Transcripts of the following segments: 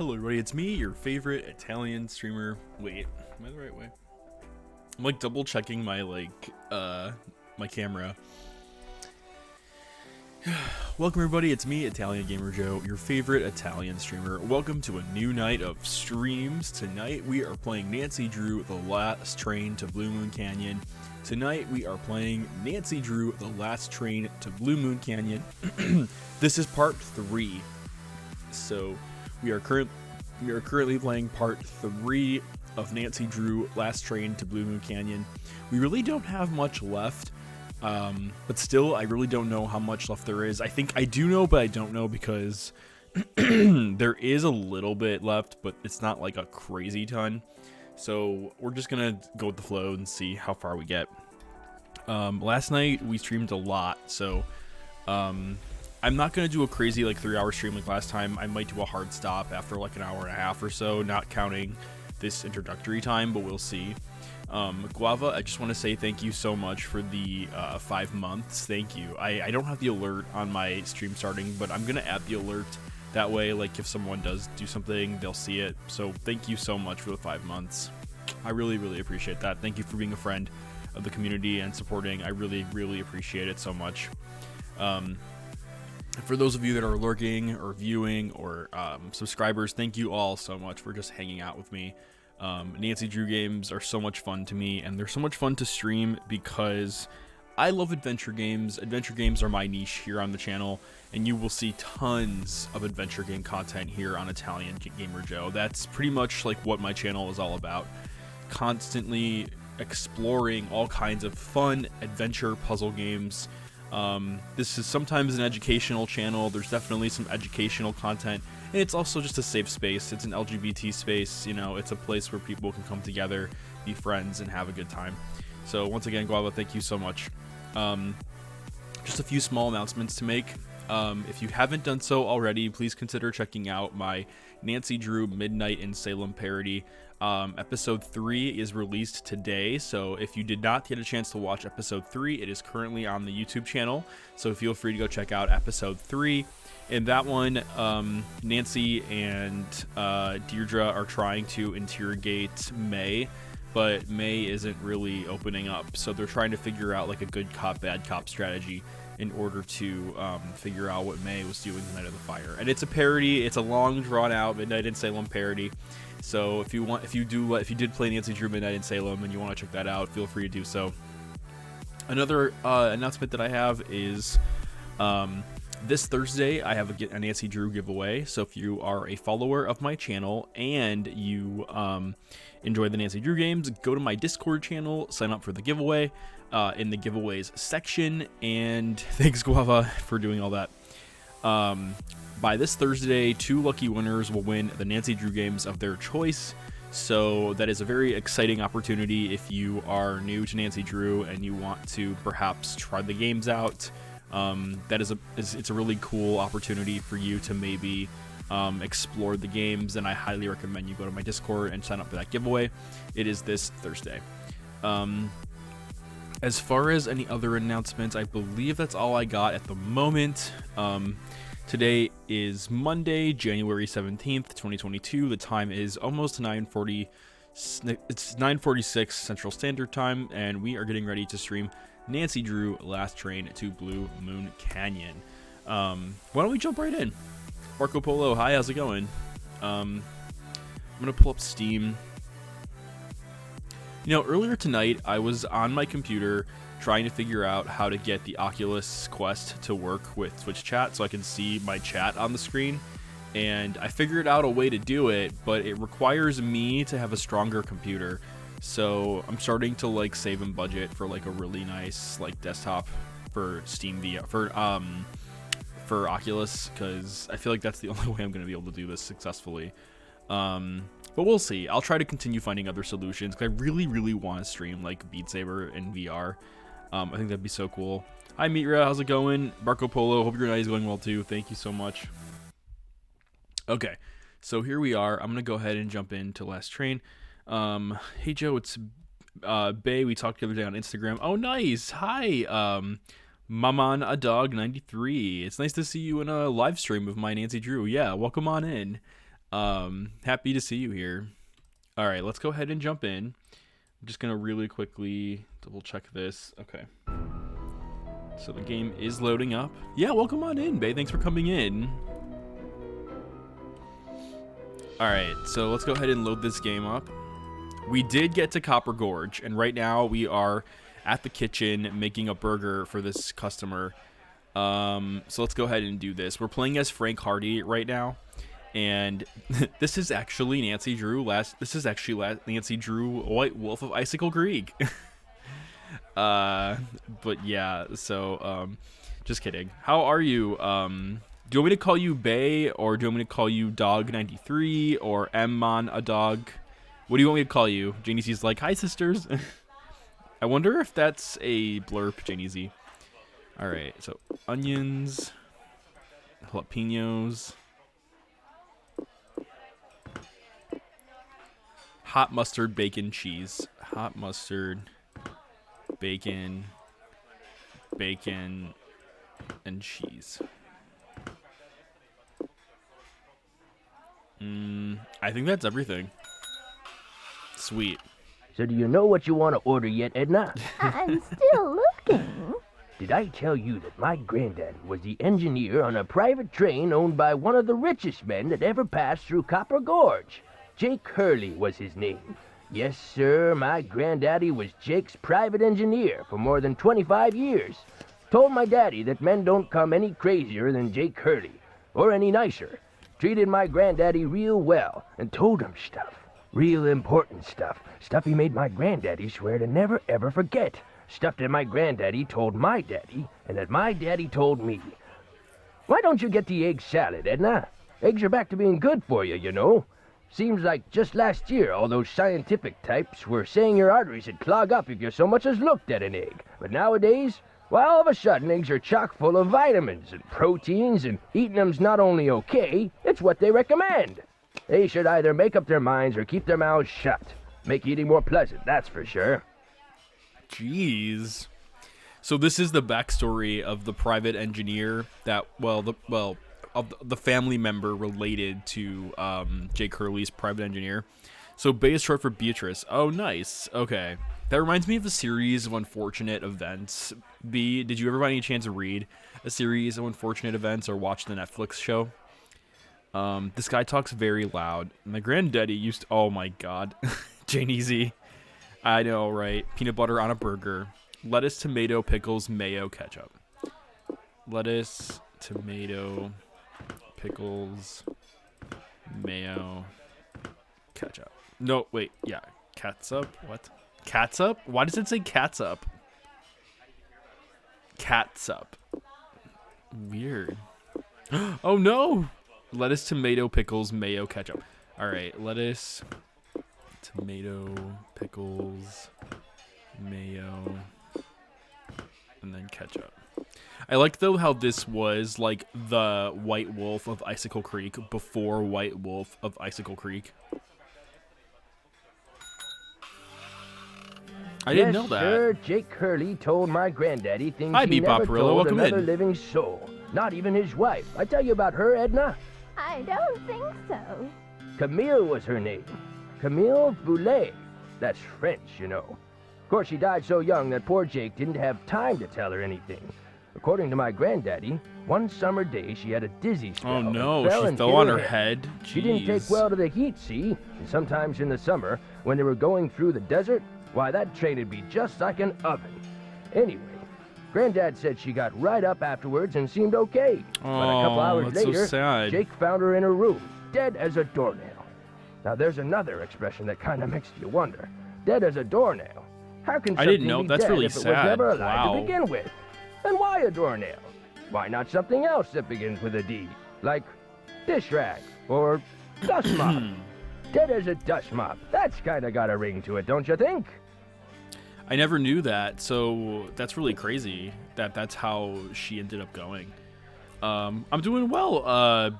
Hello everybody, it's me, your favorite Italian streamer. Wait, am I the right way? I'm like double checking my my camera. Welcome everybody, it's me, Italian Gamer Joe, your favorite Italian streamer. Welcome to a new night of streams. Tonight we are playing Nancy Drew, The Last Train to Blue Moon Canyon. Tonight we are playing Nancy Drew, The Last Train to Blue Moon Canyon. This is part 3. So we are currently playing part 3 of Nancy Drew, Last Train to Blue Moon Canyon. We really don't have much left, but still, I really don't know how much left there is. I think I do know, but I don't know because there is a little bit left, but it's not like a crazy ton. So we're just gonna go with the flow and see how far we get. Last night we streamed a lot, so I'm not going to do a crazy 3-hour stream like last time. I might do a hard stop after like an hour and a half or so, not counting this introductory time, but we'll see. Guava, I just want to say thank you so much for the 5 months. Thank you. I don't have the alert on my stream starting, but I'm going to add the alert. That way, if someone does do something, they'll see it. So thank you so much for the 5 months. I really, really appreciate that. Thank you for being a friend of the community and supporting. I really, really appreciate it so much. For those of you that are lurking or viewing or subscribers, thank you all so much for just hanging out with me. Nancy Drew games are so much fun to me, and they're so much fun to stream because I love adventure games. Adventure games are my niche here on the channel, and you will see tons of adventure game content here on Italian Gamer Joe. That's pretty much what my channel is all about. Constantly exploring all kinds of fun adventure puzzle games. This is sometimes an educational channel. There's definitely some educational content, and it's also just a safe space. It's an LGBT space, it's a place where people can come together, be friends, and have a good time. So once again, Guava, thank you so much. Just a few small announcements to make. If you haven't done so already, please consider checking out my Nancy Drew Midnight in Salem parody. Episode 3 is released today, so if you did not get a chance to watch episode 3, it is currently on the YouTube channel, so feel free to go check out episode 3. In that one, Nancy and Deirdre are trying to interrogate May, but May isn't really opening up, so they're trying to figure out a good cop, bad cop strategy in order to figure out what May was doing the night of the fire. And it's a parody. It's a long, drawn-out Midnight in Salem parody. So if you did play Nancy Drew Midnight in Salem and you want to check that out, feel free to do so. Another announcement that I have is this Thursday I have a Nancy Drew giveaway. So if you are a follower of my channel and you enjoy the Nancy Drew games, go to my Discord channel, sign up for the giveaway in the giveaways section. And thanks, Guava, for doing all that. By this Thursday, 2 lucky winners will win the Nancy Drew games of their choice. So that is a very exciting opportunity if you are new to Nancy Drew and you want to perhaps try the games out. It's a really cool opportunity for you to maybe explore the games, and I highly recommend you go to my Discord and sign up for that giveaway. It is this Thursday. As far as any other announcements, I believe that's all I got at the moment. Today is Monday, January 17th, 2022. The time is almost 9:40. It's 9:46 Central Standard Time, and we are getting ready to stream Nancy Drew, Last Train to Blue Moon Canyon. Why don't we jump right in? Marco Polo, hi, how's it going? I'm gonna pull up Steam. Earlier tonight, I was on my computer trying to figure out how to get the Oculus Quest to work with Twitch chat so I can see my chat on the screen. And I figured out a way to do it, but it requires me to have a stronger computer. So I'm starting to save in budget for a really nice desktop for Steam VR for Oculus, because I feel like that's the only way I'm going to be able to do this successfully. But we'll see. I'll try to continue finding other solutions because I really, really want to stream Beat Saber in VR. I think that'd be so cool. Hi Mitra, how's it going? Marco Polo, hope your night is going well too. Thank you so much. Okay, so here we are. I'm gonna go ahead and jump into Last Train. Hey Joe, it's Bay. We talked the other day on Instagram. Oh, nice. Hi, Maman a Dog 93. It's nice to see you in a live stream of my Nancy Drew. Yeah, welcome on in. Happy to see you here. All right, let's go ahead and jump in. I'm just gonna really quickly double check this. Okay. So the game is loading up. Yeah, welcome on in, Bae. Thanks for coming in. All right, so let's go ahead and load this game up. We did get to Copper Gorge, and right now we are at the kitchen making a burger for this customer. So let's go ahead and do this. We're playing as Frank Hardy right now, and this is actually Nancy Drew. Nancy Drew, White Wolf of Icicle Creek. But yeah, so just kidding. How are you? Do you want me to call you Bae, or do you want me to call you Dog93 or Mmon a dog? What do you want me to call you? Janie Z's like, hi sisters. I wonder if that's a blurb, Janie Z. All right, so onions, jalapenos, hot mustard, bacon, cheese. Hot mustard, bacon, and cheese. I think that's everything. Sweet. So do you know what you want to order yet, Edna? I'm still looking. Did I tell you that my granddad was the engineer on a private train owned by one of the richest men that ever passed through Copper Gorge? Jake Hurley was his name. Yes, sir, my granddaddy was Jake's private engineer for more than 25 years. Told my daddy that men don't come any crazier than Jake Hurley, or any nicer. Treated my granddaddy real well, and told him stuff. Real important stuff. Stuff he made my granddaddy swear to never ever forget. Stuff that my granddaddy told my daddy, and that my daddy told me. Why don't you get the egg salad, Edna? Eggs are back to being good for you, you know. Seems like just last year all those scientific types were saying your arteries would clog up if you so much as looked at an egg. But nowadays, why all of a sudden eggs are chock full of vitamins and proteins, and eating them's not only okay, it's what they recommend. They should either make up their minds or keep their mouths shut. Make eating more pleasant, that's for sure. Jeez. So this is the backstory of the private engineer that, of the family member related to Jake Hurley's private engineer. So Bae is short for Beatrice. Oh, nice. Okay. That reminds me of a series of unfortunate events. B, did you ever by any chance read a series of unfortunate events or watch the Netflix show? This guy talks very loud. My granddaddy used to, oh my god. Jane Easy. I know, right? Peanut butter on a burger. Lettuce, tomato, pickles, mayo, ketchup. Lettuce, tomato, pickles, mayo, ketchup. No, wait, yeah. Catsup? What? Catsup? Why does it say catsup? Catsup. Weird. Oh no! Lettuce, tomato, pickles, mayo, ketchup. Alright, lettuce, tomato, pickles, mayo, and then ketchup. I like, though, how this was, like, the White Wolf of Icicle Creek before White Wolf of Icicle Creek. I didn't know that. Sir, Jake Hurley told my granddaddy things Hi, he Bebop never Perillo. told Welcome another in. living soul. Not even his wife. I tell you about her, Edna? I don't think so. Camille was her name. Camille Boulet. That's French, you know. Of course, she died so young that poor Jake didn't have time to tell her anything. According to my granddaddy, one summer day she had a dizzy spell. Oh no, and she and fell hit on her her head. Jeez. She didn't take well to the heat, see? And sometimes in the summer, when they were going through the desert, why, that train would be just like an oven. Anyway, Granddad said she got right up afterwards and seemed okay. But a couple hours that's so later, sad. Jake found her in her room, dead as a doornail. Now, there's another expression that kind of makes you wonder. Dead as a doornail. How can I something didn't know. be That's dead really if it was sad. never alive Wow. to begin with? And why a doornail? Why not something else that begins with a D? Like dish rag or dust mop. Dead as a dust mop. That's kind of got a ring to it, don't you think? I never knew that, so that's really crazy that that's how she ended up going. I'm doing well,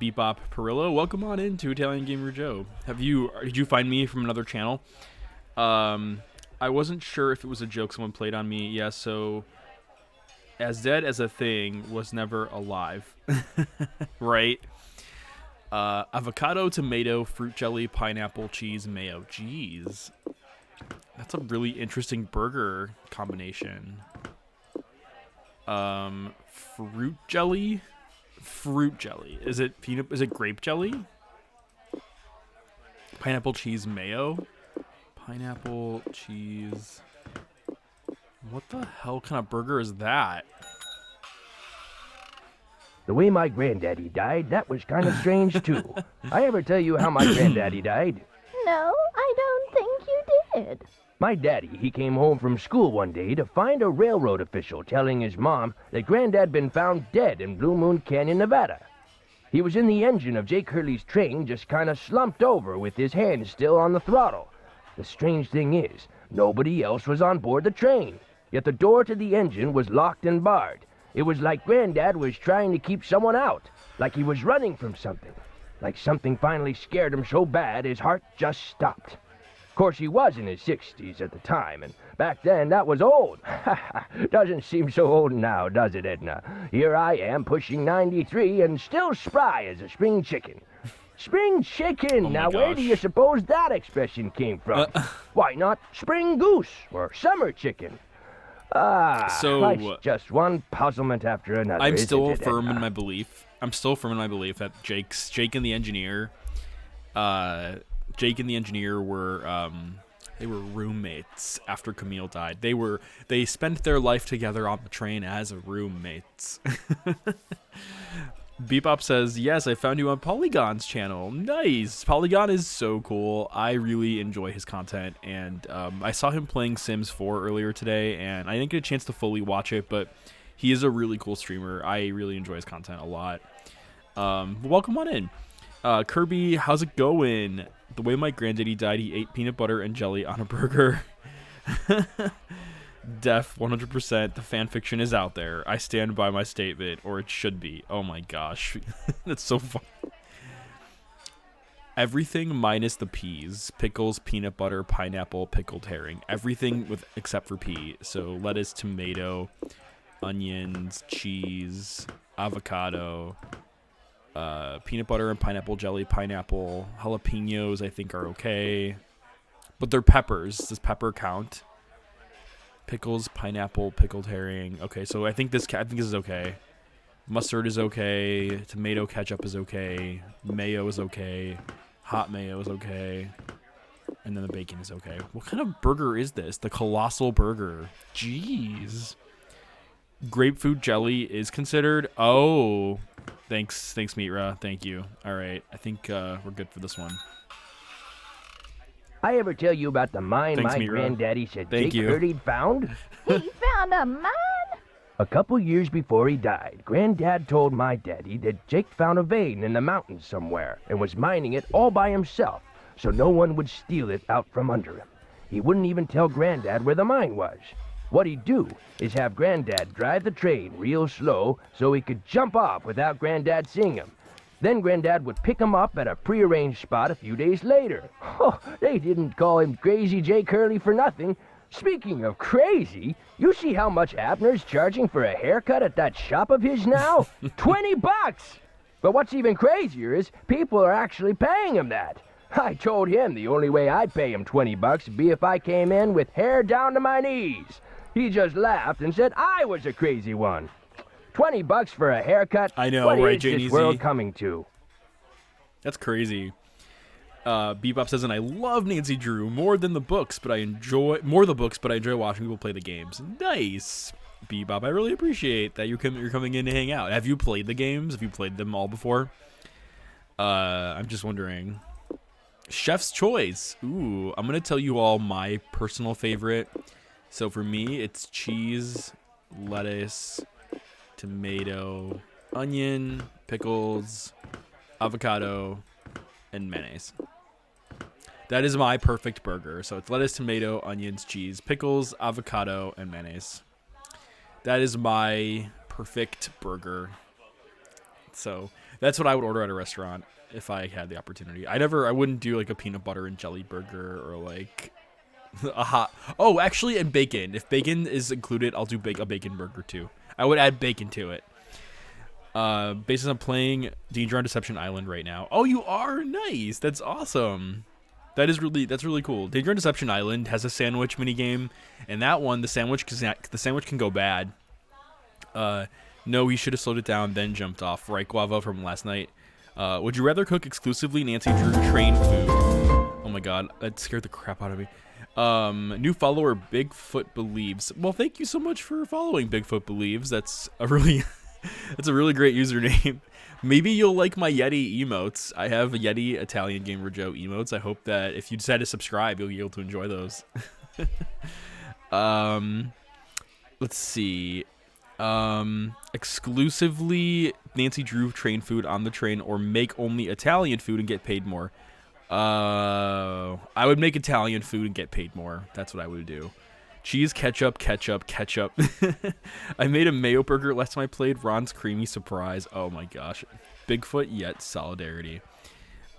Bebop Perillo. Welcome on into Italian Gamer Joe. Did you find me from another channel? I wasn't sure if it was a joke someone played on me. Yeah, so as dead as a thing was never alive. Right? Avocado, tomato, fruit jelly, pineapple, cheese, mayo. Jeez. That's a really interesting burger combination. Fruit jelly? Fruit jelly. Is it peanut? Is it grape jelly? Pineapple, cheese, mayo? Pineapple, cheese. What the hell kind of burger is that? The way my granddaddy died, that was kind of strange, too. I ever tell you how my granddaddy died? No, I don't think you did. My daddy, he came home from school one day to find a railroad official telling his mom that Granddad been found dead in Blue Moon Canyon, Nevada. He was in the engine of Jake Hurley's train, just kind of slumped over with his hands still on the throttle. The strange thing is, nobody else was on board the train, yet the door to the engine was locked and barred. It was like Granddad was trying to keep someone out, like he was running from something, like something finally scared him so bad his heart just stopped. Of course, he was in his 60s at the time, and back then that was old. Doesn't seem so old now, does it, Edna? Here I am pushing 93 and still spry as a spring chicken. Spring chicken! Oh Now, my where do you gosh. suppose that expression came from? Why not spring goose or summer chicken? So- life's just one puzzlement after another. I'm isn't still it, firm in Edna? my belief. I'm still firm in my belief that Jake and the engineer, were they were roommates after Camille died. They spent their life together on the train as roommates. Bebop says, yes, I found you on Polygon's channel. Nice. Polygon is so cool. I really enjoy his content, and I saw him playing Sims 4 earlier today, and I didn't get a chance to fully watch it, but he is a really cool streamer. I really enjoy his content a lot. Welcome on in. Kirby, how's it going? The way my granddaddy died, he ate peanut butter and jelly on a burger. Def 100%. The fan fiction is out there. I stand by my statement, or it should be. Oh my gosh. That's so fun. Everything minus the peas. Pickles, peanut butter, pineapple, pickled herring. Everything with except for pea. So lettuce, tomato, onions, cheese, avocado, peanut butter and pineapple jelly, pineapple, jalapenos I think are okay. But they're peppers. Does pepper count? Pickles, pineapple, pickled herring. Okay, so I think this is okay. Mustard is okay. Tomato ketchup is okay. Mayo is okay. Hot mayo is okay. And then the bacon is okay. What kind of burger is this? The Colossal Burger. Jeez. Grapefruit jelly is considered. Oh, thanks, Mitra. Thank you. All right, I think we're good for this one. I ever tell you about the mine Thanks, my Mira. granddaddy said Thank Jake you. Hurley found? He found a mine? A couple years before he died, Granddad told my daddy that Jake found a vein in the mountains somewhere and was mining it all by himself, so no one would steal it out from under him. He wouldn't even tell Granddad where the mine was. What he'd do is have Granddad drive the train real slow so he could jump off without Granddad seeing him. Then Granddad would pick him up at a prearranged spot a few days later. Oh, they didn't call him Crazy Jake Hurley for nothing. Speaking of crazy, you see how much Abner's charging for a haircut at that shop of his now? $20! But what's even crazier is people are actually paying him that. I told him the only way I'd pay him $20 would be if I came in with hair down to my knees. He just laughed and said I was a crazy one. $20 for a haircut? I know, What right, is Jane this world Easy? coming to? That's crazy. Bebop says, and I love Nancy Drew more the books, but I enjoy watching people play the games. Nice, Bebop. I really appreciate that you're coming in to hang out. Have you played the games? Have you played them all before? I'm just wondering. Chef's Choice. Ooh, I'm gonna tell you all my personal favorite. So for me, it's cheese, lettuce, tomato, onion, pickles, avocado, and mayonnaise. That is my perfect burger. So it's lettuce, tomato, onions, cheese, pickles, avocado, and mayonnaise. That is my perfect burger. So that's what I would order at a restaurant if I had the opportunity. I wouldn't do like a peanut butter and jelly burger or like a hot. Oh, actually, and bacon. If bacon is included, I'll do a bacon burger too. I would add bacon to it. Based on playing Danger on Deception Island right now. Oh, you are? Nice. That's awesome. That's really cool. Danger on Deception Island has a sandwich minigame, and that one, the sandwich can go bad. No, he should have slowed it down, then jumped off. Right, Guava from last night. Would you rather cook exclusively Nancy Drew train food? Oh my god, that scared the crap out of me. New follower Bigfoot Believes. Well, thank you so much for following Bigfoot Believes. That's a really that's a really great username. Maybe you'll like my Yeti emotes. I have a Yeti Italian Gamer Joe emotes. I hope that if you decide to subscribe, you'll be able to enjoy those. Let's see. Exclusively Nancy Drew train food on the train, or make only Italian food and get paid more. I would make Italian food and get paid more. That's what I would do. Cheese, ketchup. I made a mayo burger last time I played. Ron's Creamy Surprise. Oh my gosh. Bigfoot yet solidarity.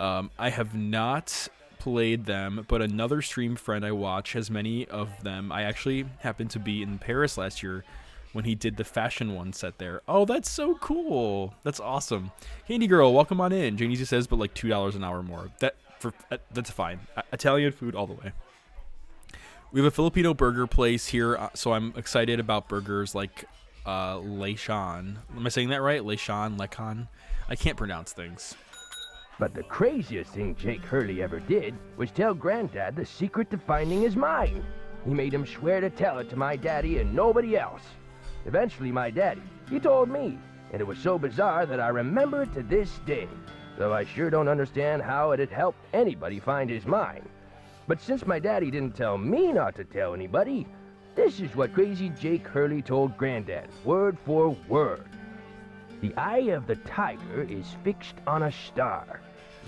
I have not played them, but another stream friend I watch has many of them. I actually happened to be in Paris last year when he did the fashion one set there. Oh, that's so cool. That's awesome. Candy Girl, welcome on in. Janie says, but like $2 an hour more. That's fine. Italian food all the way. We have a Filipino burger place here, so I'm excited about burgers like Lechon. Am I saying that right? Lechon? I can't pronounce things. But the craziest thing Jake Hurley ever did was tell Granddad the secret to finding his mine. He made him swear to tell it to my daddy and nobody else. Eventually, my daddy, he told me, and it was so bizarre that I remember it to this day, though I sure don't understand how it had helped anybody find his mine. But since my daddy didn't tell me not to tell anybody, this is what crazy Jake Hurley told Granddad, word for word. The eye of the tiger is fixed on a star.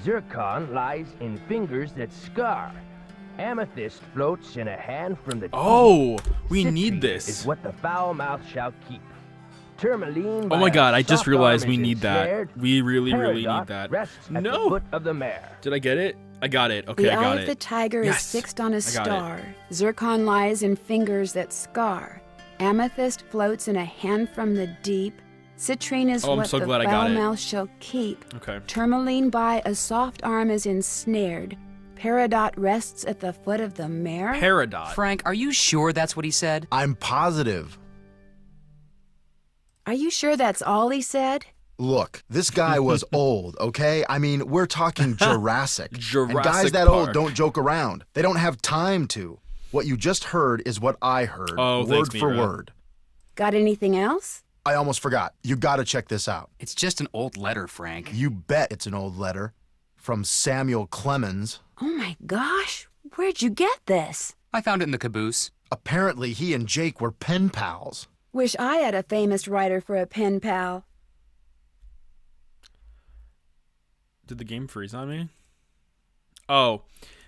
Zircon lies in fingers that scar. Amethyst floats in a hand from the deep. Oh, we Citrine need this. is what the foul mouth shall keep. Tourmaline. Oh my god, I just soft realized arm we is need that. ensnared. We really need Peridot that. rests at the No. foot of the mare. Did I get it? I got it. Okay, The I eye got of it. the tiger Yes, is fixed on a I got star. Zircon lies in fingers that scar. Amethyst floats in a hand from the deep. Citrine is Oh, I'm what so the glad I got foul it. mouth shall keep. Okay. Tourmaline by a soft arm is ensnared. Peridot rests at the foot of the mare. Peridot. Frank, are you sure that's what he said? I'm positive. Are you sure that's all he said? Look, this guy was old, okay? I mean, we're talking Jurassic. And Jurassic guys that Park. old don't joke around. They don't have time to. What you just heard is what I heard, Oh, word thanks, for Mira. word. Got anything else? I almost forgot. You gotta check this out. It's just an old letter, Frank. You bet it's an old letter from Samuel Clemens. Oh my gosh, where'd you get this? I found it in the caboose. Apparently, he and Jake were pen pals. Wish I had a famous writer for a pen pal. Did the game freeze on me? Oh,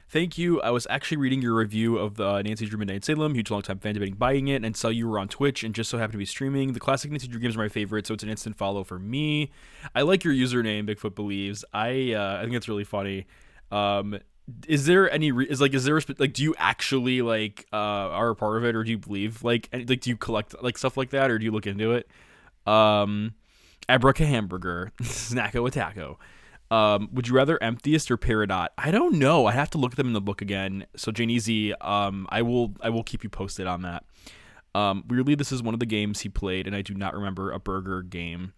thank you. I was actually reading your review of the Nancy Drew Midnight Salem. Huge long-time fan debating buying it, and saw you were on Twitch and just so happened to be streaming. The classic Nancy Drew games are my favorite, so it's an instant follow for me. I like your username, Bigfoot Believes. I think it's really funny. Is there any do you actually are a part of it, or do you believe do you collect stuff like that, or do you look into it? Abraca Hamburger, Snacko Attacko. Would you rather Emptiest or Peridot? I don't know. I have to look at them in the book again. So Jane Easy, I will keep you posted on that. Weirdly, this is one of the games he played, and I do not remember a burger game.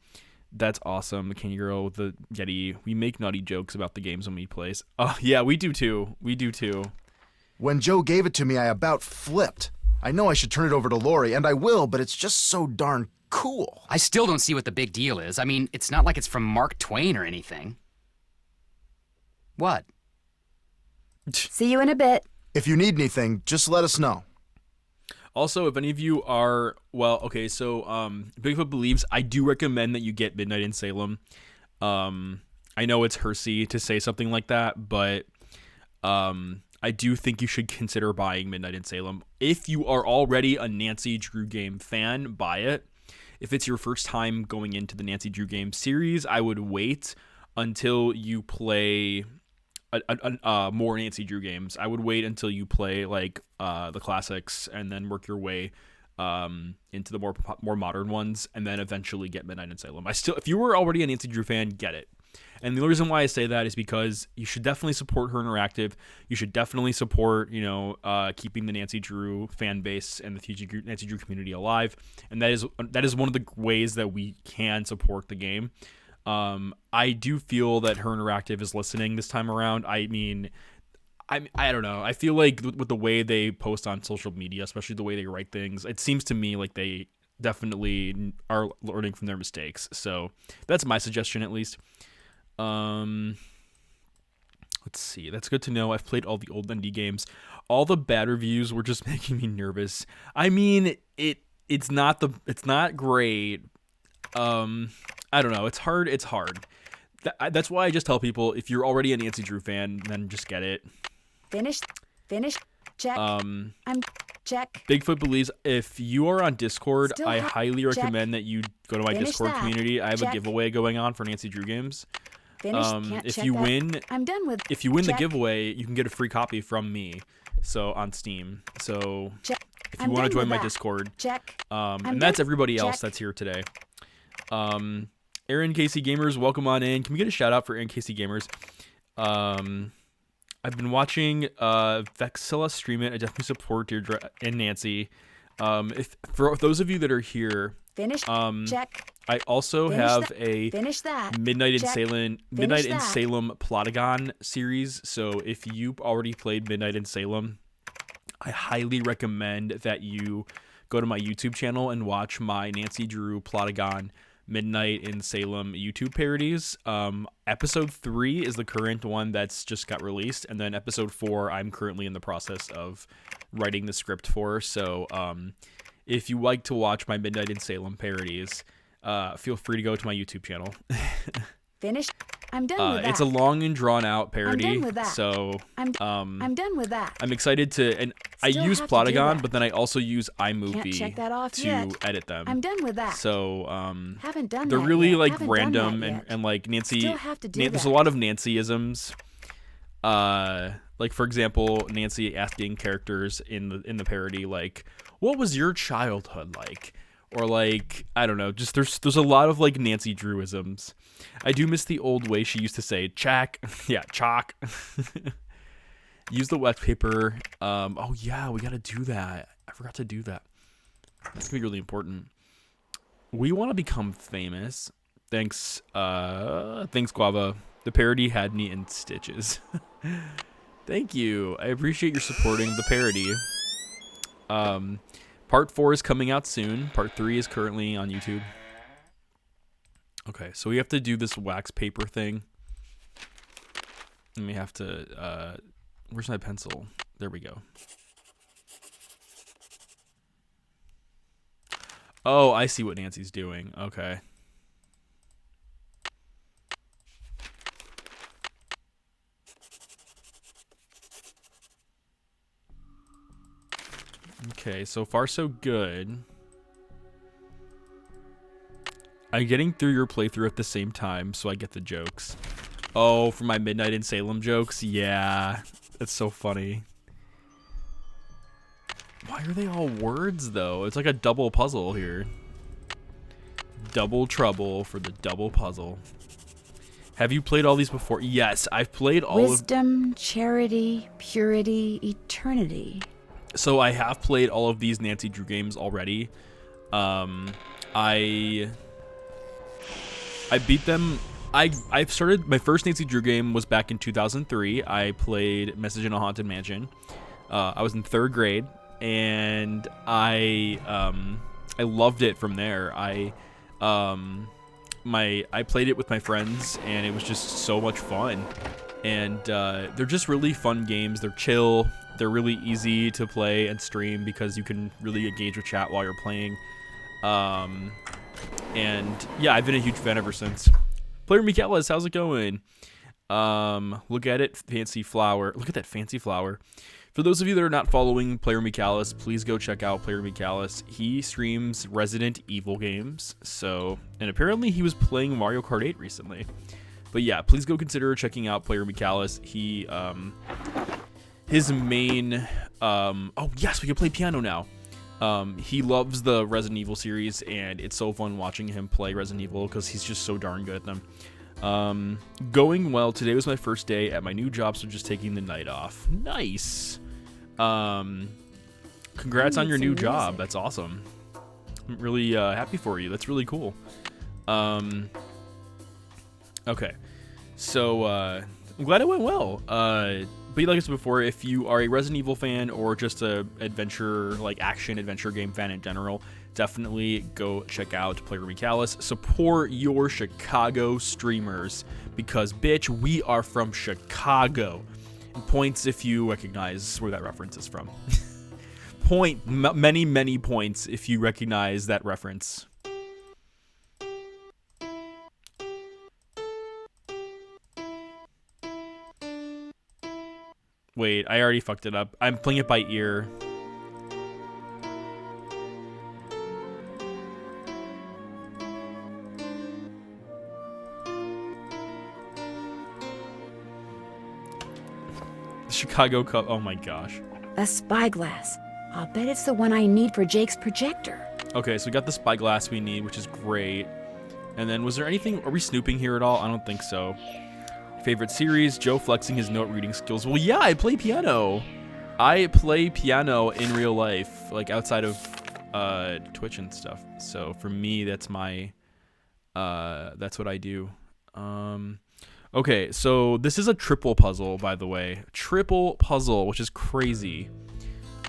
That's awesome. The Candy Girl with the Yeti. We make naughty jokes about the games when we plays. Oh yeah, we do too. When Joe gave it to me, I about flipped. I know I should turn it over to Lori, and I will, but it's just so darn cool. I still don't see what the big deal is. I mean, it's not like it's from Mark Twain or anything. What? See you in a bit. If you need anything, just let us know. Also, if any of you are, Bigfoot Believes, I do recommend that you get Midnight in Salem. I know it's heresy to say something like that, but I do think you should consider buying Midnight in Salem. If you are already a Nancy Drew game fan, buy it. If it's your first time going into the Nancy Drew game series, I would wait until you play more Nancy Drew games. I would wait until you play the classics and then work your way into the more modern ones, and then eventually get Midnight in Salem. If you were already a Nancy Drew fan, get it. And the only reason why I say that is because you should definitely support her interactive. You should definitely support, keeping the Nancy Drew fan base and the Nancy Drew community alive. And that is one of the ways that we can support the game. I do feel that her interactive is listening this time around. I mean, I don't know. I feel like with the way they post on social media, especially the way they write things, it seems to me like they definitely are learning from their mistakes. So that's my suggestion, at least. Let's see. That's good to know. I've played all the old indie games. All the bad reviews were just making me nervous. I mean, it's not great. I don't know. It's hard. That's why I just tell people, if you're already a Nancy Drew fan, then just get it. Finish. Check. I'm check. Bigfoot believes, if you are on Discord, Still I highly recommend that you go to my Finish Discord that. community. I have a Check. giveaway going on for Nancy Drew games. Finish. Can't If check you that. win, I'm done with. if you win check. the giveaway, you can get a free copy from me. So on Steam. So Check. if you I'm want to done join with my that. Discord, Check. and that's done. everybody else Check. that's here today. Aaron Casey Gamers, welcome on in. Can we get a shout out for Aaron Casey Gamers? I've been watching Vexilla stream it. I definitely support Deirdre and Nancy. For those of you that are here, Finish. Check. I also Finish have that. a Finish that. Midnight in Check. Salem that. Plotagon series. So if you already played Midnight in Salem, I highly recommend that you go to my YouTube channel and watch my Nancy Drew Plotagon Midnight in Salem YouTube parodies. Episode 3 is the current one that's just got released, and then episode 4 I'm currently in the process of writing the script for. So if you like to watch my Midnight in Salem parodies, feel free to go to my YouTube channel. Finish. I'm done with that. It's a long and drawn out parody. I'm done with that. So I'm done with that. I'm excited to, and I Still use have to do Plotagon, that. but then I also use Can't iMovie check that off to yet. edit them. I'm done with that. So Haven't done they're that really yet. like Haven't done random that and, yet. and like Nancy. Still have to do There's a that. lot of Nancy-isms. Like for example, Nancy asking characters in the parody, like, "What was your childhood like?" Or like, I don't know, just there's a lot of like Nancy Drewisms. I do miss the old way she used to say "chack." Yeah, chalk. Use the wax paper. Oh yeah, we gotta do that. I forgot to do that. That's gonna be really important. We want to become famous. Thanks, Guava. The parody had me in stitches. Thank you. I appreciate your supporting the parody. Part 4 is coming out soon. Part 3 is currently on YouTube. Okay, so we have to do this wax paper thing. And we have to, where's my pencil? There we go. Oh, I see what Nancy's doing. Okay. Okay, so far so good. I'm getting through your playthrough at the same time, so I get the jokes. Oh, for my Midnight in Salem jokes? Yeah, that's so funny. Why are they all words, though? It's like a double puzzle here. Double trouble for the double puzzle. Have you played all these before? Yes, I've played all Wisdom, charity, purity, eternity. So I have played all of these Nancy Drew games already. I beat them. I've started, my first Nancy Drew game was back in 2003. I played Message in a Haunted Mansion. I was in 3rd grade, and I loved it from there. I played it with my friends, and it was just so much fun. And they're just really fun games. They're chill. They're really easy to play and stream because you can really engage with chat while you're playing. And yeah, I've been a huge fan ever since. Player Michaelis, how's it going? Look at it, fancy flower. Look at that fancy flower. For those of you that are not following Player Michaelis, please go check out Player Michaelis. He streams Resident Evil games. So, and apparently he was playing Mario Kart 8 recently. But yeah, please go consider checking out Player Michaelis. He, his main, oh yes, we can play piano now. He loves the Resident Evil series, and it's so fun watching him play Resident Evil because he's just so darn good at them. Going well. Today was my first day at my new job, so just taking the night off. Nice. Congrats on your new job. That's awesome. I'm really happy for you. That's really cool. Okay. So, I'm glad it went well. But like I said before, if you are a Resident Evil fan or just a adventure, like action adventure game fan in general, definitely go check out Playroom Callus. Support your Chicago streamers because, bitch, we are from Chicago. And points if you recognize where that reference is from. Many points if you recognize that reference. Wait, I already fucked it up. I'm playing it by ear. Chicago Cup. Oh my gosh. A spyglass. I'll bet it's the one I need for Jake's projector. Okay, so we got the spyglass we need, which is great. And then was there anything? Are we snooping here at all? I don't think so. Favorite series? Joe flexing his note reading skills. Well, yeah, I play piano. I play piano in real life, like outside of Twitch and stuff. So for me, that's my that's what I do. Okay, so this is a triple puzzle, by the way. Triple puzzle, which is crazy.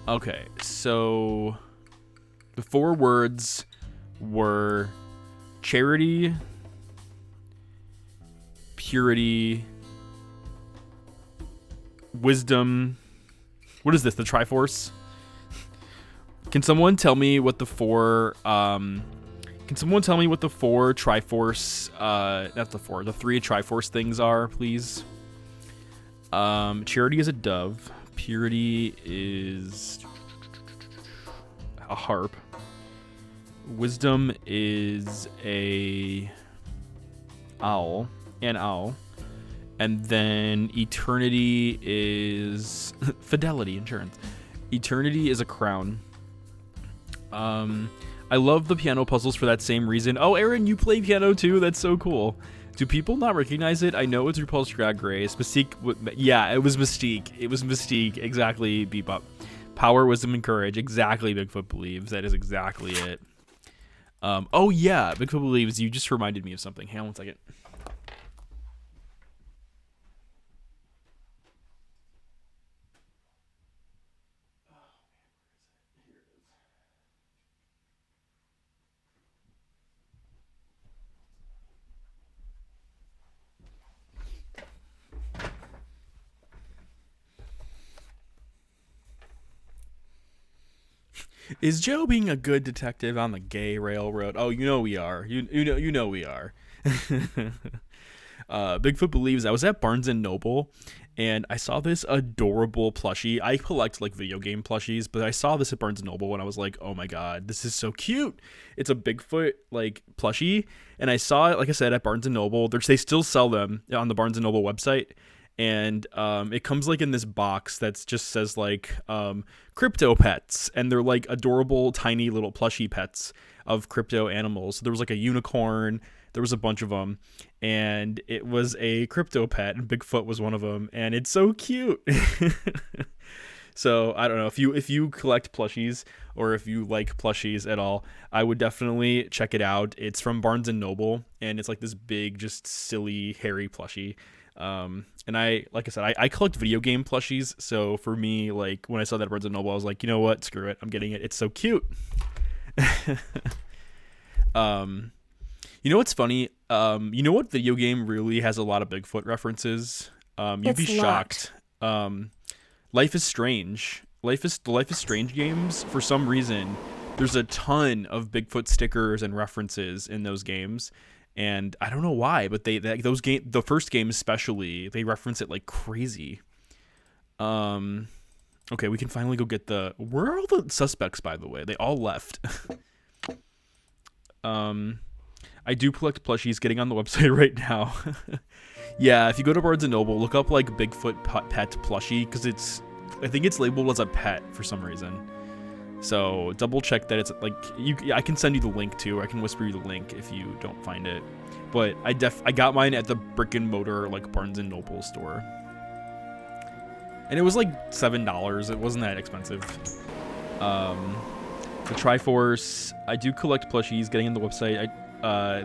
Okay, so the 4 words were charity, purity, wisdom. What is this? The Triforce? Can someone tell me what the 4 Triforce not the 4, the 3 Triforce things are, please? Charity is a dove, purity is a harp, wisdom is an owl, and then eternity is fidelity, insurance. Eternity is a crown. I love the piano puzzles for that same reason. Oh, Aaron, you play piano too? That's so cool. Do people not recognize it? I know it's RuPaul's Drag Race. Mystique, yeah, it was Mystique. It was Mystique. Exactly, Bebop. Power, wisdom, and courage. Exactly, Bigfoot Believes. That is exactly it. Oh yeah, Bigfoot Believes. You just reminded me of something. Hang on 1 second. Is Joe being a good detective on the gay railroad? Oh, you know we are. You know we are. Bigfoot Believes. I was at Barnes and Noble, and I saw this adorable plushie. I collect like video game plushies, but I saw this at Barnes and Noble, and I was like, oh my god, this is so cute. It's a Bigfoot like plushie, and I saw it, like I said, at Barnes and Noble. They still sell them on the Barnes and Noble website. And it comes like in this box that just says like crypto pets, and they're like adorable tiny little plushy pets of crypto animals. So there was like a unicorn, there was a bunch of them, and it was a crypto pet, and Bigfoot was one of them, and it's so cute. So I don't know if you collect plushies or if you like plushies at all, I would definitely check it out. It's from Barnes and Noble, and it's like this big, just silly, hairy plushie. And like I said, I collect video game plushies. So for me, like when I saw that at Barnes and Noble, I was like, you know what? Screw it. I'm getting it. It's so cute. You know what's funny? You know what video game really has a lot of Bigfoot references? You'd be shocked. Life is Strange. The Life is Strange games, for some reason, there's a ton of Bigfoot stickers and references in those games. And I don't know why, but the first game especially, they reference it like crazy. Okay, we can finally go get where are all the suspects, by the way? They all left. I do collect plushies, getting on the website right now. Yeah, if you go to Barnes & Noble, look up like Bigfoot pet plushie, because I think it's labeled as a pet for some reason. So double check that it's like I can send you the link too, or I can whisper you the link if you don't find it. But I got mine at the brick and mortar like Barnes and Noble store, and it was like $7. It wasn't that expensive. The Triforce, I do collect plushies. Getting on the website,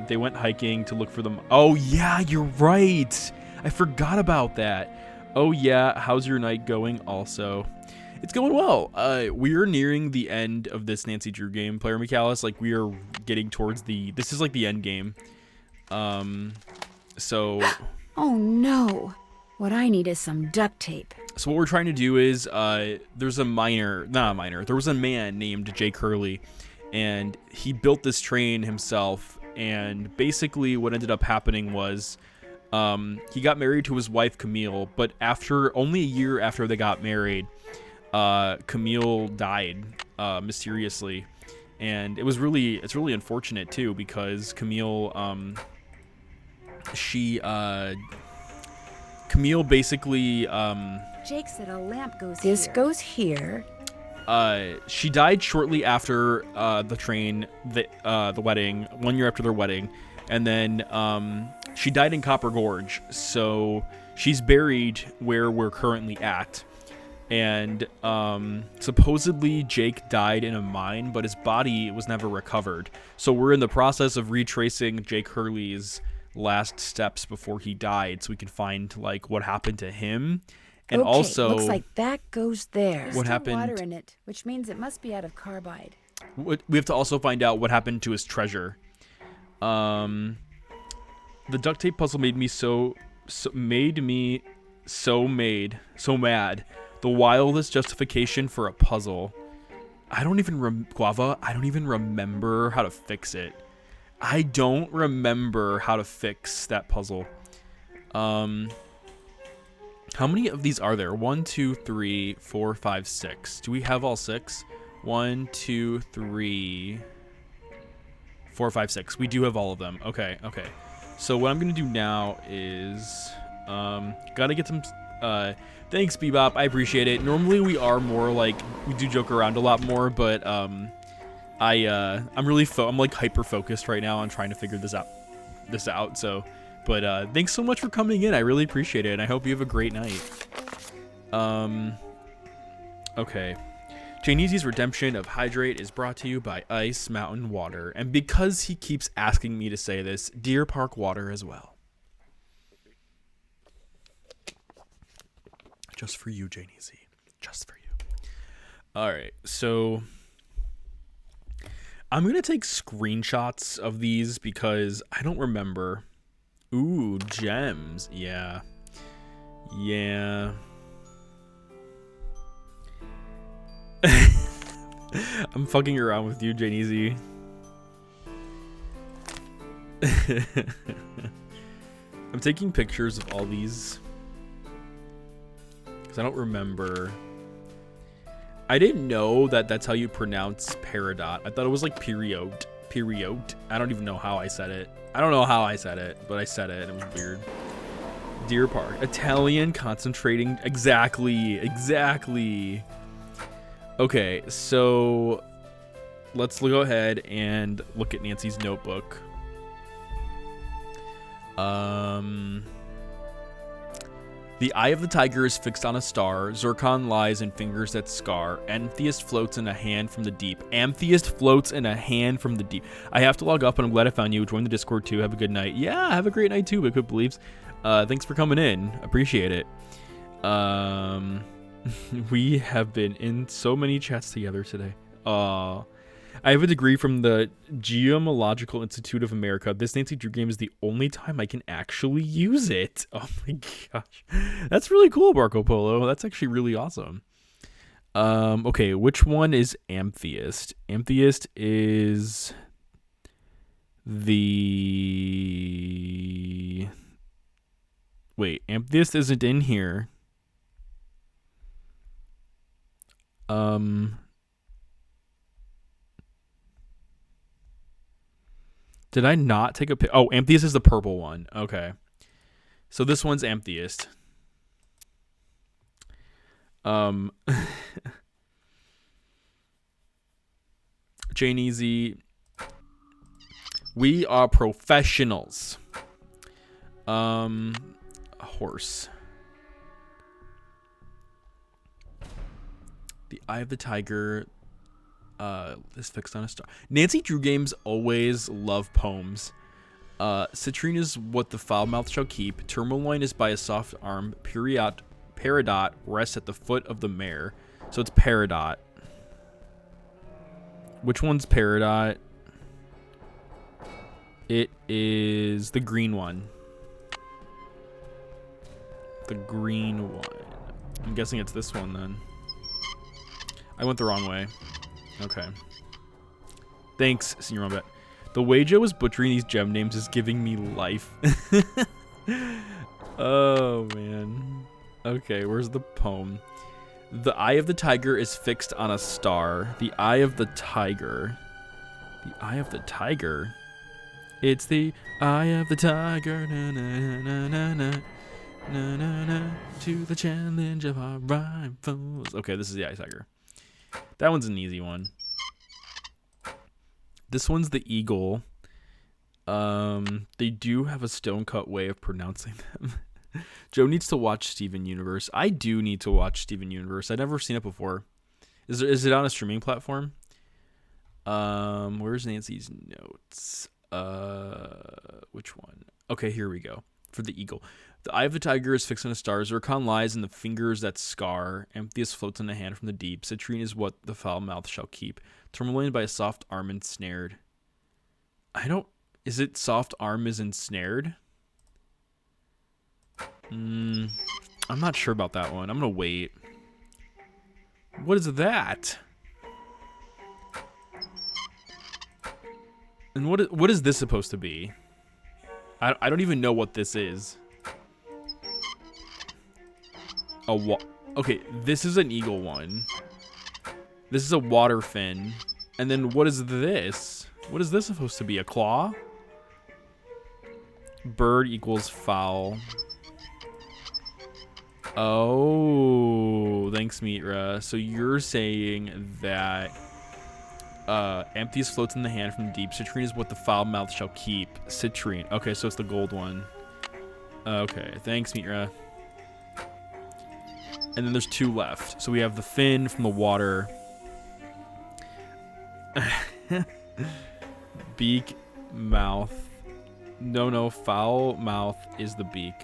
they went hiking to look for them. Oh yeah, you're right. I forgot about that. Oh yeah, how's your night going? Also, it's going well. We are nearing the end of this Nancy Drew game, Player McAllis. Like we are getting towards this is like the end game. So. Oh no. What I need is some duct tape. So what we're trying to do is, there's a man named Jake Hurley, and he built this train himself, and basically what ended up happening was, he got married to his wife Camille, but only a year after they got married, Camille died, mysteriously, and it's really unfortunate too, because Camille basically, Jake said a lamp goes here. This goes here. She died shortly after the wedding, 1 year after their wedding, and then she died in Copper Gorge. So she's buried where we're currently at, and supposedly Jake died in a mine, but his body was never recovered. So we're in the process of retracing Jake Hurley's last steps before he died, so we can find like what happened to him. And okay, also, looks like that goes there. What There's happened? Water in it, which means it must be out of carbide. We have to also find out what happened to his treasure. The duct tape puzzle made me so mad. The wildest justification for a puzzle. Guava. I don't even remember how to fix it. I don't remember how to fix that puzzle. How many of these are there? 1, 2, 3, 4, 5, 6. Do we have all 6? 1, 2, 3, 4, 5, 6. We do have all of them. Okay. So what I'm gonna do now is gotta get some. Thanks, Bebop. I appreciate it. Normally we are more like we do joke around a lot more, but I'm like hyper focused right now on trying to figure this out. So. But thanks so much for coming in. I really appreciate it, and I hope you have a great night. Okay. Janeezy's redemption of Hydrate is brought to you by Ice Mountain Water. And because he keeps asking me to say this, Deer Park Water as well. Just for you, Janeezy. Just for you. Alright, so I'm going to take screenshots of these because I don't remember. Ooh, gems. Yeah. I'm fucking around with you, Janeezy. I'm taking pictures of all these because I don't remember. I didn't know that that's how you pronounce peridot. I thought it was like period. I don't even know how I said it. I don't know how I said it, but I said it. It was weird. Deer Park. Italian concentrating. Exactly. Okay, so let's go ahead and look at Nancy's notebook. The eye of the tiger is fixed on a star. Zircon lies in fingers that scar. Amethyst floats in a hand from the deep. I have to log up, and I'm glad I found you. Join the Discord too. Have a good night. Yeah, have a great night too, Bigfoot Believes. Thanks for coming in. Appreciate it. We have been in so many chats together today. I have a degree from the Geomological Institute of America. This Nancy Drew game is the only time I can actually use it. Oh my gosh. That's really cool, Marco Polo. That's actually really awesome. Okay, which one is Amethyst? Amethyst is the... Wait, Amethyst isn't in here. Did I not take a pic? Oh, Amethyst is the purple one. Okay. So this one's Amethyst. Chain easy. We are professionals. A horse. The Eye of the Tiger is fixed on a star. Nancy Drew Games always love poems. Citrine is what the foul mouth shall keep. Tourmaline is by a soft arm. Peridot rests at the foot of the mare. So it's Peridot. Which one's Peridot? It is the green one. The green one. I'm guessing it's this one then. I went the wrong way. Okay. Thanks, Senior Mumbet. The way Joe is butchering these gem names is giving me life. Oh, man. Okay, where's the poem? The Eye of the Tiger is fixed on a star. The Eye of the Tiger. The Eye of the Tiger? It's the Eye of the Tiger. Na, na, na, na, na. Na, na, na, to the challenge of our rivals. Okay, this is the Eye Tiger. That one's an easy one. This one's the eagle. They do have a stone-cut way of pronouncing them. Joe needs to watch Steven Universe. I do need to watch Steven Universe. I've never seen it before. Is it on a streaming platform? Where's Nancy's notes? Which one? Okay, here we go. For the eagle. The Eye of the Tiger is fixed on a star. Zircon lies in the fingers that scar. Amphitheus floats in a hand from the deep. Citrine is what the foul mouth shall keep. Tourmaline by a soft arm ensnared. Is it soft arm is ensnared? I'm not sure about that one. I'm gonna wait. What is that? And what is this supposed to be? I don't even know what this is. Okay, this is an eagle one. This is a water fin. And then what is this? What is this supposed to be? A claw? Bird equals foul. Oh, thanks, Mitra. So you're saying that Amphitheus floats in the hand from the deep. Citrine is what the foul mouth shall keep. Citrine. Okay, so it's the gold one. Okay, thanks, Mitra. And then there's two left. So we have the fin from the water. Beak, mouth. No, foul mouth is the beak.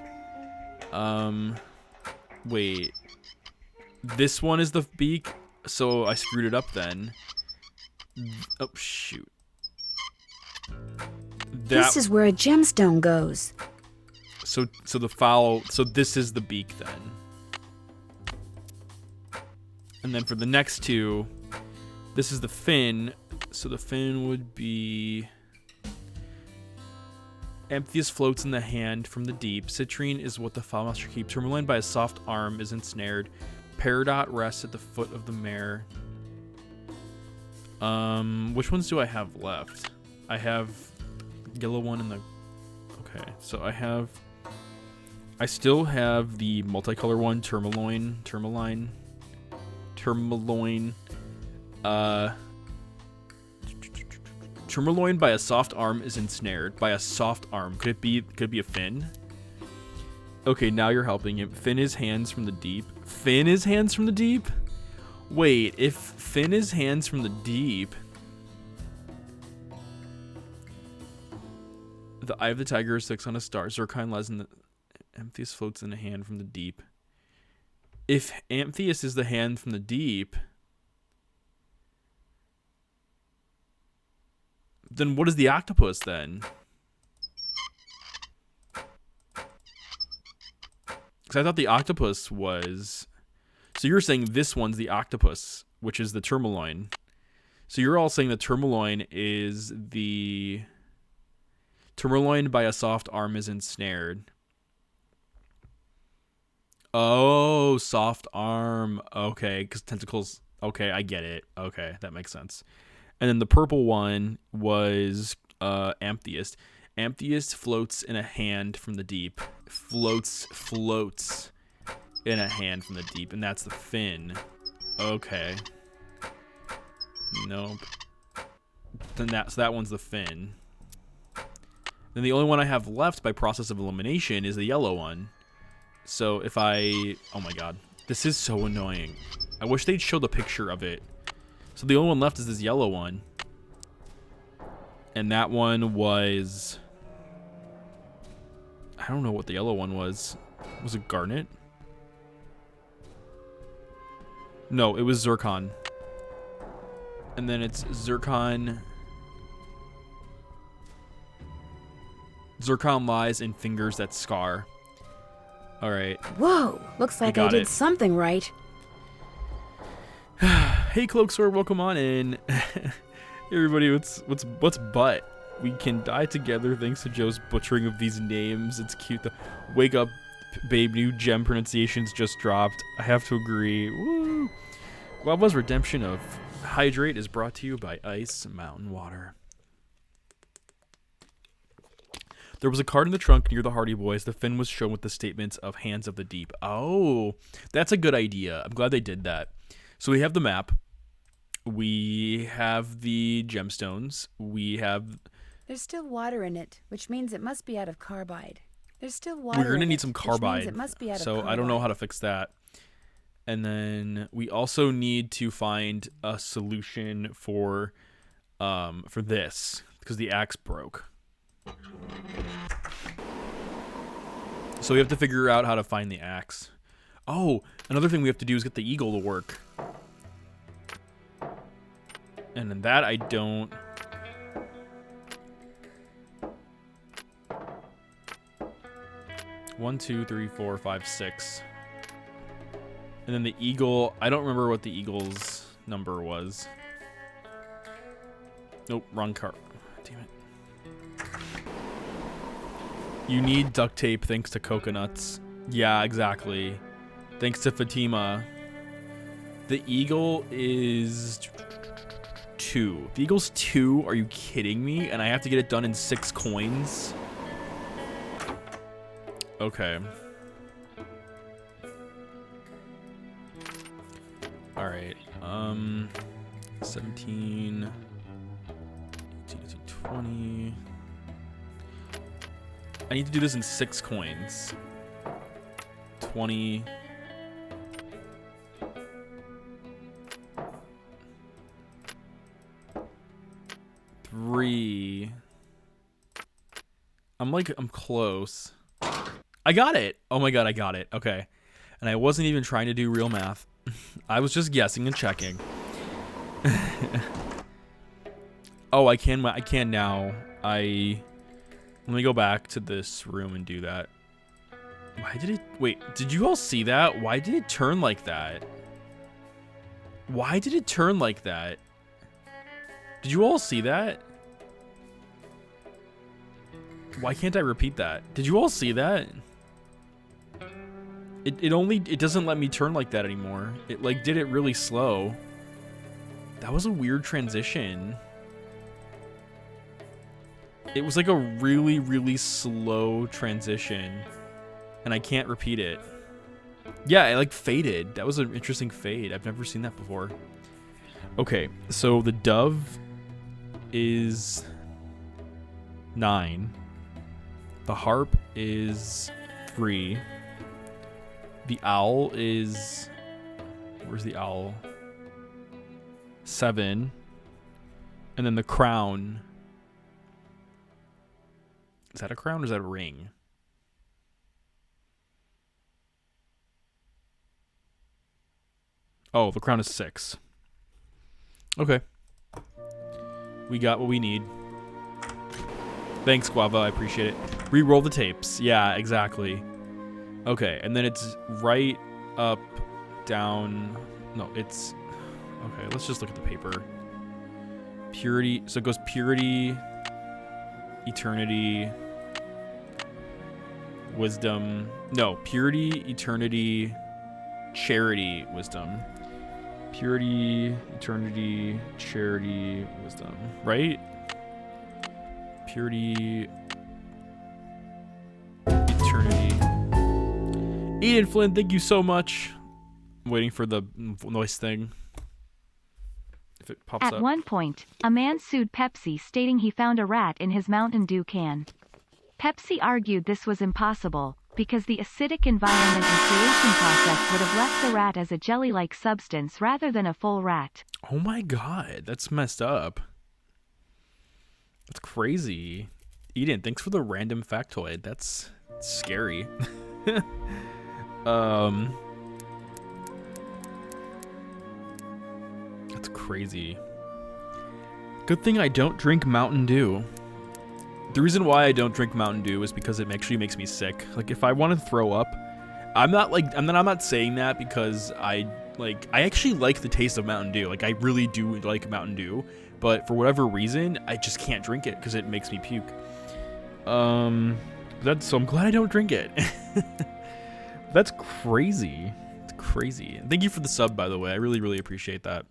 Wait. This one is the beak, so I screwed it up then. Oh, shoot. This is where a gemstone goes. So the foul, so this is the beak then. And then for the next two, this is the fin. So the fin would be Amphitheus floats in the hand from the deep. Citrine is what the foul mouth shall keep. Tourmaline by a soft arm is ensnared. Peridot rests at the foot of the mare. Which ones do I have left? I have yellow one and the... Okay, so I still have the multicolor one, Tourmaline. Tourmaline by a soft arm is ensnared. By a soft arm. Could it be a fin? Okay, now you're helping him. Fin is hands from the deep. Fin is hands from the deep? Wait, if fin is hands from the deep... The Eye of the Tiger is fixed on a star. Zircon lies in the... Amphitheus floats in a hand from the deep. If Amphitheus is the hand from the deep... Then what is the octopus then? Because I thought the octopus was... So you're saying this one's the octopus, which is the tourmaline. So you're all saying the tourmaline is the... Tourmaline by a soft arm is ensnared. Oh, soft arm. Okay, because tentacles... Okay, I get it. Okay, that makes sense. And then the purple one was Amphitheus. Amphitheus floats in a hand from the deep. Floats in a hand from the deep. And that's the fin. Okay. Nope. Then so that one's the fin. Then the only one I have left by process of elimination is the yellow one. So if I... Oh my god. This is so annoying. I wish they'd show the picture of it. So the only one left is this yellow one. And that one was... I don't know what the yellow one was. Was it garnet? No, it was zircon. And then it's zircon. Zircon lies in fingers that scar. All right. Whoa, looks like I did something right. Hey, Cloak Sword, welcome on in. Hey, everybody, what's butt? We can die together thanks to Joe's butchering of these names. It's cute. Wake up, babe. New gem pronunciations just dropped. I have to agree. Woo! Guava's redemption of Hydrate is brought to you by Ice Mountain Water. There was a card in the trunk near the Hardy Boys. The fin was shown with the statements of Hands of the Deep. Oh, that's a good idea. I'm glad they did that. So we have the map. We have the gemstones. We have... There's still water in it, which means it must be out of carbide. There's still water We're going to in need it, some which carbide. means it must be out of so carbide. I don't know how to fix that. And then we also need to find a solution for this, because the axe broke. So we have to figure out how to find the axe. Oh, another thing we have to do is get the eagle to work. And then that I don't... One, two, three, four, five, six. And then the eagle, I don't remember what the eagle's number was. Nope, wrong card. Damn it. You need duct tape thanks to coconuts. Yeah, exactly. Thanks to Fatima. The eagle is 2. The eagle's 2? Are you kidding me? And I have to get it done in 6 coins? Okay. Alright. 17... 18, 18, 20... I need to do this in 6 coins. 20... Three. I'm close. I got it. Oh my god, I got it. Okay. And I wasn't even trying to do real math. I was just guessing and checking. Oh, I can now. Let me go back to this room and do that. Why did it... Wait, did you all see that? Why did it turn like that? Why did it turn like that? Did you all see that? Why can't I repeat that? Did you all see that? It doesn't let me turn like that anymore. It like did it really slow. That was a weird transition. It was like a really, really slow transition. And I can't repeat it. Yeah, it like faded. That was an interesting fade. I've never seen that before. Okay, so the dove is 9. The harp is 3. The owl is... Where's the owl? 7. And then the crown... Is that a crown or is that a ring? Oh, the crown is 6. Okay. We got what we need. Thanks, Guava. I appreciate it. Re-roll the tapes. Yeah, exactly. Okay, and then it's right, up, down. No, it's... Okay, let's just look at the paper. Purity. So it goes purity, eternity, wisdom. No, purity, eternity, charity, wisdom. Purity, eternity, charity, wisdom. Right? Purity, eternity. Eden Flynn, thank you so much. I'm waiting for the voice thing. if it pops At up. one point, a man sued Pepsi stating he found a rat in his Mountain Dew can. Pepsi argued this was impossible, because the acidic environment and creation process would have left the rat as a jelly-like substance rather than a full rat. Oh my god, that's messed up. That's crazy. Eden, thanks for the random factoid. That's scary. That's crazy. Good thing I don't drink Mountain Dew. The reason why I don't drink Mountain Dew is because it actually makes me sick. Like if I want to throw up, I'm not saying that because I actually like the taste of Mountain Dew. Like I really do like Mountain Dew, but for whatever reason, I just can't drink it because it makes me puke. So I'm glad I don't drink it. That's crazy. It's crazy. Thank you for the sub, by the way. I really, really appreciate that.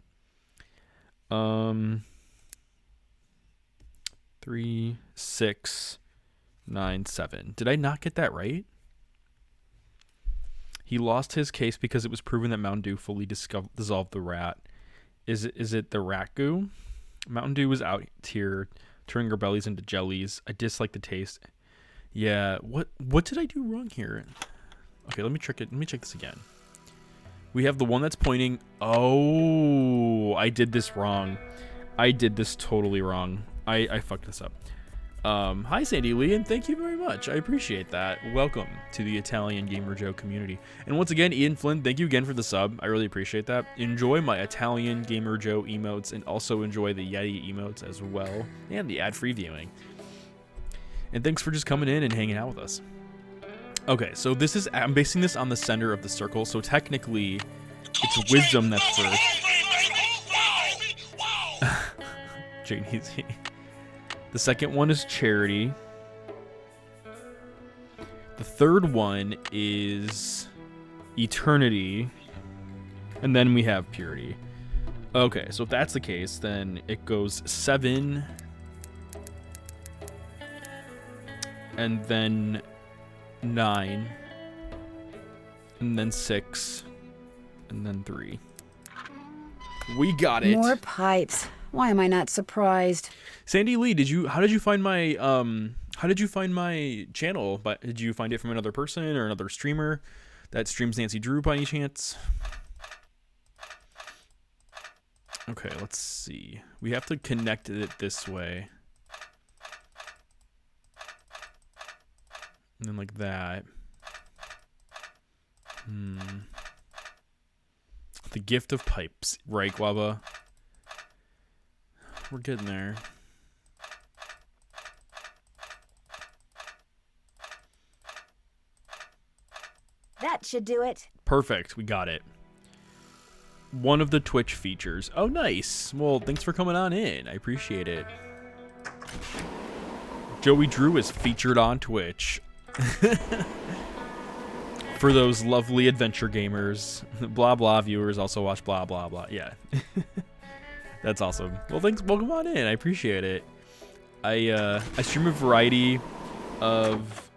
3, 6, 9, 7. Did I not get that right? He lost his case because it was proven that Mountain Dew fully dissolved the rat. Is it the rat goo? Mountain Dew was out here turning our bellies into jellies. I dislike the taste. Yeah, what did I do wrong here? Okay, let me check it. Let me check this again. We have the one that's pointing. Oh, I did this wrong. I did this totally wrong. I fucked this up. Hi, Sandy Lee, and thank you very much. I appreciate that. Welcome to the Italian Gamer Joe community. And once again, Ian Flynn, thank you again for the sub. I really appreciate that. Enjoy my Italian Gamer Joe emotes, and also enjoy the Yeti emotes as well, and the ad-free viewing. And thanks for just coming in and hanging out with us. Okay, so I'm basing this on the center of the circle, so technically, it's wisdom that's first. Jane Easy. The second one is charity. The third one is eternity. And then we have purity. Okay, so if that's the case, then it goes 7. And then 9. And then 6. And then 3. We got it. More pipes. Why am I not surprised? Sandy Lee, how did you find my channel? But did you find it from another person or another streamer that streams Nancy Drew by any chance? Okay, let's see. We have to connect it this way. And then like that. The gift of pipes, right, Guava? We're getting there. That should do it. Perfect. We got it. One of the Twitch features. Oh, nice. Well, thanks for coming on in. I appreciate it. Joey Drew is featured on Twitch. For those lovely adventure gamers. Blah, blah viewers also watch blah, blah, blah. Yeah. That's awesome. Well, thanks. Welcome on in. I appreciate it. I stream a variety of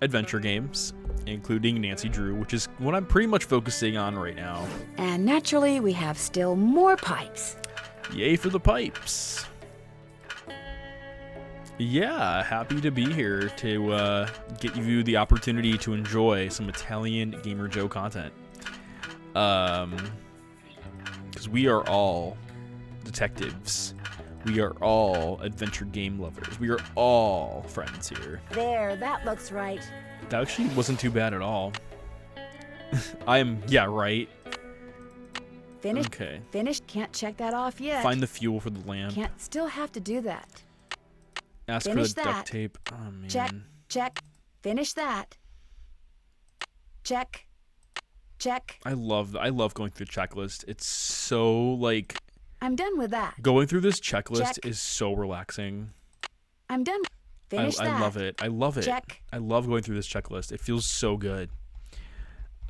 adventure games, including Nancy Drew, which is what I'm pretty much focusing on right now. And naturally, we have still more pipes. Yay for the pipes. Yeah, happy to be here to get you the opportunity to enjoy some Italian Gamer Joe content. Because we are all detectives. We are all adventure game lovers. We are all friends here. There, that looks right. That actually wasn't too bad at all. Yeah, right. Finished. Okay. Finished. Can't check that off yet. Find the fuel for the lamp. Still have to do that. Ask Finish for the that. duct tape. Oh, man. Check. Finish that. Check. I love going through the checklist. It's so, like... I'm done with that. Going through this checklist is so relaxing. I'm done. Finish that. I love it. I love it. Check. I love going through this checklist. It feels so good.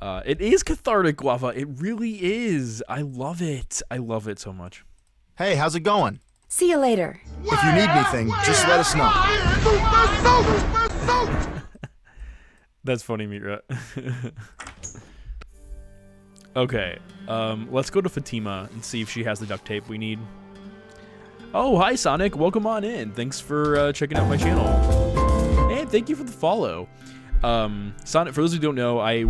It is cathartic, Guava. It really is. I love it. I love it so much. Hey, how's it going? See you later. If you need anything, just let us know. That's funny, Mira. Okay, let's go to Fatima and see if she has the duct tape we need. Oh, hi Sonic, welcome on in. Thanks for checking out my channel. And thank you for the follow. Sonic, for those who don't know, I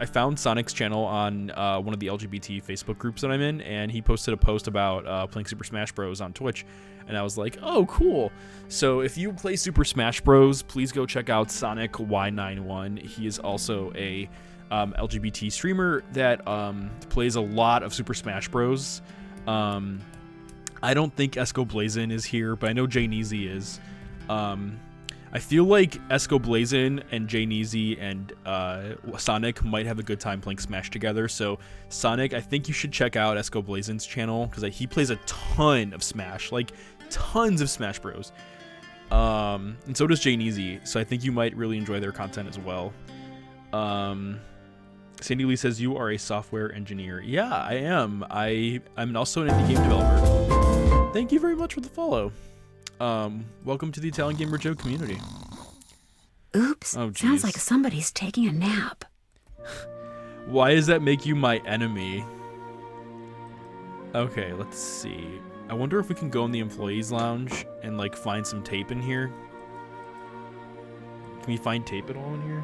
found Sonic's channel on one of the LGBT Facebook groups that I'm in, and he posted a post about playing Super Smash Bros. On Twitch, and I was like, oh, cool. So if you play Super Smash Bros., please go check out Sonic Y91. He is also a LGBT streamer that plays a lot of Super Smash Bros. I don't think Esco Blazin is here, but I know Jay Neezy is. I feel like Esco Blazin and Jay Neezy and Sonic might have a good time playing Smash together. So Sonic, I think you should check out Esco Blazin's channel because he plays a ton of Smash, like tons of Smash Bros. And so does Jay Neezy. So I think you might really enjoy their content as well. Sandy Lee says, you are a software engineer. Yeah, I am. I'm also an indie game developer. Thank you very much for the follow. Welcome to the Italian Gamer Joe community. Oops, oh, sounds like somebody's taking a nap. Why does that make you my enemy? Okay, let's see. I wonder if we can go in the employees lounge and like find some tape in here. Can we find tape at all in here?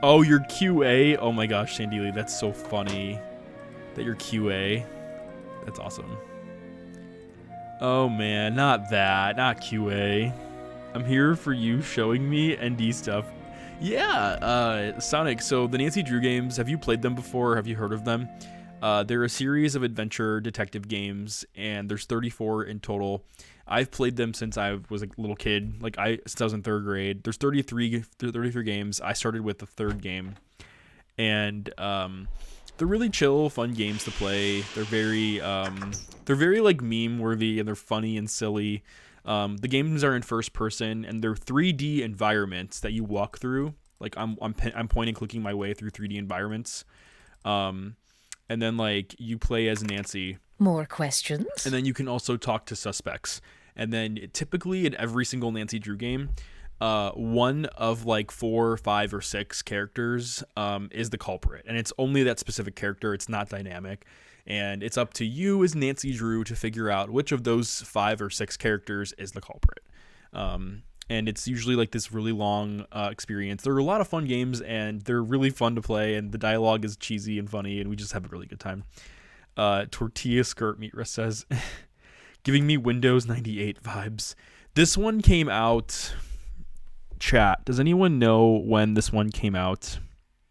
Oh, you're QA? Oh my gosh, Sandy Lee, that's so funny that you're QA. That's awesome. Oh man, not that, not QA. I'm here for you showing me ND stuff. Yeah, Sonic, so the Nancy Drew games, have you played them before? Have you heard of them? They're a series of adventure detective games, and there's 34 in total. I've played them since I was a little kid, since I was in 3rd grade. There's 33 games. I started with the 3rd game, and they're really chill, fun games to play. They're very like meme worthy, and they're funny and silly. The games are in first person, and they're 3D environments that you walk through. Like I'm point and clicking my way through 3D environments. And then like you play as Nancy. More questions? And then you can also talk to suspects. And then typically in every single Nancy Drew game, one of like 4, 5, or 6 characters is the culprit, and it's only that specific character. It's not dynamic, and it's up to you as Nancy Drew to figure out which of those 5 or 6 characters is the culprit. And it's usually like this really long experience. They're a lot of fun games, and they're really fun to play, and the dialogue is cheesy and funny, and we just have a really good time. Tortilla Skirt Mitra says, giving me Windows 98 vibes. This one came out... Chat, does anyone know when this one came out?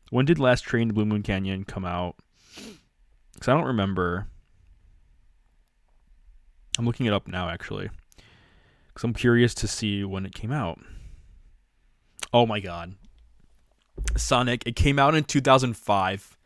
When did Last Train to Blue Moon Canyon come out? Because I don't remember. I'm looking it up now, actually. Because I'm curious to see when it came out. Oh my god. Sonic, it came out in 2005.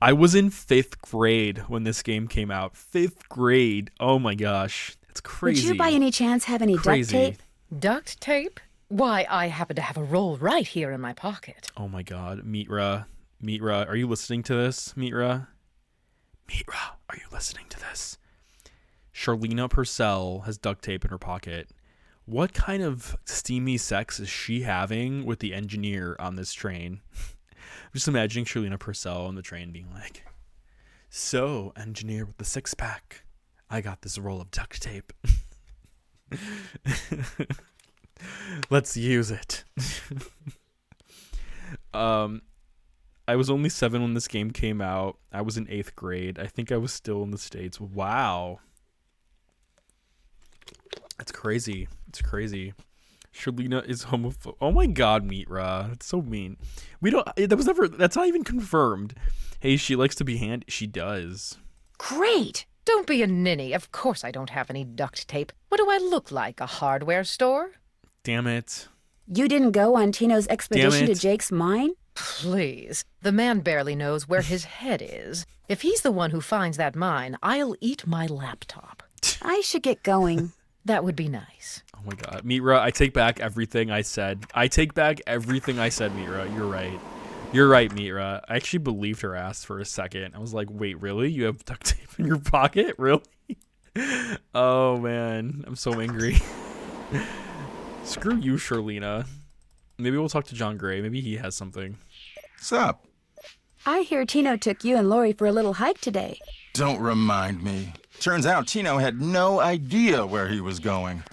I was in 5th grade when this game came out. 5th grade. Oh my gosh. It's crazy. Would you by any chance have any duct tape? Duct tape? Why, I happen to have a roll right here in my pocket. Oh my god, Mitra, are you listening to this, Mitra, are you listening to this? Charlena Purcell has duct tape in her pocket. What kind of steamy sex is she having with the engineer on this train? I'm just imagining Charlena Purcell on the train being like, so, engineer with the 6-pack, I got this roll of duct tape. Let's use it. I was only 7 when this game came out. I was in 8th grade. I think I was still in the States. Wow. That's crazy. It's crazy. Charlena is homophobic. Oh my god, Mitra. That's so mean. That's not even confirmed. Hey, she likes to be handy. She does. Great. Don't be a ninny. Of course I don't have any duct tape. What do I look like, a hardware store? Damn it. You didn't go on Tino's expedition to Jake's mine? Please. The man barely knows where his head is. If he's the one who finds that mine, I'll eat my laptop. I should get going. That would be nice. Oh my god. Mitra, I take back everything I said. Mitra. You're right, Mitra. I actually believed her ass for a second. I was like, wait, really? You have duct tape in your pocket? Really? Oh man. I'm so angry. Screw you, Charlena. Maybe we'll talk to John Gray. Maybe he has something. Sup? I hear Tino took you and Lori for a little hike today. Don't remind me. Turns out Tino had no idea where he was going.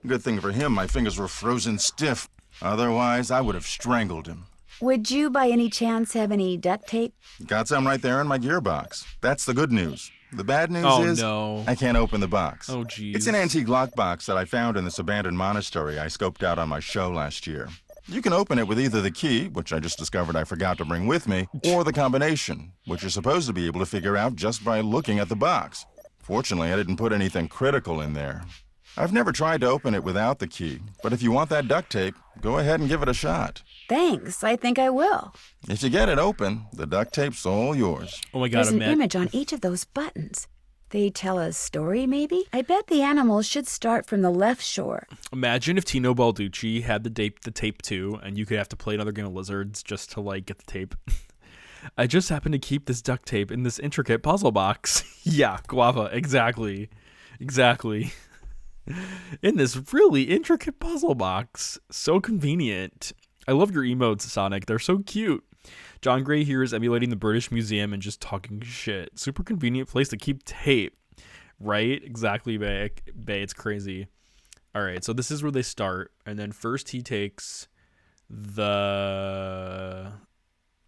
Good thing for him, my fingers were frozen stiff. Otherwise, I would have strangled him. Would you by any chance have any duct tape? Got some right there in my gearbox. That's the good news. The bad news is no. I can't open the box. Oh, geez. It's an antique lockbox that I found in this abandoned monastery I scoped out on my show last year. You can open it with either the key, which I just discovered I forgot to bring with me, or the combination, which you're supposed to be able to figure out just by looking at the box. Fortunately, I didn't put anything critical in there. I've never tried to open it without the key, but if you want that duct tape, go ahead and give it a shot. Thanks, I think I will. If you get it open, the duct tape's all yours. Oh my God, There's an image on each of those buttons. They tell a story, maybe? I bet the animals should start from the left shore. Imagine if Tino Balducci had the tape too, and you could have to play another game of Lizards just to, like, get the tape. I just happen to keep this duct tape in this intricate puzzle box. Yeah, Guava, exactly. Exactly. In this really intricate puzzle box. So convenient. I love your emotes, Sonic. They're so cute. John Gray here is emulating the British Museum and just talking shit. Super convenient place to keep tape. Right? Exactly, Bay. It's crazy. All right, so this is where they start. And then first he takes the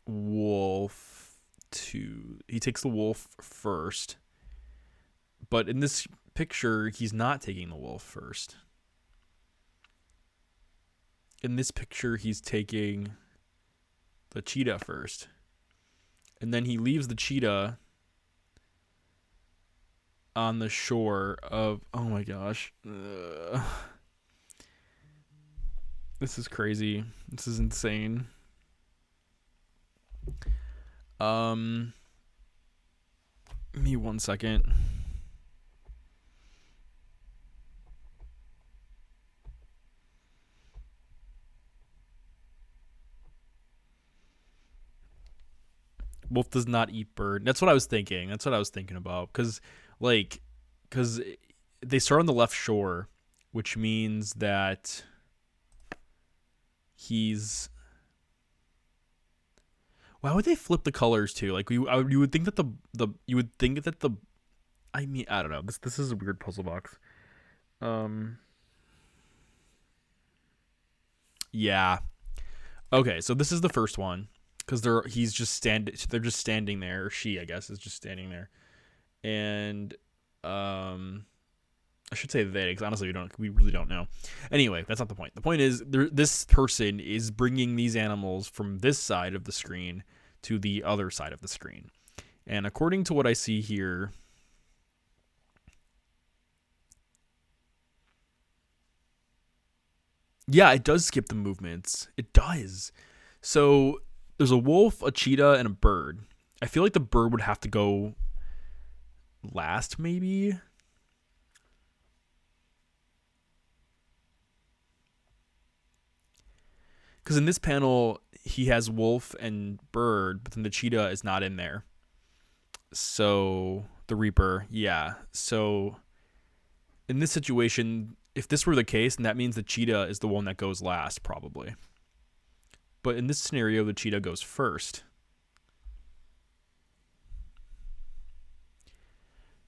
wolf He takes the wolf first. But in this picture, he's not taking the wolf first. In this picture, he's taking the cheetah first. And then he leaves the cheetah on the shore of... Oh my gosh. This is crazy. This is insane. Give me 1 second. Wolf does not eat bird. That's what I was thinking. That's what I was thinking about. Because they start on the left shore, which means that he's... Why would they flip the colors too? Like you would think that I mean, I don't know. This is a weird puzzle box. Yeah. Okay, so this is the first one because they're just standing there, or she, I guess, is just standing there. And I should say they, because honestly we really don't know. Anyway, that's not the point. The point is this person is bringing these animals from this side of the screen to the other side of the screen. And according to what I see here, yeah, it does skip the movements. It does. So there's a wolf, a cheetah, and a bird. I feel like the bird would have to go last, maybe. Because in this panel, he has wolf and bird, but then the cheetah is not in there. So, the Reaper, yeah. So, in this situation, if this were the case, then that means the cheetah is the one that goes last, probably. But in this scenario, the cheetah goes first.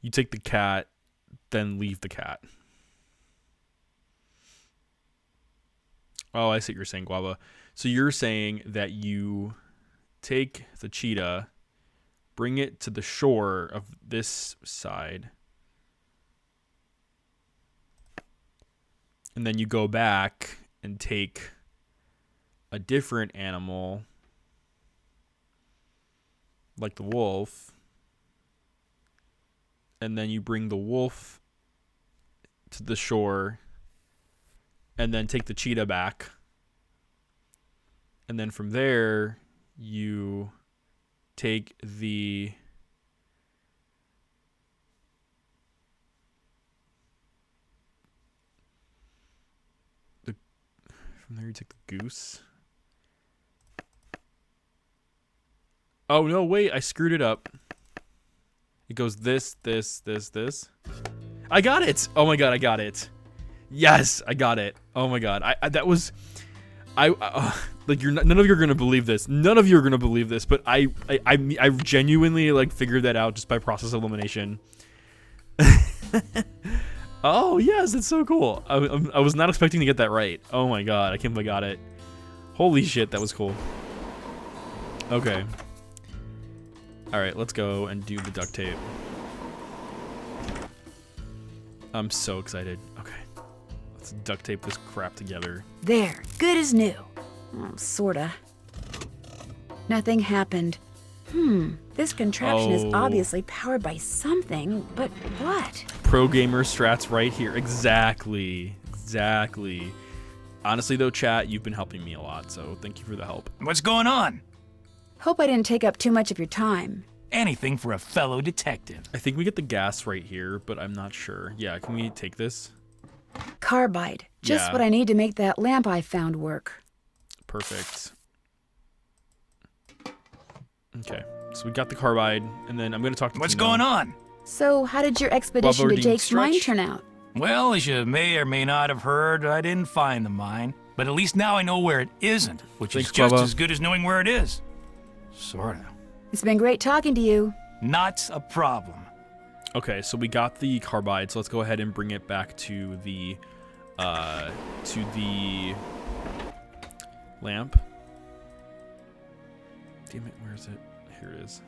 You take the cat, then leave the cat. Oh, I see what you're saying, Guava. So you're saying that you take the cheetah, bring it to the shore of this side, and then you go back and take a different animal, like the wolf, and then you bring the wolf to the shore, and then take the cheetah back. And then from there, you take the... From there, you take the goose. Oh, no, wait, I screwed it up. It goes this. I got it! Oh my god, I got it. Yes, I got it. Oh my god. like none of you are gonna believe this. None of you are gonna believe this, but I genuinely like figured that out just by process of elimination. Oh yes, it's so cool. I was not expecting to get that right. Oh my god, I can't believe I got it. Holy shit, that was cool. Okay. All right, let's go and do the duct tape. I'm so excited. Okay. Let's duct tape this crap together. There, good as new. Oh, sorta. Nothing happened. This contraption is obviously powered by something, but what? Pro gamer strats right here. Exactly. Honestly though, chat, you've been helping me a lot, so thank you for the help. What's going on? Hope I didn't take up too much of your time. Anything for a fellow detective. I think we get the gas right here, but I'm not sure. Yeah, can we take this? Carbide. Just Yeah. what I need to make that lamp I found work. Perfect. Okay, so we got the carbide, and then I'm going to talk to What's Tino. going on? So, how did your expedition to Reading Jake's mine stretch? turn out? Well, as you may or may not have heard, I didn't find the mine. But at least now I know where it isn't, which Thanks, is just Bubba. as good as knowing where it is. Sorta. It's been great talking to you. Not a problem. Okay, so we got the carbide, so let's go ahead and bring it back to the lamp. Damn it, where is it? Here it is.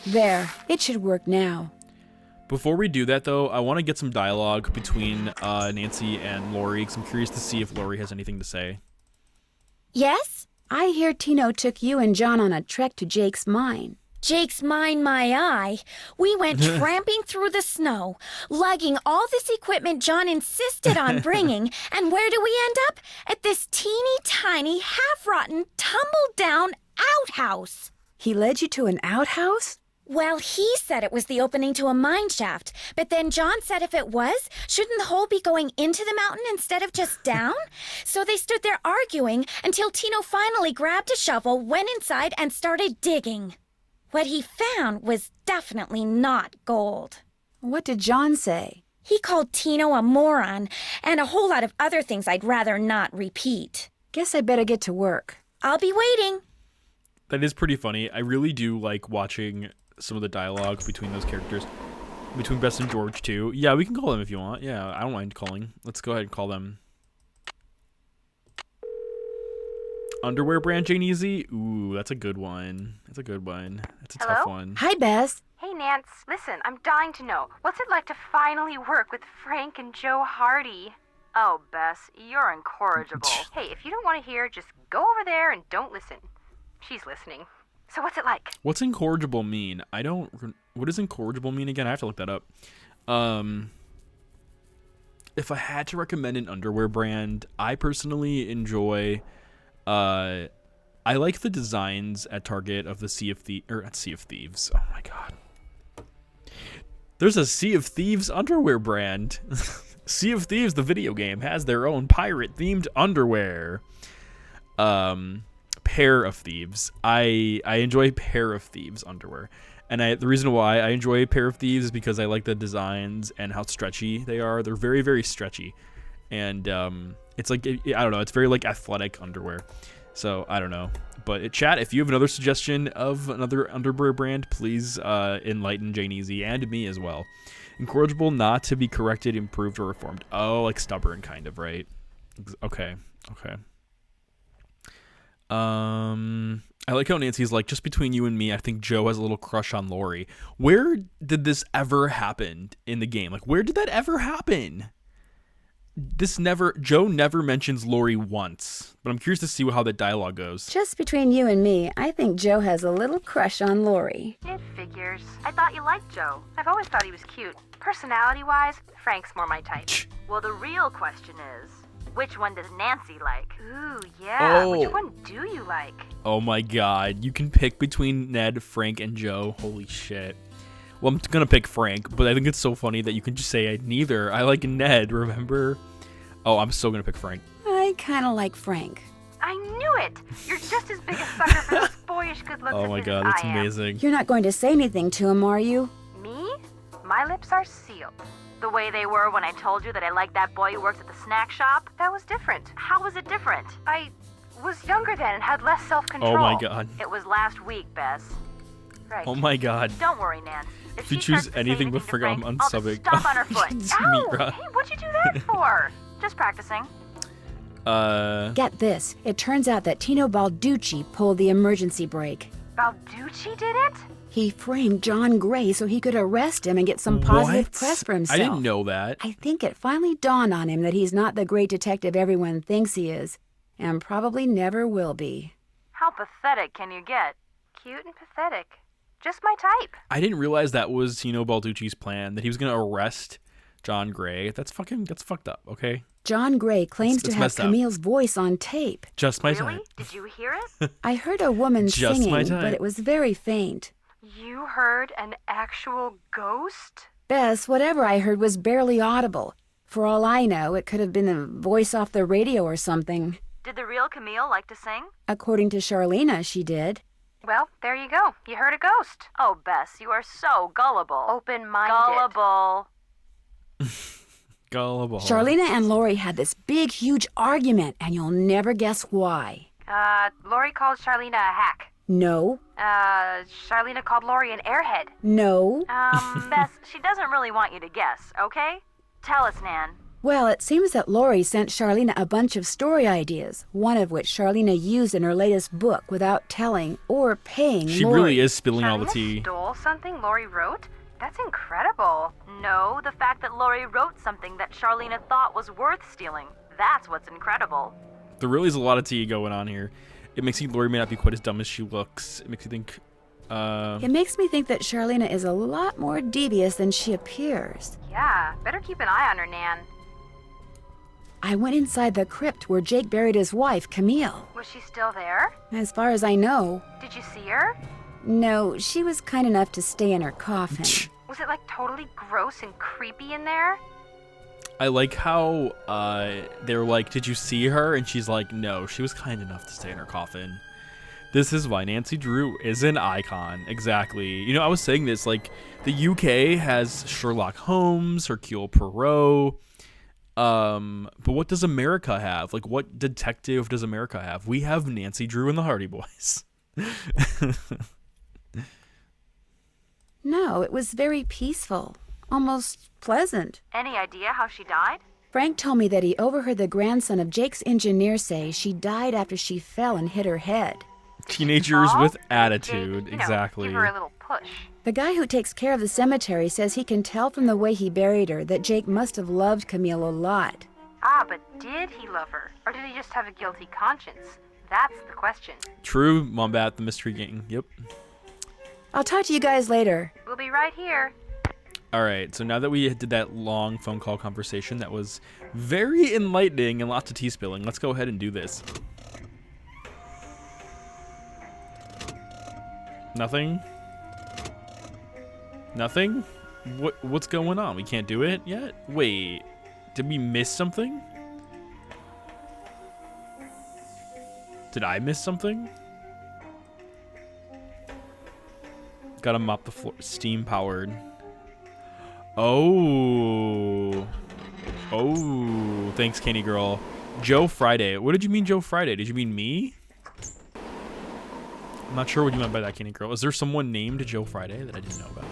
There, it should work now. Before we do that, though, I want to get some dialogue between Nancy and Lori, because I'm curious to see if Lori has anything to say. Yes? I hear Tino took you and John on a trek to Jake's mine. Jake's mine, my eye. We went tramping through the snow, lugging all this equipment John insisted on bringing, and where do we end up? At this teeny tiny, half-rotten, tumble-down outhouse. He led you to an outhouse? Well, he said it was the opening to a mine shaft, but then John said if it was, shouldn't the hole be going into the mountain instead of just down? So they stood there arguing until Tino finally grabbed a shovel, went inside, and started digging. What he found was definitely not gold. What did John say? He called Tino a moron, and a whole lot of other things I'd rather not repeat. Guess I better get to work. I'll be waiting. That is pretty funny. I really do like watching some of the dialogue between those characters. Between Bess and George, too. Yeah, we can call them if you want. Yeah, I don't mind calling. Let's go ahead and call them. Underwear brand Jane Easy? Ooh, that's a good one. That's a good one. That's a tough one. Hi, Bess. Hey, Nance. Listen, I'm dying to know. What's it like to finally work with Frank and Joe Hardy? Oh, Bess, you're incorrigible. Hey, if you don't want to hear, just go over there and don't listen. She's listening. So what's it like? What's incorrigible mean? What does incorrigible mean again? I have to look that up. If I had to recommend an underwear brand, I personally enjoy... I like the designs at Target of the Sea of Thieves. Oh my god. There's a Sea of Thieves underwear brand. Sea of Thieves, the video game, has their own pirate-themed underwear. Pair of Thieves. I enjoy Pair of Thieves underwear. And the reason why I enjoy Pair of Thieves is because I like the designs and how stretchy they are. They're very, very stretchy. And it's like, I don't know, it's very like athletic underwear. So I don't know. But chat, if you have another suggestion of another underwear brand, please enlighten Jane Easy and me as well. Incorrigible, not to be corrected, improved, or reformed. Oh, like stubborn kind of, right? Okay. I like how Nancy's like, just between you and me, I think Joe has a little crush on Lori. Where did this ever happen in the game? Like, where did that ever happen? Joe never mentions Lori once, but I'm curious to see how that dialogue goes. Just between you and me, I think Joe has a little crush on Lori. It figures. I thought you liked Joe. I've always thought he was cute. Personality-wise, Frank's more my type. Well, the real question is, which one does Nancy like? Ooh, yeah. Oh. Which one do you like? Oh my god, you can pick between Ned, Frank, and Joe. Holy shit. Well, I'm gonna pick Frank, but I think it's so funny that you can just say neither. I like Ned, remember? Oh, I'm still gonna pick Frank. I kind of like Frank. I knew it! You're just as big a sucker for those boyish good looks Oh of my his god, as that's I am. amazing. You're not going to say anything to him, are you? Me? my lips are sealed. The way they were when I told you that I liked that boy who works at the snack shop, that was different. How was it different? I was younger then and had less self-control. Oh my god. It was last week, Bess. Right. Oh my god. Don't worry, Nan. If you choose anything but forget, I'm unsubbing. I'll just stomp on her foot. It's Ow! Mira. Hey, what'd you do that for? Just practicing. Get this. It turns out that Tino Balducci pulled the emergency brake. Balducci did it? He framed John Gray so he could arrest him and get some positive What? press for himself. I didn't know that. I think it finally dawned on him that he's not the great detective everyone thinks he is, and probably never will be. How pathetic can you get? Cute and pathetic. Just my type. I didn't realize that was Tino Balducci's plan, that he was going to arrest John Gray. That's fucked up, okay? John Gray claims It's to have messed up. Camille's voice on tape. Just my Really? type. Did you hear it? I heard a woman Just my singing, type. but it was very faint. You heard an actual ghost? Bess, whatever I heard was barely audible. For all I know, it could have been a voice off the radio or something. Did the real Camille like to sing? According to Charlena, she did. Well, there you go. You heard a ghost. Oh, Bess, you are so gullible. Open-minded. Gullible. Gullible. Charlena and Lori had this big, huge argument, and you'll never guess why. Lori called Charlena a hack. No. Charlena called Lori an airhead. No. Bess, she doesn't really want you to guess, okay? Tell us, Nan. Well, it seems that Lori sent Charlena a bunch of story ideas, one of which Charlena used in her latest book without telling or paying She Lori. really is spilling all the Charlena tea. stole something Lori wrote? That's incredible. No, the fact that Lori wrote something that Charlena thought was worth stealing. That's what's incredible. There really is a lot of tea going on here. It makes me think Lori may not be quite as dumb as she looks. It makes me think... It makes me think that Charlena is a lot more devious than she appears. Yeah, better keep an eye on her, Nan. I went inside the crypt where Jake buried his wife, Camille. Was she still there? As far as I know. Did you see her? No, she was kind enough to stay in her coffin. Was it like totally gross and creepy in there? I like how they're like, did you see her? And she's like, no, she was kind enough to stay in her coffin. This is why Nancy Drew is an icon. Exactly. You know, I was saying this, like, the UK has Sherlock Holmes, Hercule Poirot. But what does America have? Like, what detective does America have? We have Nancy Drew and the Hardy Boys. No, it was very peaceful. Almost pleasant. Any idea how she died? Frank told me that he overheard the grandson of Jake's engineer say she died after she fell and hit her head. Teenagers with Jake, attitude. you know, Exactly. give her a little push. The guy who takes care of the cemetery says he can tell from the way he buried her that Jake must have loved Camille a lot. Ah, but did he love her? Or did he just have a guilty conscience? That's the question. True, Mombat, the Mystery Gang. Yep. I'll talk to you guys later. We'll be right here. All right, so now that we did that long phone call conversation that was very enlightening and lots of tea spilling, let's go ahead and do this. Nothing? Nothing? What's going on? We can't do it yet? Wait, did we miss something? Did I miss something? Gotta mop the floor. Steam powered. Oh. Oh. Thanks, Candy Girl. Joe Friday. What did you mean, Joe Friday? Did you mean me? I'm not sure what you meant by that, Candy Girl. Is there someone named Joe Friday that I didn't know about?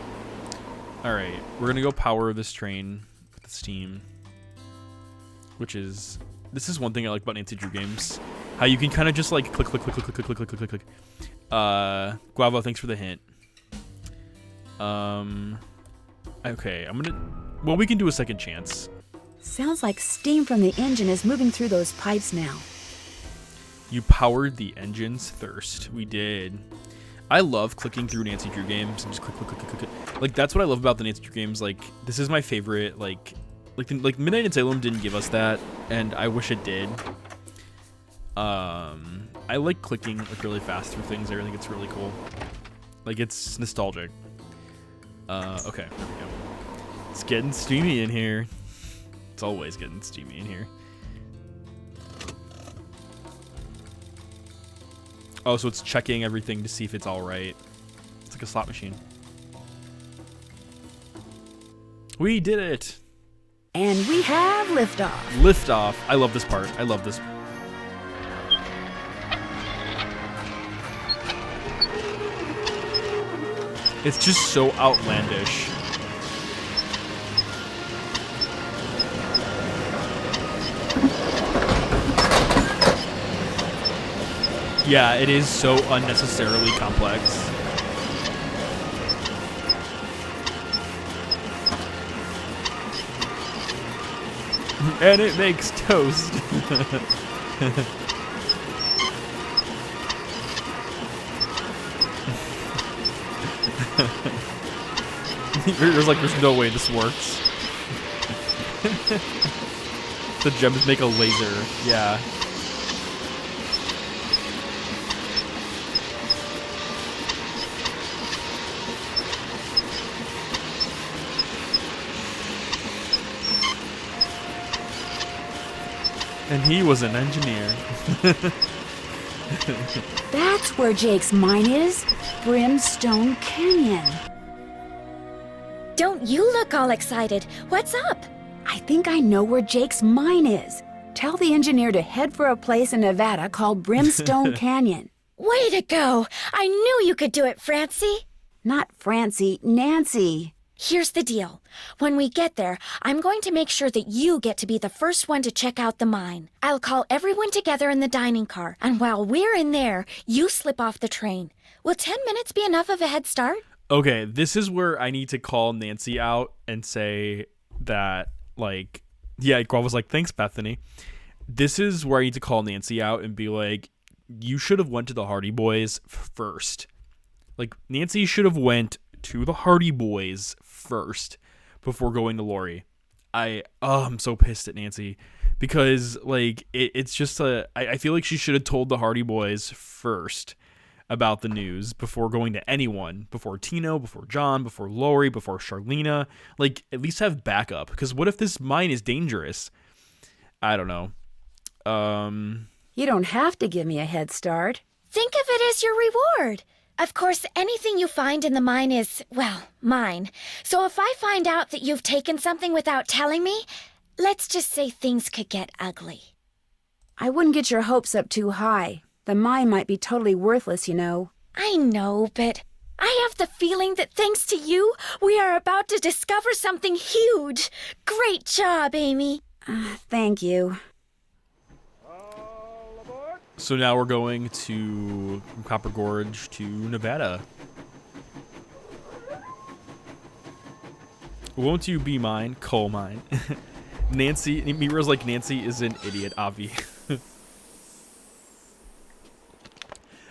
Alright. We're gonna go power this train with the steam. Which is... This is one thing I like about Nancy Drew games. How you can kind of just like click, click, click, click, click, click, click, click, click, click. Guavo, thanks for the hint. Okay, I'm gonna... Well, we can do a second chance. Sounds like steam from the engine is moving through those pipes now. You powered the engine's thirst. We did. I love clicking through Nancy Drew games and just click, click, click, click, click. Like, that's what I love about the Nancy Drew games. Like, this is my favorite, like Midnight in Salem didn't give us that, and I wish it did. I like clicking like really fast through things. I think it's really cool. Like, it's nostalgic. Okay, there we go. It's getting steamy in here. It's always getting steamy in here. Oh, so it's checking everything to see if it's all right. It's like a slot machine. We did it. And we have liftoff. Liftoff. I love this part. I love this. It's just so outlandish. Yeah, it is so unnecessarily complex. And it makes toast. There's no way this works. The gems make a laser. Yeah. And he was an engineer. That's where Jake's mine is. Brimstone Canyon. Don't you look all excited. What's up? I think I know where Jake's mine is. Tell the engineer to head for a place in Nevada called Brimstone Canyon. Way to go. I knew you could do it, Francie. Not Francie, Nancy. Here's the deal. When we get there, I'm going to make sure that you get to be the first one to check out the mine. I'll call everyone together in the dining car, and while we're in there, you slip off the train. Will 10 minutes be enough of a head start? Okay, this is where I need to call Nancy out and say that, like, yeah, Guav was like, thanks, Bethany. This is where I need to call Nancy out and be like, you should have went to the Hardy Boys first. Like, Nancy should have went to the Hardy Boys first before going to Lori. I'm so pissed at Nancy because, like, it's just I feel like she should have told the Hardy Boys first about the news before going to anyone, before Tino, before John, before Lori, before Charlena. Like, at least have backup, because what if this mine is dangerous? I don't know. You don't have to give me a head start. Think of it as your reward. Of course, anything you find in the mine is, well, mine. So if I find out that you've taken something without telling me, let's just say things could get ugly. I wouldn't get your hopes up too high. The mine might be totally worthless, you know. I know, but I have the feeling that thanks to you, we are about to discover something huge. Great job, Amy. Thank you. So now we're going to Copper Gorge to Nevada. Won't you be mine? Coal mine. Nancy, Mira's like, Nancy is an idiot, Avi.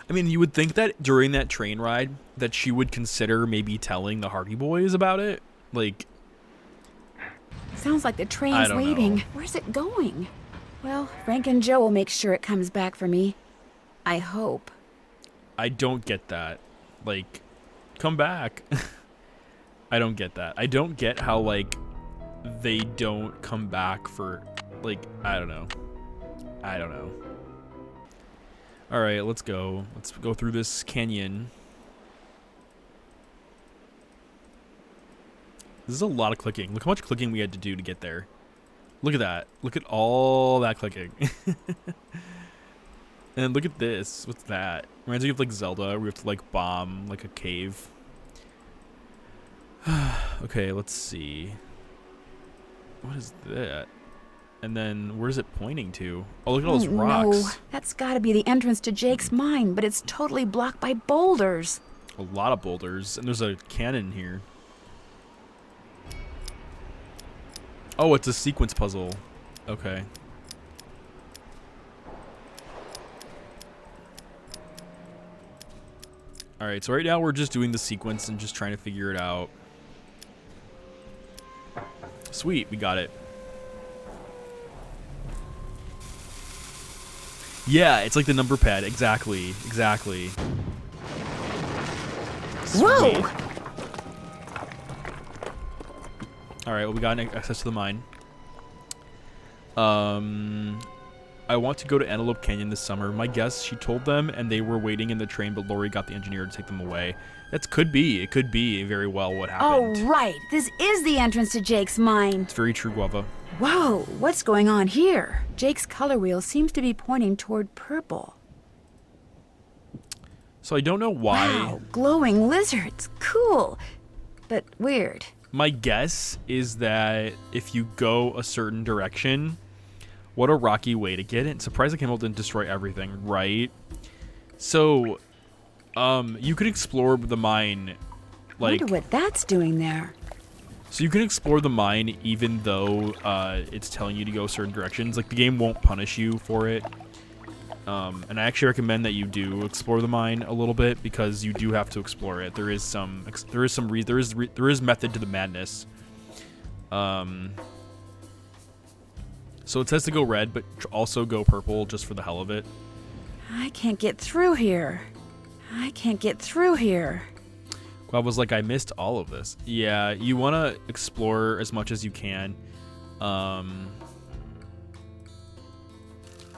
I mean, you would think that during that train ride that she would consider maybe telling the Hardy Boys about it. Like, sounds like the train's leaving. Know. Where's it going? Well, Frank and Joe will make sure it comes back for me. I hope. I don't get that. Like, come back. I don't get that. I don't get how, like, they don't come back for, like, I don't know. All right, let's go. Let's go through this canyon. This is a lot of clicking. Look how much clicking we had to do to get there. Look at that. Look at all that clicking. And look at this. What's that? Reminds me of, like, Zelda. We have to, like, bomb, like, a cave. Okay, let's see. What is that? And then, where's it pointing to? Oh, look at all those rocks. No, that's gotta be the entrance to Jake's mine, but it's totally blocked by boulders. A lot of boulders. And there's a cannon here. Oh, it's a sequence puzzle. Okay. Alright, so right now we're just doing the sequence and just trying to figure it out. Sweet, we got it. Yeah, it's like the number pad. Exactly. Exactly. Sweet. Whoa! Alright, well, we got access to the mine. I want to go to Antelope Canyon this summer. My guess, she told them, and they were waiting in the train, but Lori got the engineer to take them away. It could be very well what happened. Oh, right. This is the entrance to Jake's mine. It's very true, Guava. Whoa, what's going on here? Jake's color wheel seems to be pointing toward purple. So I don't know why. Wow, glowing lizards. Cool, but weird. My guess is that if you go a certain direction, what a rocky way to get in. Surprised the camel didn't destroy everything, right? So, you could explore the mine, like... I wonder what that's doing there. So you can explore the mine even though it's telling you to go certain directions. Like, the game won't punish you for it. And I actually recommend that you do explore the mine a little bit because you do have to explore it. There is method to the madness. So it says to go red, but also go purple just for the hell of it. I can't get through here. I can't get through here. Guav was like, I missed all of this. Yeah, you want to explore as much as you can.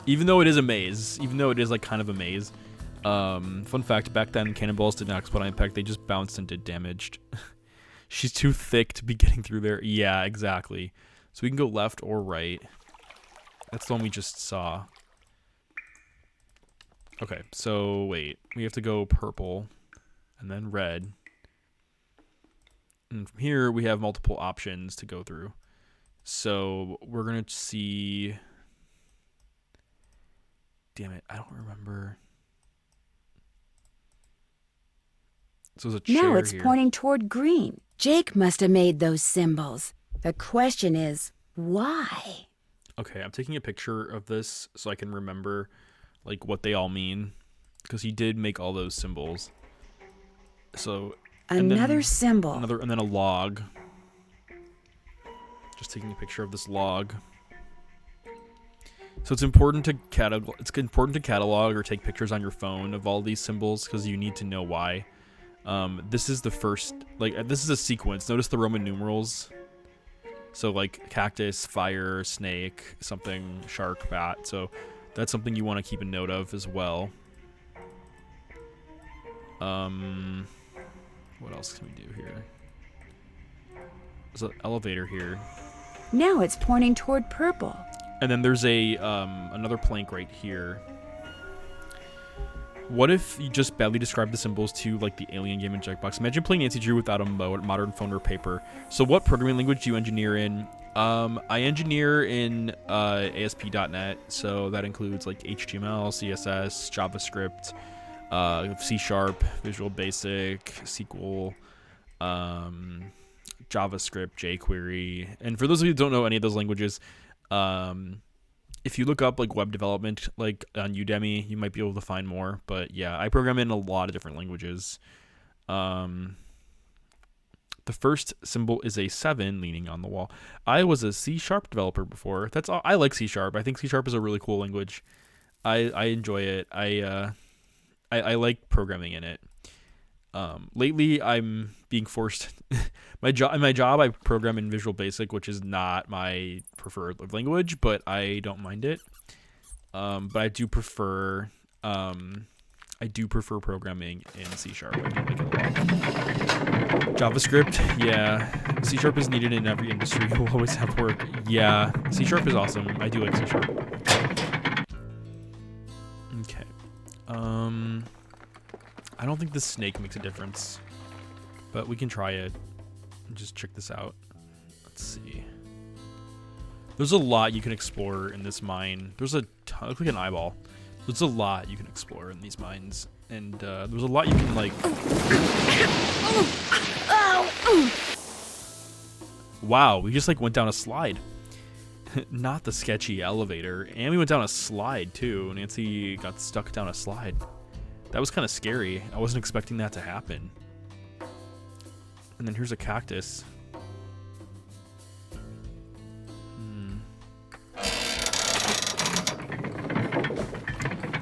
Even though it is a maze, even though it is like kind of a maze. Fun fact, back then cannonballs did not explode on impact, they just bounced and did damaged. She's too thick to be getting through there. Yeah, exactly. So we can go left or right. That's the one we just saw. Okay, so wait. We have to go purple and then red. And from here we have multiple options to go through. So we're going to see... Damn it, I don't remember. So there's a chair now it's here. Pointing toward green. Jake must have made those symbols. The question is, why? Okay, I'm taking a picture of this so I can remember like what they all mean, because he did make all those symbols. So another symbol. And then a log. Just taking a picture of this log. So it's important to catalog or take pictures on your phone of all these symbols because you need to know why. This is the first, like, this is a sequence. Notice the Roman numerals. So like cactus, fire, snake, something, shark, bat. So that's something you want to keep a note of as well. What else can we do here? There's an elevator here. Now it's pointing toward purple. And then there's a another plank right here. What if you just badly describe the symbols to like the Alien game in Jackbox? Imagine playing Nancy Drew without a modern phone or paper. So what programming language do you engineer in? I engineer in ASP.NET, so that includes like HTML, CSS, JavaScript, C#, Visual Basic, SQL, JavaScript, jQuery. And for those of you who don't know any of those languages, if you look up like web development, like on Udemy, you might be able to find more. But yeah, I program in a lot of different languages. The first symbol is a 7 leaning on the wall. I was a C# developer before. That's all. I like C#. I think C# is a really cool language. I enjoy it. I like programming in it. Lately I'm being forced my job I program in Visual Basic, which is not my preferred language, but I don't mind it. But I do prefer programming in C#. I do like it a lot. JavaScript, yeah. C# is needed in every industry. You'll always have work. Yeah, C# is awesome. I do like C#. Okay. I don't think the snake makes a difference, but we can try it and just check this out. Let's see. There's a lot you can explore in this mine. There's a ton, look like an eyeball. There's a lot you can explore in these mines, and there's a lot you can like. Wow, we just like went down a slide. Not the sketchy elevator, and we went down a slide too. Nancy got stuck down a slide. That was kind of scary. I wasn't expecting that to happen. And then here's a cactus.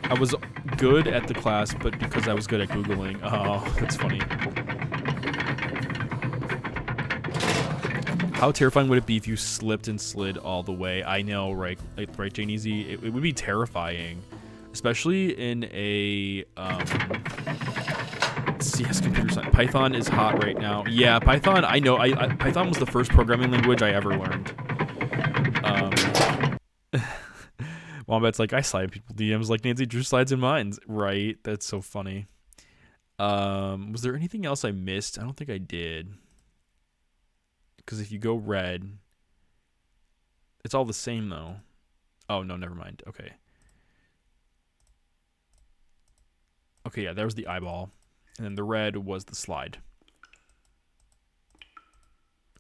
I was good at the class, but because I was good at Googling. Oh, that's funny. How terrifying would it be if you slipped and slid all the way? I know, right? Right, Jane Easy? It would be terrifying. Especially in a CS computer science. Python is hot right now. Yeah, Python, I know. Python was the first programming language I ever learned. Wombat's like, I slide in people DMs like Nancy Drew slides in mine. Right, that's so funny. Was there anything else I missed? I don't think I did. Because if you go red, it's all the same though. Oh, no, never mind. Okay. Okay, yeah, there was the eyeball. And then the red was the slide.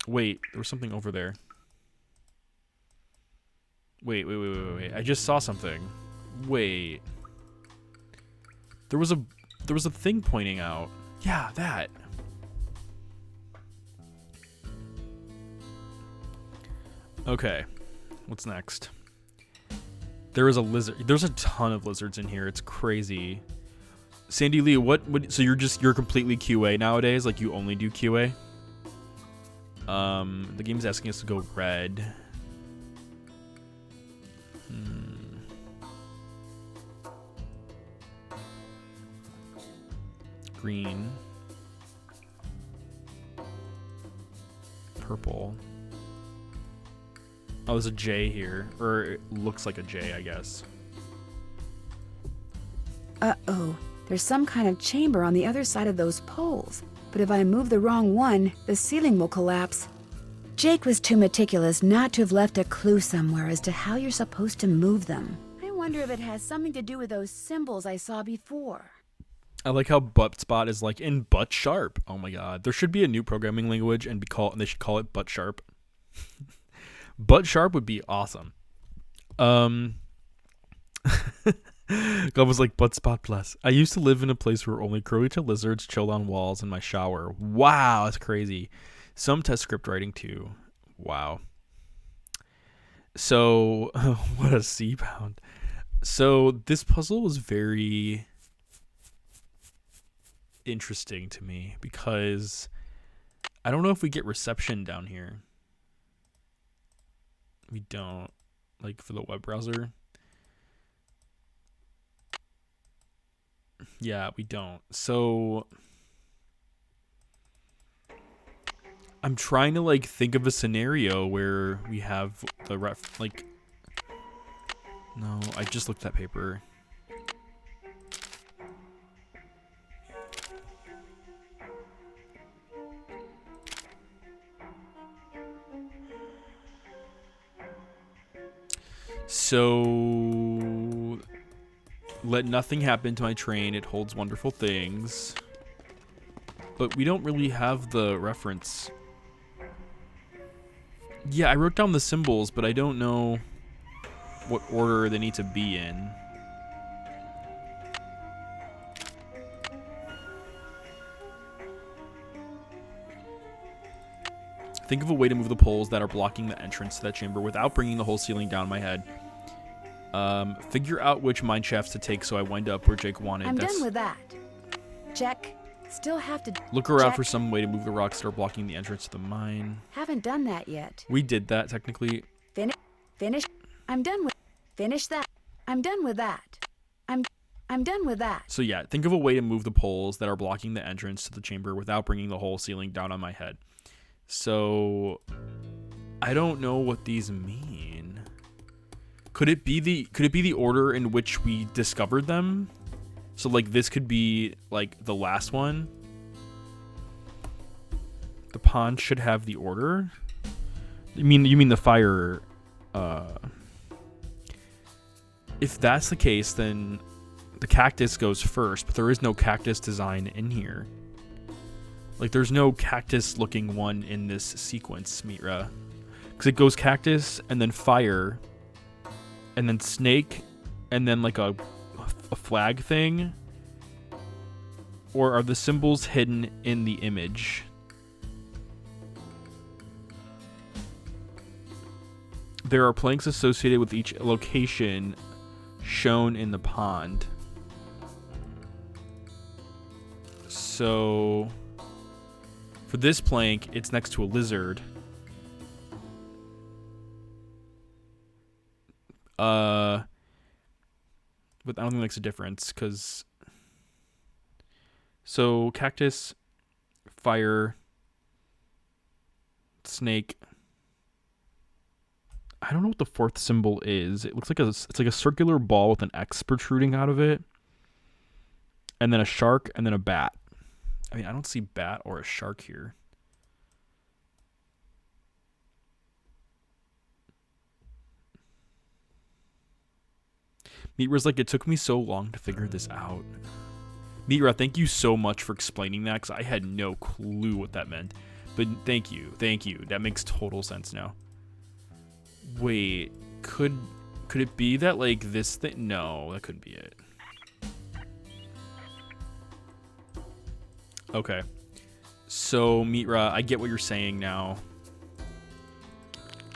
Wait, there was something over there. Wait. I just saw something. Wait. There was a thing pointing out. Yeah, that. Okay. What's next? There is a lizard. There's a ton of lizards in here. It's crazy. Sandy Lee, what so you're completely QA nowadays? Like you only do QA? The game's asking us to go red. Green. Purple. Oh, there's a J here. Or it looks like a J, I guess. Uh-oh. There's some kind of chamber on the other side of those poles. But if I move the wrong one, the ceiling will collapse. Jake was too meticulous not to have left a clue somewhere as to how you're supposed to move them. I wonder if it has something to do with those symbols I saw before. I like how butt spot is like in butt sharp. Oh my god. There should be a new programming language and they should call it butt sharp. Butt sharp would be awesome. God was like, butt spot plus. I used to live in a place where only curly-tailed lizards chilled on walls in my shower. Wow, that's crazy. Some test script writing too. Wow. So, what a C-pound. So, this puzzle was very interesting to me because I don't know if we get reception down here. We don't. Like, for the web browser. Yeah, we don't. So I'm trying to like think of a scenario where we have the like no, I just looked at paper. So let nothing happen to my train. It holds wonderful things. But we don't really have the reference. Yeah, I wrote down the symbols, but I don't know what order they need to be in. Think of a way to move the poles that are blocking the entrance to that chamber without bringing the whole ceiling down my head. Figure out which mine shafts to take so I wind up where Jake wanted. I'm done with that. Check. Still have to look around check. For some way to move the rocks that are blocking the entrance to the mine. Haven't done that yet. We did that technically. Finish. I'm done with. Finish that. I'm done with that. I'm done with that. So yeah, think of a way to move the poles that are blocking the entrance to the chamber without bringing the whole ceiling down on my head. So I don't know what these mean. Could it be the order in which we discovered them? So like this could be like the last one. The pond should have the order. You mean the fire? If that's the case, then the cactus goes first, but there is no cactus design in here. Like there's no cactus looking one in this sequence, Mitra. Because it goes cactus and then fire and then snake and then like a flag thing. Or are the symbols hidden in the image? There are planks associated with each location shown in the pond. So for this plank, it's next to a lizard. But I don't think it makes a difference, because... So, cactus, fire, snake. I don't know what the fourth symbol is. It looks like it's like a circular ball with an X protruding out of it. And then a shark, and then a bat. I mean, I don't see bat or a shark here. Meetra's like, it took me so long to figure this out. Meetra, thank you so much for explaining that, because I had no clue what that meant. But thank you. That makes total sense now. Wait, could it be that, like, this thing? No, that couldn't be it. Okay. So, Meetra, I get what you're saying now.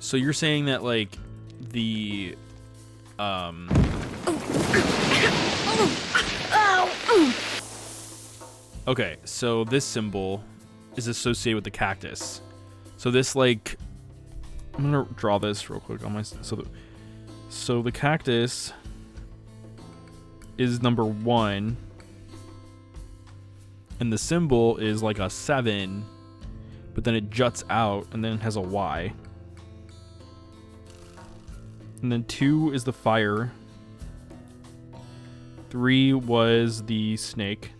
So you're saying that, like, the... Okay, so this symbol is associated with the cactus. So this, like... I'm gonna draw this real quick on my... So the cactus is number 1. And the symbol is like a 7. But then it juts out, and then it has a Y. And then 2 is the fire. 3 was the snake.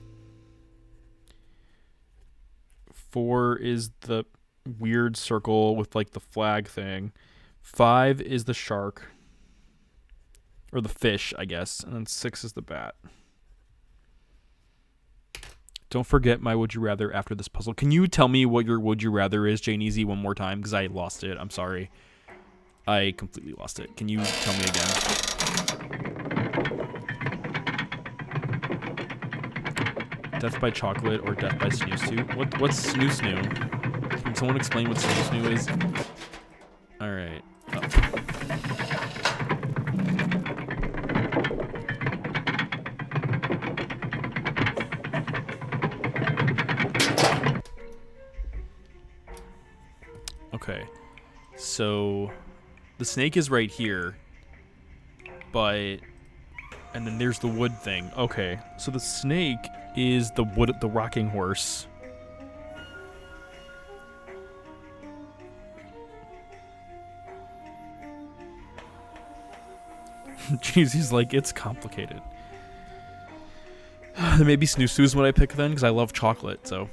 4 is the weird circle with like the flag thing. 5 is the shark. Or the fish, I guess. And then 6 is the bat. Don't forget my would you rather after this puzzle. Can you tell me what your would you rather is, Jane Easy, one more time? Because I lost it. I'm sorry. I completely lost it. Can you tell me again? Death by chocolate or death by snoo snoo? What's snoo snoo? Can someone explain what snoo snoo is? Alright. Okay. So the snake is right here. But and then there's the wood thing. Okay. So the snake is the rocking horse. Jeez, he's like, it's complicated. Maybe snoo snoo is what I pick then, because I love chocolate, so.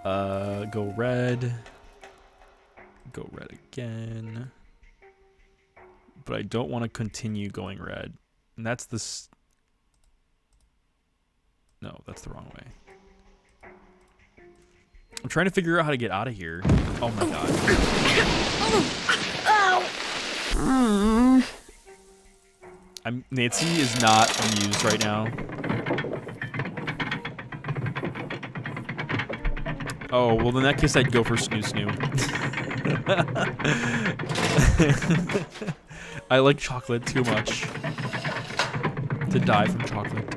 Go red. Go red again. But I don't want to continue going red. And that's this. No, that's the wrong way. I'm trying to figure out how to get out of here. Oh my god. Nancy is not amused right now. Oh, well in that case I'd go for snoo snoo. I like chocolate too much to die from chocolate.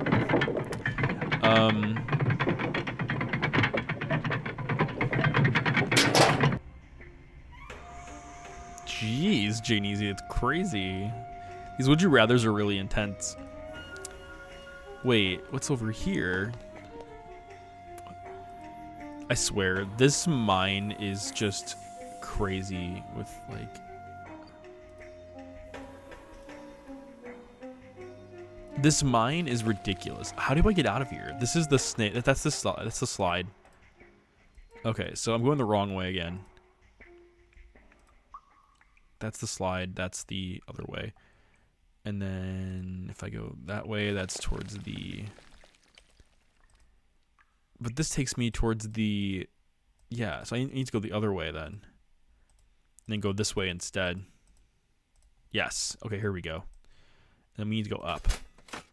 Jeez, Jane Easy, it's crazy. These would you rathers are really intense. Wait, what's over here? I swear, this mine is just crazy with like... This mine is ridiculous. How do I get out of here? This is the snake. That's the slide. Okay, so I'm going the wrong way again. That's the slide. That's the other way. And then if I go that way, that's towards the... But this takes me towards the... Yeah, so I need to go the other way then. And then go this way instead. Yes. Okay, here we go. And then we need to go up.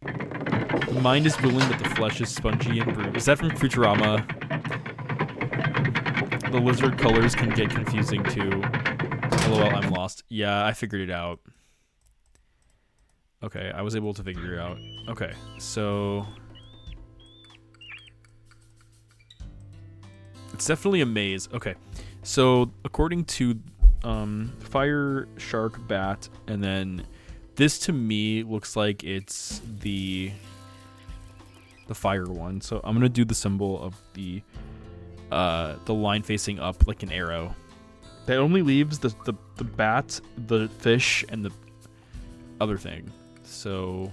The mind is willing, but the flesh is spongy and bruised. Is that from Futurama? The lizard colors can get confusing too. LOL, I'm lost. Yeah, I figured it out. Okay, I was able to figure it out. Okay, so... It's definitely a maze. Okay, so according to Fire, shark, bat, and then this to me looks like it's the fire one. So I'm gonna do the symbol of the line facing up like an arrow. That only leaves the bat, the fish, and the other thing. So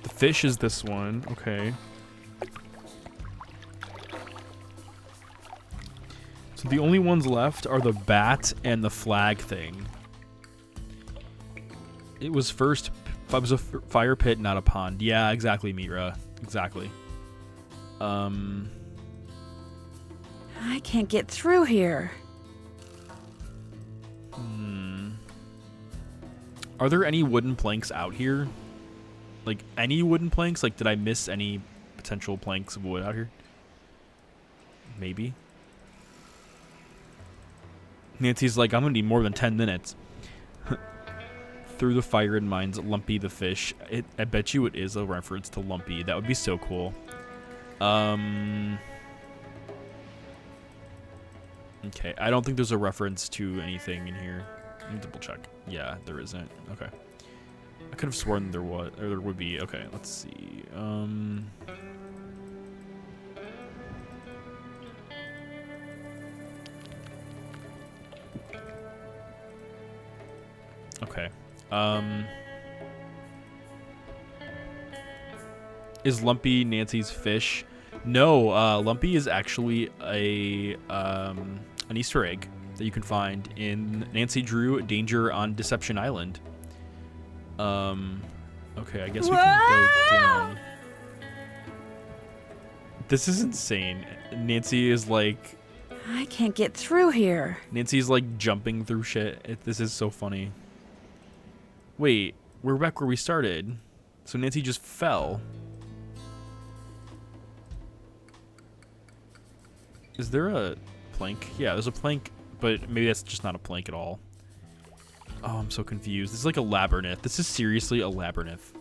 the fish is this one. Okay. So the only ones left are the bat and the flag thing. It was a fire pit, not a pond. Yeah, exactly, Mira. Exactly. I can't get through here. Are there any wooden planks out here? Like, any wooden planks? Like, did I miss any potential planks of wood out here? Maybe. Nancy's like, I'm gonna need more than 10 minutes. Through the fire and mines, Lumpy the fish. I bet you it is a reference to Lumpy. That would be so cool. Okay, I don't think there's a reference to anything in here. Let me double check. Yeah, there isn't. Okay. I could have sworn there was, or there would be. Okay, let's see. Okay. Is Lumpy Nancy's fish? No, Lumpy is actually an Easter egg that you can find in Nancy Drew Danger on Deception Island. Okay, I guess we can go down. This is insane. Nancy is like... I can't get through here. Nancy's like jumping through shit. This is so funny. Wait, we're back where we started. So Nancy just fell. Is there a plank? Yeah, there's a plank, but maybe that's just not a plank at all. Oh, I'm so confused. This is like a labyrinth. This is seriously a labyrinth.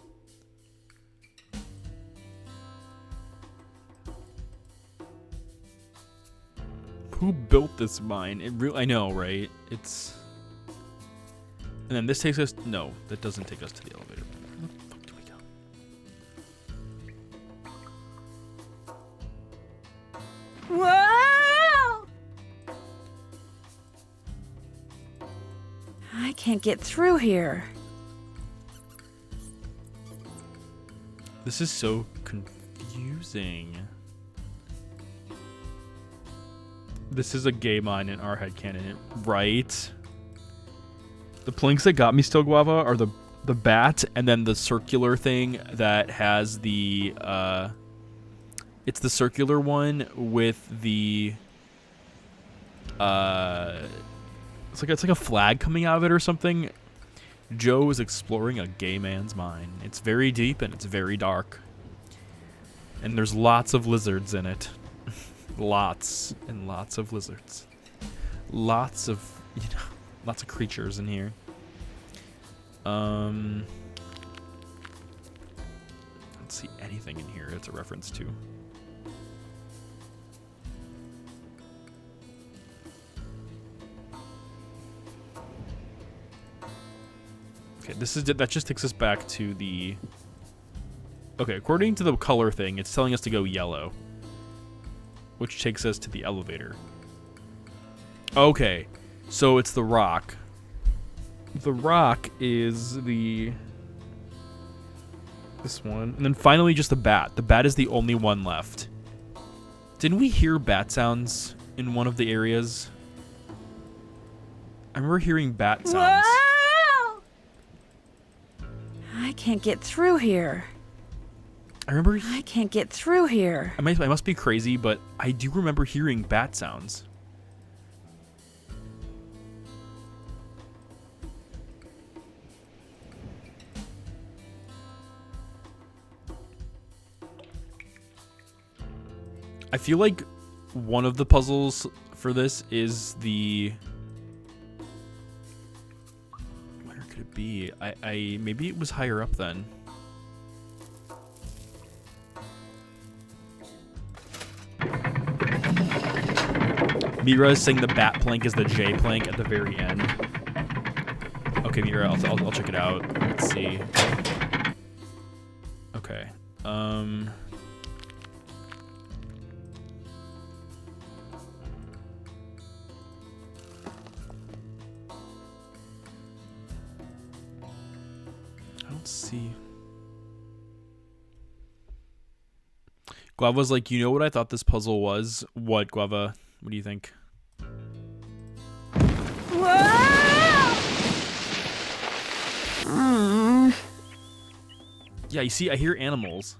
Who built this mine? I know, right? It's... And then this takes us... No, that doesn't take us to the elevator. Where the fuck do we go? Whoa! I can't get through here. This is so confusing. This is a gay mine in our headcanon, right? The planks that got me still guava are the bat and then the circular thing that has the it's the circular one with the it's like a flag coming out of it or something. Joe is exploring a gay man's mine. It's very deep and it's very dark. And there's lots of lizards in it. Lots and lots of lizards. Lots of, lots of creatures in here. Let's see anything in here it's a reference to. Okay, that just takes us back to the... Okay, according to the color thing, it's telling us to go yellow, which takes us to the elevator. Okay, so it's the rock. The rock is this one, and then finally just the bat. The bat is the only one left. Didn't we hear bat sounds in one of the areas? I remember hearing bat sounds. Whoa! I can't get through here. I can't get through here. I must be crazy, but I do remember hearing bat sounds. I feel like one of the puzzles for this is the... Where could it be? Maybe it was higher up then. Mira is saying the bat plank is the J plank at the very end. Okay, Mira, I'll check it out. Let's see. Okay. I don't see. Guava's like, you know what I thought this puzzle was? What, Guava? What do you think? Yeah, you see, I hear animals.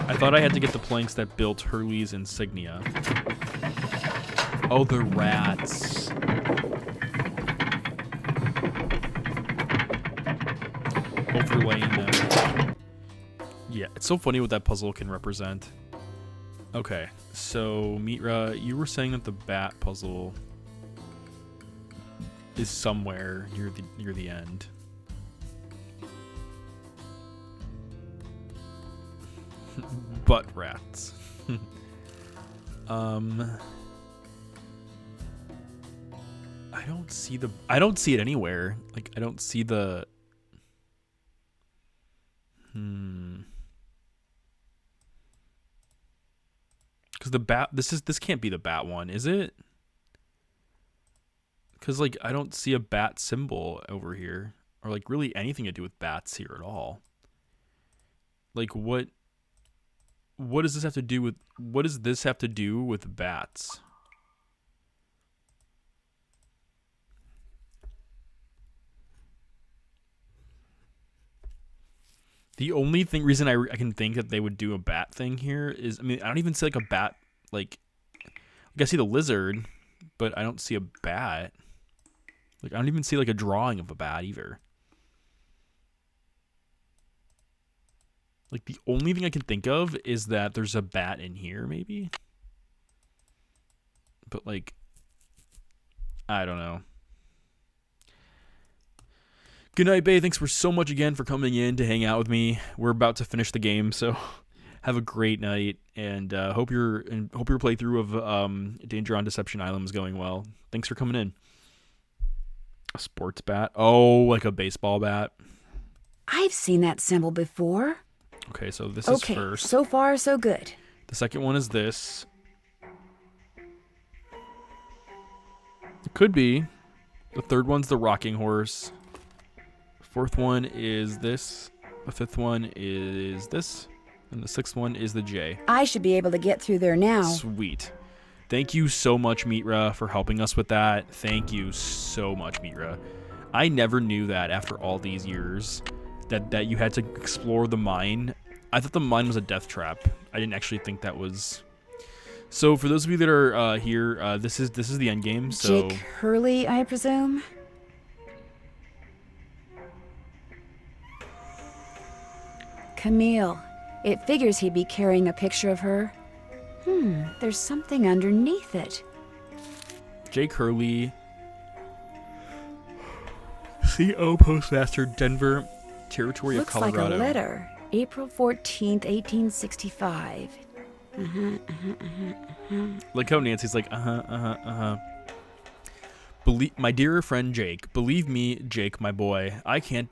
I thought I had to get the planks that built Hurley's insignia. Oh, the rats. Overlaying them. Yeah, it's so funny what that puzzle can represent. Okay, so Mitra, you were saying that the bat puzzle is somewhere near the end. Butt rats. I don't see it anywhere. Like, I don't see the because the bat, this can't be the bat one, is it? Because, like, I don't see a bat symbol over here, or like really anything to do with bats here at all. Like, what does this have to do with, what does this have to do with bats? The only reason I can think that they would do a bat thing here is, I mean, I don't even see like a bat, like I see the lizard, but I don't see a bat. Like, I don't even see like a drawing of a bat either. Like, the only thing I can think of is that there's a bat in here, maybe. But, like, I don't know. Good night, Bae. Thanks so much again for coming in to hang out with me. We're about to finish the game, so have a great night, and hope your playthrough of Danger on Deception Island is going well. Thanks for coming in. A sports bat? Oh, like a baseball bat? I've seen that symbol before. Okay, so this is first. Okay, so far so good. The second one is this. It could be. The third one's the rocking horse. Fourth one is this. The fifth one is this. And the sixth one is the J. I should be able to get through there now. Sweet. Thank you so much, Mitra, for helping us with that. Thank you so much, Mitra. I never knew that after all these years that you had to explore the mine. I thought the mine was a death trap. I didn't actually think that was. So for those of you that are here, this is the end game. So Jake Hurley, I presume. Camille. It figures he'd be carrying a picture of her. There's something underneath it. Jake Hurley, CO Postmaster, Denver, Territory of Colorado. Looks like a letter. April 14th, 1865. Like how Nancy's like, my dear friend Jake, believe me, Jake, my boy, I can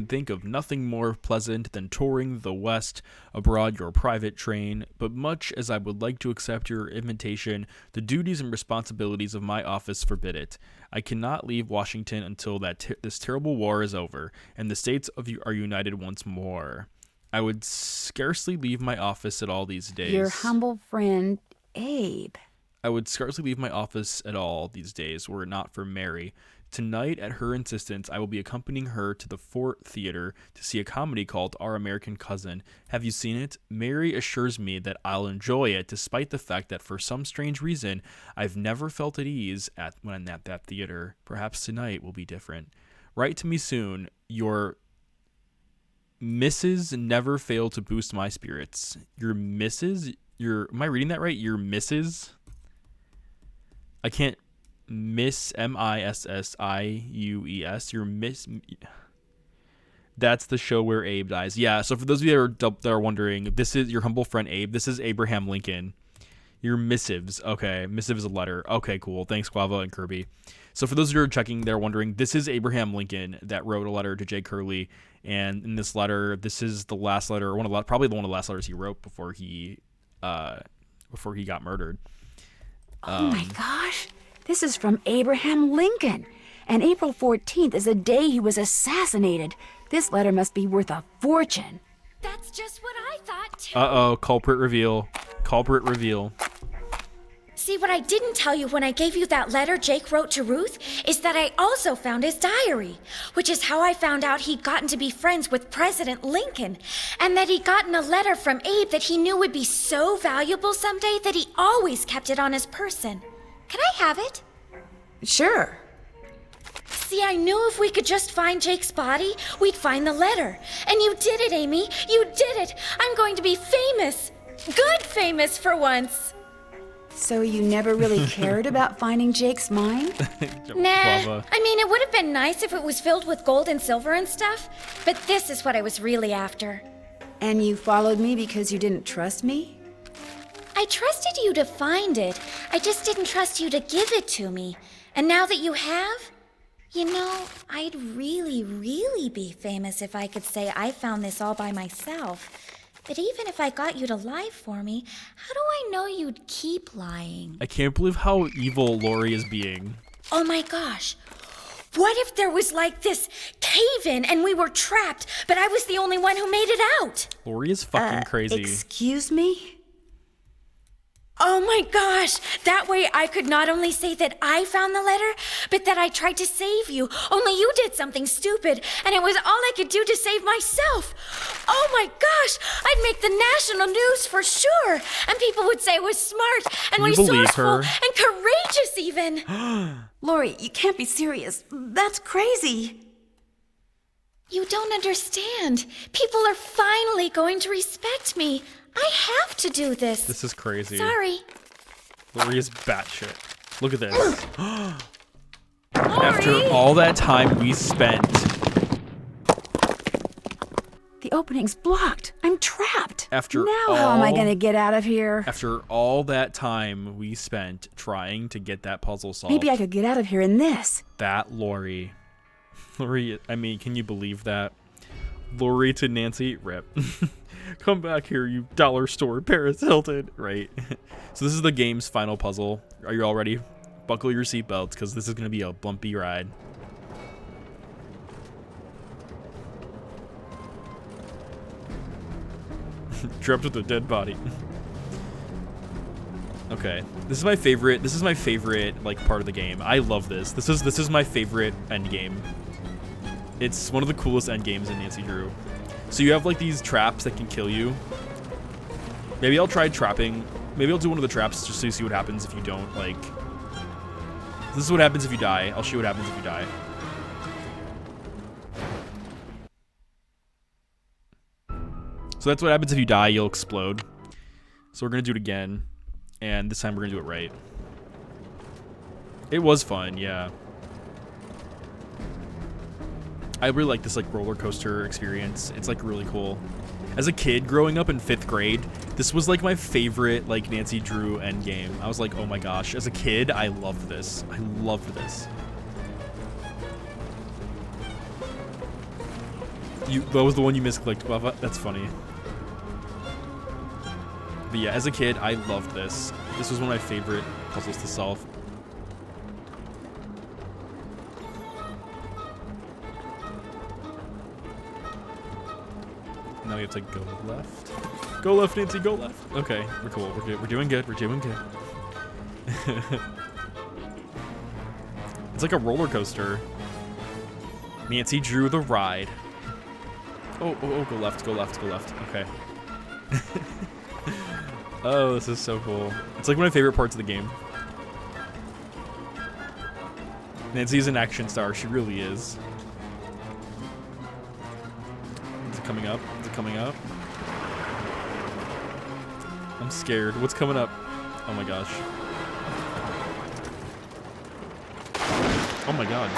think of nothing more pleasant than touring the West abroad your private train, but much as I would like to accept your invitation, the duties and responsibilities of my office forbid it. I cannot leave Washington until this terrible war is over, and the states are united once more. I would scarcely leave my office at all these days. Your humble friend, Abe. I would scarcely leave my office at all these days were it not for Mary. Tonight, at her insistence, I will be accompanying her to the Fort Theater to see a comedy called Our American Cousin. Have you seen it? Mary assures me that I'll enjoy it, despite the fact that for some strange reason, I've never felt at ease when I'm at that theater. Perhaps tonight will be different. Write to me soon. Your Mrs. never fail to boost my spirits. Your Mrs.? Am I reading that right? Your Mrs.? I can't. Miss Missiues. You're Miss. That's the show where Abe dies. Yeah. So for those of you that are wondering, this is your humble friend Abe. This is Abraham Lincoln. Your missives. Okay. Missive is a letter. Okay, cool. Thanks, Guava and Kirby. So for those of you who are checking, they're wondering, this is Abraham Lincoln that wrote a letter to Jake Hurley. And in this letter, this is the last letter, probably one of the last letters he wrote before he got murdered. Oh my gosh. This is from Abraham Lincoln. And April 14th is the day he was assassinated. This letter must be worth a fortune. That's just what I thought, too. Uh-oh, culprit reveal. Culprit reveal. See, what I didn't tell you when I gave you that letter Jake wrote to Ruth is that I also found his diary, which is how I found out he'd gotten to be friends with President Lincoln, and that he'd gotten a letter from Abe that he knew would be so valuable someday that he always kept it on his person. Can I have it? Sure. See, I knew if we could just find Jake's body, we'd find the letter. And you did it, Amy. You did it. I'm going to be famous. Good famous for once. So you never really cared about finding Jake's mine? Nah, I mean, it would have been nice if it was filled with gold and silver and stuff, but this is what I was really after. And you followed me because you didn't trust me? I trusted you to find it. I just didn't trust you to give it to me. And now that you have, you know, I'd really, really be famous if I could say I found this all by myself. But even if I got you to lie for me, how do I know you'd keep lying? I can't believe how evil Lori is being. Oh my gosh. What if there was like this cave-in and we were trapped, but I was the only one who made it out? Lori is fucking crazy. Excuse me? Oh my gosh! That way I could not only say that I found the letter, but that I tried to save you. Only you did something stupid, and it was all I could do to save myself. Oh my gosh! I'd make the national news for sure, and people would say I was smart and resourceful and courageous even. Lori, you can't be serious. That's crazy. You don't understand. People are finally going to respect me. I have to do this. This is crazy. Sorry. Lori is batshit. Look at this. After all that time we spent. The opening's blocked. I'm trapped. Now how am I going to get out of here? After all that time we spent trying to get that puzzle solved. Maybe I could get out of here in this. That Lori. Lori, I mean, can you believe that? Lori to Nancy, rip. Come back here, you dollar store Paris Hilton. Right. So this is the game's final puzzle. Are you all ready? Buckle your seatbelts, because this is going to be a bumpy ride. Trapped with a dead body. Okay. This is my favorite like part of the game. I love this. This is my favorite end game. It's one of the coolest end games in Nancy Drew. So you have like these traps that can kill you. Maybe I'll try trapping. Maybe I'll do one of the traps just so you see what happens if you don't like. This is what happens if you die. I'll show you what happens if you die. So that's what happens if you die. You'll explode. So we're gonna do it again, and this time we're gonna do it right. It was fun, yeah. I really like this like roller coaster experience. It's like really cool. As a kid growing up in 5th grade, this was like my favorite like Nancy Drew end game. I was like, oh my gosh. As a kid, I loved this. I loved this. That was the one you misclicked, Bava? That's funny. But yeah, as a kid, I loved this. This was one of my favorite puzzles to solve. Now we have to go left. Go left, Nancy, go left. Okay, we're cool. We're good. We're doing good. We're doing good. It's like a roller coaster. Nancy Drew the ride. Oh, go left, go left, go left. Okay. Oh, this is so cool. It's like one of my favorite parts of the game. Nancy's an action star. She really is. Is it coming up? Is it coming up? I'm scared. What's coming up? Oh my gosh. Oh my god.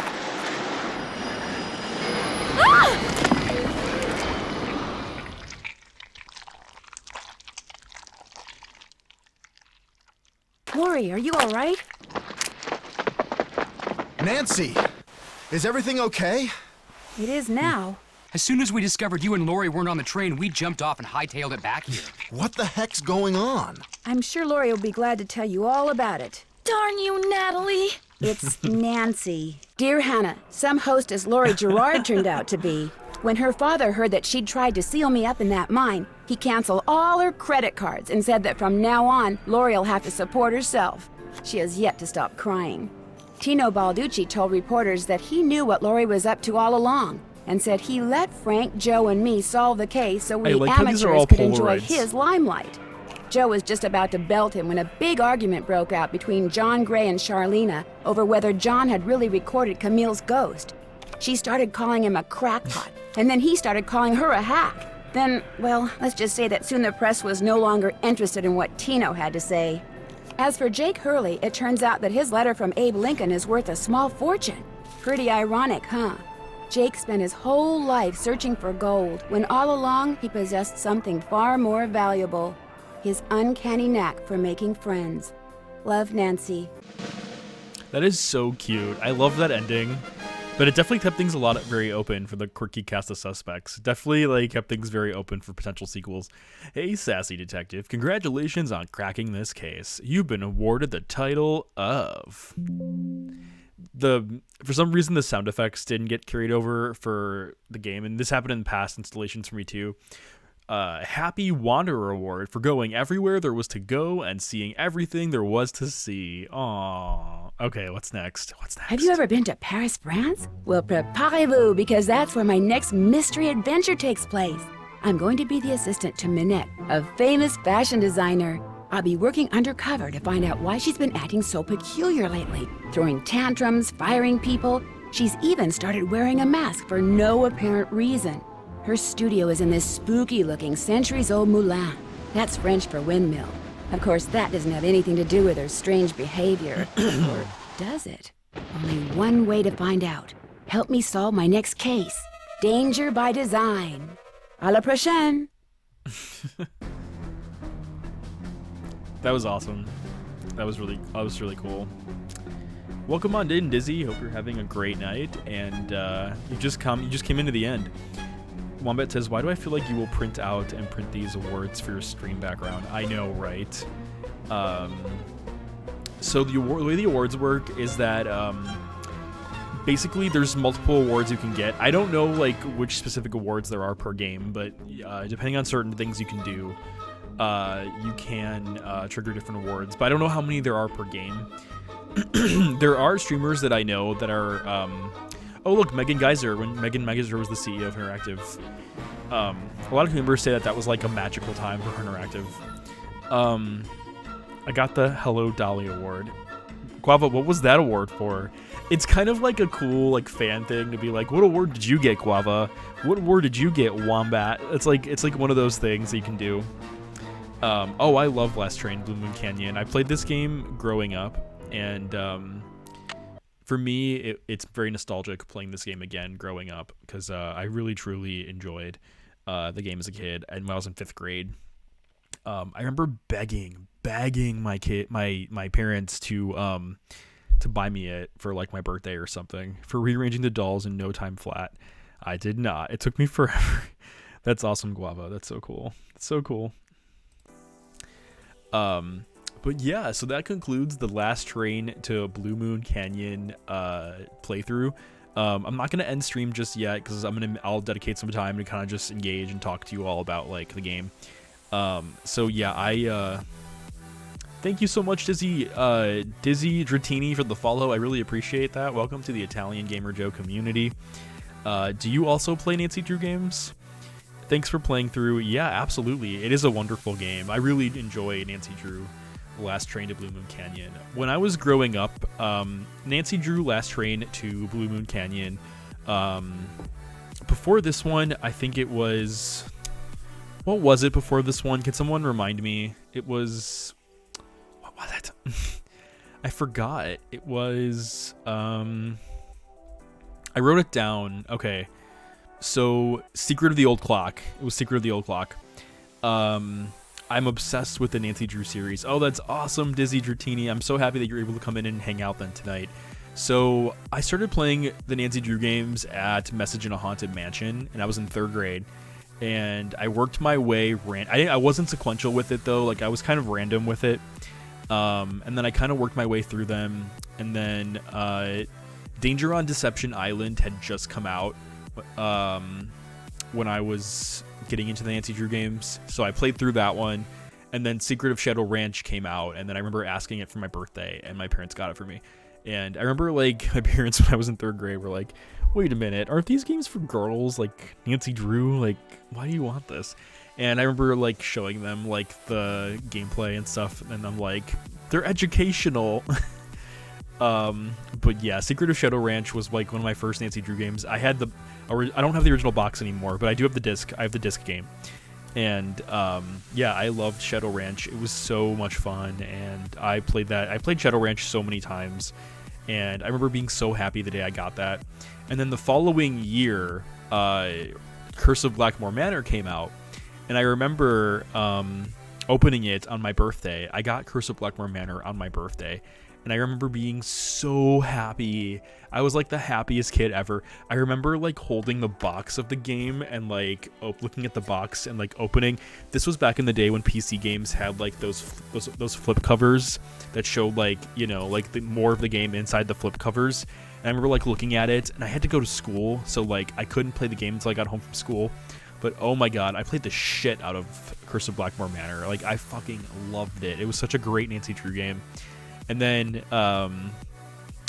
Lori, are you all right? Nancy, is everything okay? It is now. As soon as we discovered you and Lori weren't on the train, we jumped off and hightailed it back here. What the heck's going on? I'm sure Lori will be glad to tell you all about it. Darn you, Natalie. It's Nancy. Dear Hannah, some hostess Lori Gerard turned out to be. When her father heard that she'd tried to seal me up in that mine, he canceled all her credit cards and said that from now on, Lori'll have to support herself. She has yet to stop crying. Tino Balducci told reporters that he knew what Lori was up to all along and said he let Frank, Joe, and me solve the case so we amateurs could enjoy his limelight. Joe was just about to belt him when a big argument broke out between John Gray and Charlena over whether John had really recorded Camille's ghost. She started calling him a crackpot, and then he started calling her a hack. Then, well, let's just say that soon the press was no longer interested in what Tino had to say. As for Jake Hurley, it turns out that his letter from Abe Lincoln is worth a small fortune. Pretty ironic, huh? Jake spent his whole life searching for gold, when all along he possessed something far more valuable. His uncanny knack for making friends. Love, Nancy. That is so cute. I love that ending. But it definitely kept things very open for the quirky cast of suspects. Definitely kept things very open for potential sequels. Hey, sassy detective, congratulations on cracking this case. You've been awarded the title of... For some reason, the sound effects didn't get carried over for the game, and this happened in past installations for me too. Happy Wanderer Award for going everywhere there was to go and seeing everything there was to see. Aww. Okay, what's next? Have you ever been to Paris, France? Well, préparez-vous, because that's where my next mystery adventure takes place. I'm going to be the assistant to Minette, a famous fashion designer. I'll be working undercover to find out why she's been acting so peculiar lately, throwing tantrums, firing people. She's even started wearing a mask for no apparent reason. Her studio is in this spooky-looking centuries-old moulin. That's French for windmill. Of course, that doesn't have anything to do with her strange behavior. Or does it? Only one way to find out. Help me solve my next case. Danger by design. À la prochaine. That was awesome. That was really cool. Welcome on in, Dizzy. Hope you're having a great night, and you just came into the end. Wombat says, why do I feel like you will print out and print these awards for your stream background? I know, right? So the way the awards work is that basically there's multiple awards you can get. I don't know which specific awards there are per game, but depending on certain things you can do, you can trigger different awards. But I don't know how many there are per game. There are streamers that I know that are... oh, look, Megan Geyser. When Megan Geyser was the CEO of Interactive, a lot of members say that was like a magical time for Interactive. I got the Hello Dolly Award. Guava, what was that award for? It's kind of like a cool fan thing to be like, what award did you get, Guava? What award did you get, Wombat? It's like one of those things that you can do. Oh, I love Last Train Blue Moon Canyon. I played this game growing up, and for me, it's very nostalgic playing this game again growing up, because I really, truly enjoyed the game as a kid. And when I was in 5th grade, I remember begging my parents to buy me it for my birthday or something, for rearranging the dolls in no time flat. I did not. It took me forever. That's awesome, Guava. That's so cool. It's so cool. But yeah, so that concludes the Last Train to Blue Moon Canyon playthrough. I'm not gonna end stream just yet because I'll dedicate some time to kind of just engage and talk to you all about the game. So yeah, I thank you so much, Dizzy Dratini, for the follow. I really appreciate that. Welcome to the Italian Gamer Joe community. Do you also play Nancy Drew games? Thanks for playing through. Yeah, absolutely. It is a wonderful game. I really enjoy Nancy Drew Last Train to Blue Moon Canyon. When I was growing up, Nancy Drew Last Train to Blue Moon Canyon. Before this one, I think it was... What was it before this one? Can someone remind me? It was... What was it? I forgot. It was... I wrote it down. Okay. So, Secret of the Old Clock. It was Secret of the Old Clock. I'm obsessed with the Nancy Drew series. Oh, that's awesome, Dizzy Dratini. I'm so happy that you're able to come in and hang out then tonight. So, I started playing the Nancy Drew games at Message in a Haunted Mansion, and I was in 3rd grade. And I worked my way. I wasn't sequential with it, though. Like, I was kind of random with it. And then I kind of worked my way through them. And then Danger on Deception Island had just come out when I was getting into the Nancy Drew games. So I played through that one. And then Secret of Shadow Ranch came out. And then I remember asking it for my birthday, and my parents got it for me. And I remember, like, my parents, when I was in 3rd grade, were like, wait a minute, aren't these games for girls? Like, Nancy Drew? Like, why do you want this? And I remember, like, showing them, like, the gameplay and stuff, and I'm like, they're educational. But yeah, Secret of Shadow Ranch was, like, one of my first Nancy Drew games. I don't have the original box anymore, but I do have the disc. I have the disc game. And, yeah, I loved Shadow Ranch. It was so much fun, and I played that. I played Shadow Ranch so many times, and I remember being so happy the day I got that. And then the following year, Curse of Blackmore Manor came out, and I remember opening it on my birthday. I got Curse of Blackmore Manor on my birthday, and I remember being so happy. I was like the happiest kid ever. I remember like holding the box of the game and like looking at the box and like opening. This was back in the day when PC games had like those flip covers that showed like, you know, like more of the game inside the flip covers. And I remember like looking at it, and I had to go to school, so like I couldn't play the game until I got home from school. But oh my god, I played the shit out of Curse of Blackmore Manor. Like, I fucking loved it. It was such a great Nancy Drew game. And then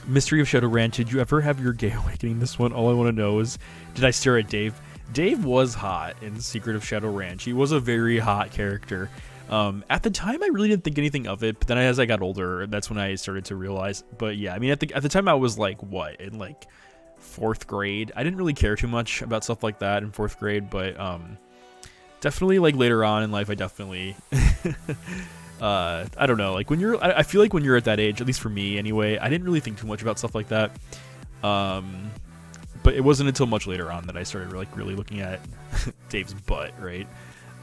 Mystery of Shadow Ranch. Did you ever have your gay awakening? This one, all I want to know is, did I stare at Dave? Dave was hot in Secret of Shadow Ranch. He was a very hot character. At the time, I really didn't think anything of it, but then as I got older, that's when I started to realize. But yeah, I mean, at the time, I was like, what, in like 4th grade? I didn't really care too much about stuff like that in 4th grade, but definitely like later on in life, I definitely I don't know, like when you're, I feel like when you're at that age, at least for me anyway, I didn't really think too much about stuff like that. But it wasn't until much later on that I started like really looking at Dave's butt, right?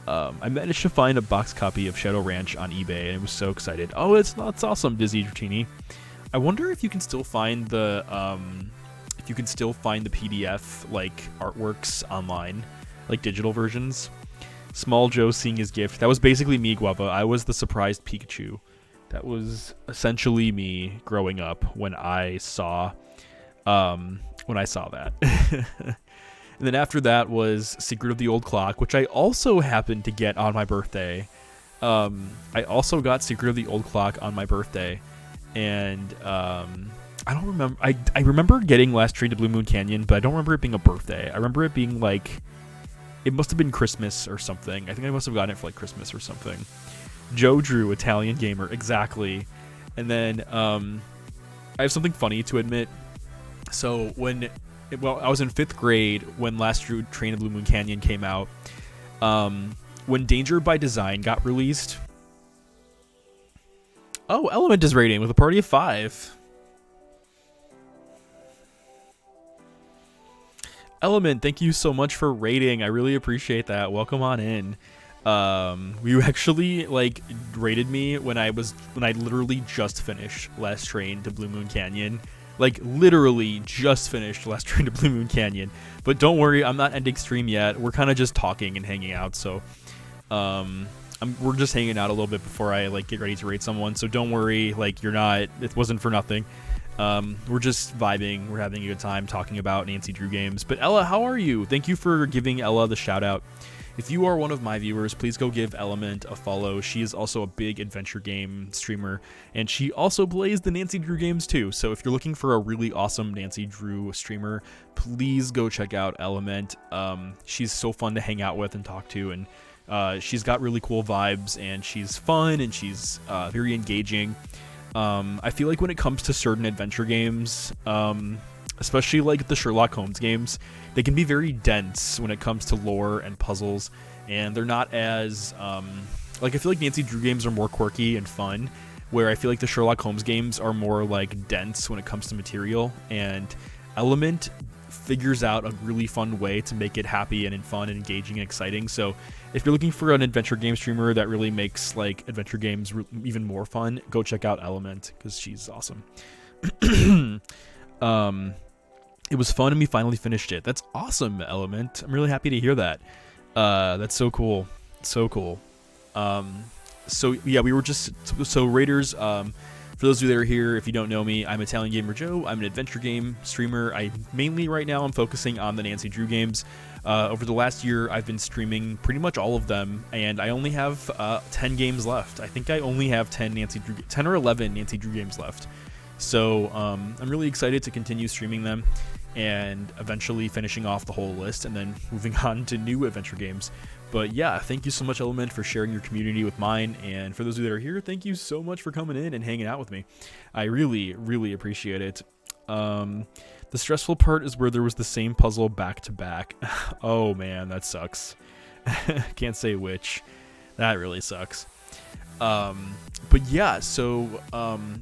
I managed to find a box copy of Shadow Ranch on eBay, and I was so excited. Oh, it's awesome, Dizzy Dratini. I wonder if you can still find the PDF like artworks online, like digital versions. Small Joe seeing his gift. That was basically me, Guava. I was the surprised Pikachu. That was essentially me growing up when I saw that. And then after that was Secret of the Old Clock, which I also happened to get on my birthday. I also got Secret of the Old Clock on my birthday. And I don't remember. I remember getting Last Train to Blue Moon Canyon, but I don't remember it being a birthday. I remember it being like, it must have been Christmas or something. I think I must have gotten it for like Christmas or something. Joe Drew, Italian gamer, exactly. And then I have something funny to admit. So I was in 5th grade when Last Train to Blue Moon Canyon came out. When Danger by Design got released. Oh, Element is rating with a party of 5. Element, thank you so much for rating. I really appreciate that. Welcome on in. You actually like rated me when I literally just finished Last Train to Blue Moon Canyon. Like literally just finished Last Train to Blue Moon Canyon. But don't worry, I'm not ending stream yet. We're kind of just talking and hanging out. So we're just hanging out a little bit before I like get ready to rate someone. So don't worry, like it wasn't for nothing. We're just vibing. We're having a good time talking about Nancy Drew games. But Ella, how are you? Thank you for giving Ella the shout out. If you are one of my viewers, please go give Element a follow. She is also a big adventure game streamer, and she also plays the Nancy Drew games too. So if you're looking for a really awesome Nancy Drew streamer, please go check out Element. She's so fun to hang out with and talk to, and she's got really cool vibes, and she's fun, and she's very engaging. I feel like when it comes to certain adventure games, especially like the Sherlock Holmes games, they can be very dense when it comes to lore and puzzles, and they're not as like, I feel like Nancy Drew games are more quirky and fun, where I feel like the Sherlock Holmes games are more like dense when it comes to material. And Element figures out a really fun way to make it happy and fun and engaging and exciting. So if you're looking for an adventure game streamer that really makes like adventure games even more fun, go check out Element, because she's awesome. It was fun and we finally finished it. That's awesome, Element. I'm really happy to hear that. That's so cool. So cool. So yeah, we were just, so Raiders, for those of you that are here, if you don't know me, I'm Italian Gamer Joe. I'm an adventure game streamer. Right now I'm focusing on the Nancy Drew games. Over the last year, I've been streaming pretty much all of them, and I only have 10 games left. I think I only have 10 or 11 Nancy Drew games left. So I'm really excited to continue streaming them and eventually finishing off the whole list and then moving on to new adventure games. But yeah, thank you so much, Element, for sharing your community with mine. And for those of you that are here, thank you so much for coming in and hanging out with me. I really, really appreciate it. The stressful part is where there was the same puzzle back to back. Oh man, that sucks. Can't say which. That really sucks. But yeah, so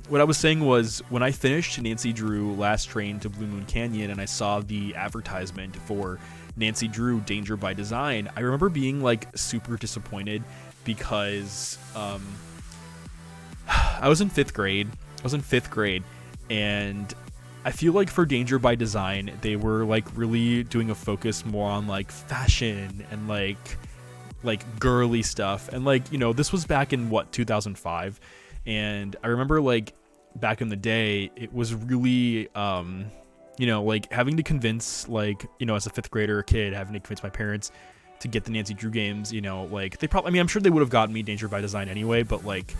what I was saying was, when I finished Nancy Drew Last Train to Blue Moon Canyon and I saw the advertisement for Nancy Drew Danger by Design, I remember being like super disappointed because I was in fifth grade, and I feel like for Danger by Design, they were like really doing a focus more on like fashion and like girly stuff. And like, you know, this was back in 2005. And I remember like back in the day, it was really, you know, like having to convince, like, you know, as a fifth grader kid, having to convince my parents to get the Nancy Drew games, you know, like they probably, I mean, I'm sure they would have gotten me Danger by Design anyway, but like,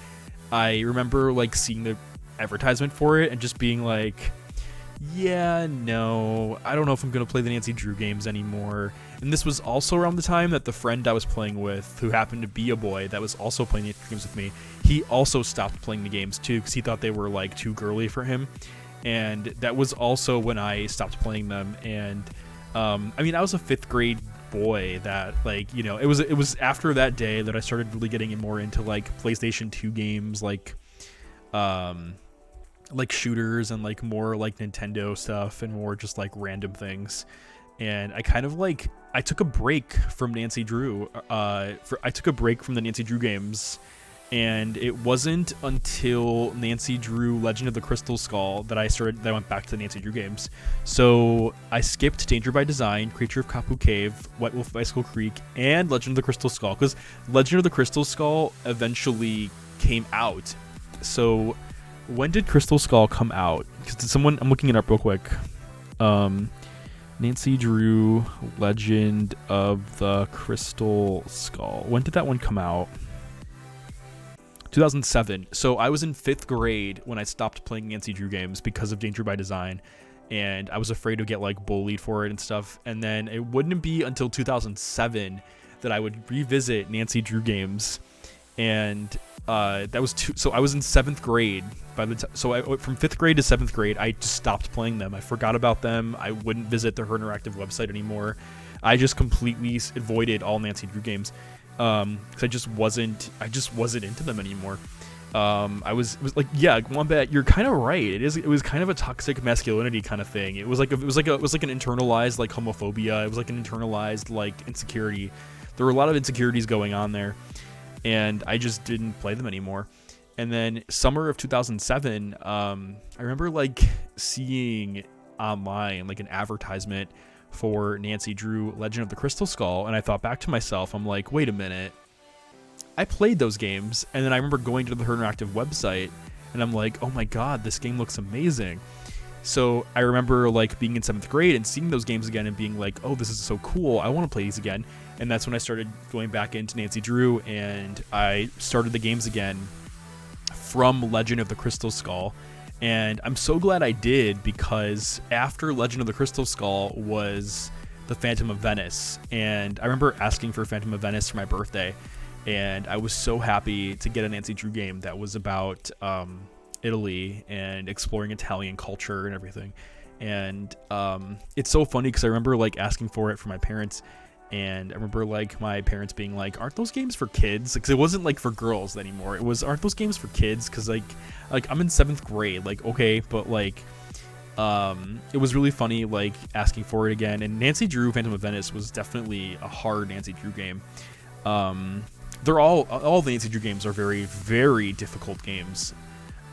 I remember like seeing the advertisement for it and just being like, yeah, no, I don't know if I'm going to play the Nancy Drew games anymore. And this was also around the time that the friend I was playing with, who happened to be a boy that was also playing the games with me, he also stopped playing the games too, because he thought they were like too girly for him. And that was also when I stopped playing them. And I mean, I was a fifth grade boy that, like, you know, it was after that day that I started really getting more into like PlayStation 2 games, like shooters, and like more like Nintendo stuff and more just like random things. And I kind of like, I took a break from Nancy Drew. I took a break from the Nancy Drew games, and it wasn't until Nancy Drew Legend of the Crystal Skull that I went back to the Nancy Drew games. So I skipped Danger by Design, Creature of Kapu Cave, Wet Wolf Bicycle Creek, and Legend of the Crystal Skull, because Legend of the Crystal Skull eventually came out. So when did Crystal Skull come out? Because I'm looking it up real quick. Nancy Drew Legend of the Crystal Skull. When did that one come out? 2007. So I was in fifth grade when I stopped playing Nancy Drew games because of Danger by Design, and I was afraid to get like bullied for it and stuff. And then it wouldn't be until 2007 that I would revisit Nancy Drew games, and that was so I was in seventh grade by the time. So from fifth grade to seventh grade, I just stopped playing them. I forgot about them. I wouldn't visit the Her Interactive website anymore. I just completely avoided all Nancy Drew games. Because I just wasn't into them anymore. It was like, yeah, Wombat, you're kind of right. It was kind of a toxic masculinity kind of thing. It was like an internalized like homophobia. It was like an internalized like insecurity. There were a lot of insecurities going on there, and I just didn't play them anymore. And then summer of 2007, I remember like seeing online like an advertisement for Nancy Drew Legend of the Crystal Skull, and I thought back to myself, I'm like, wait a minute, I played those games. And then I remember going to the Her Interactive website, and I'm like, oh my god, this game looks amazing. So I remember like being in seventh grade and seeing those games again and being like, oh, this is so cool, I want to play these again. And that's when I started going back into Nancy Drew, and I started the games again from Legend of the Crystal Skull. And I'm so glad I did, because after Legend of the Crystal Skull was the Phantom of Venice. And I remember asking for Phantom of Venice for my birthday, and I was so happy to get a Nancy Drew game that was about Italy and exploring Italian culture and everything. And it's so funny because I remember like asking for it for my parents, and I remember like my parents being like, aren't those games for kids? Because it wasn't like for girls anymore. It was, aren't those games for kids? Because like I'm in seventh grade. Like, okay, but like It was really funny, like, asking for it again. And Nancy Drew Phantom of Venice was definitely a hard Nancy Drew game. They're all the Nancy Drew games are very, very difficult games.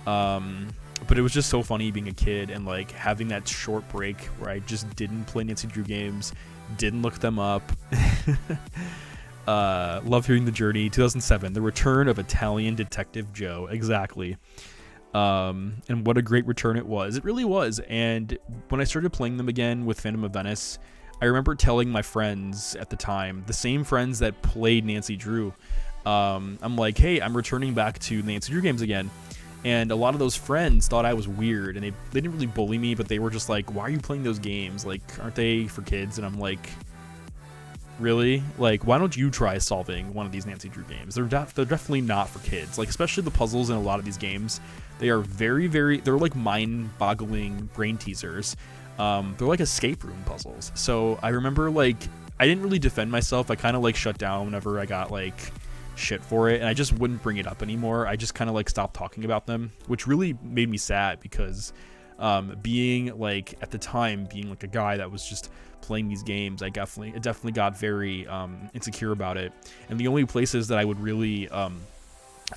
But it was just so funny being a kid and, like, having that short break where I just didn't play Nancy Drew games, didn't look them up. Love hearing The Journey, 2007, The Return of Italian Detective Joe. Exactly. And what a great return it was. It really was. And when I started playing them again with Phantom of Venice, I remember telling my friends at the time, the same friends that played Nancy Drew, I'm like, hey, I'm returning back to Nancy Drew games again. And a lot of those friends thought I was weird, and they didn't really bully me, but they were just like, why are you playing those games? Like, aren't they for kids? And I'm like, really? Like, why don't you try solving one of these Nancy Drew games? They're definitely not for kids. Like, especially the puzzles in a lot of these games. They are very, very, they're like mind-boggling brain teasers. They're like escape room puzzles. So I remember, like, I didn't really defend myself. I kind of, like, shut down whenever I got, like, shit for it, and I just wouldn't bring it up anymore. I just kind of, like, stopped talking about them, which really made me sad because being, like, at the time, being, like, a guy that was just playing these games, it definitely got very insecure about it. And the only places that I would really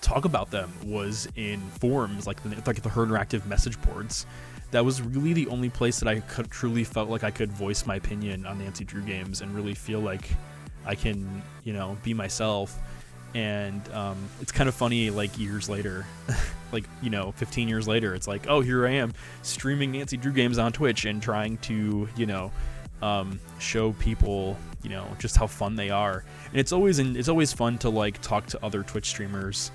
talk about them was in forums, like the Her Interactive message boards. That was really the only place that I truly felt like I could voice my opinion on Nancy Drew games and really feel like I can, you know, be myself. And it's kind of funny, like, years later, like, you know, 15 years later, it's like, oh, here I am streaming Nancy Drew games on Twitch and trying to, you know, show people, you know, just how fun they are. And it's always fun to, like, talk to other Twitch streamers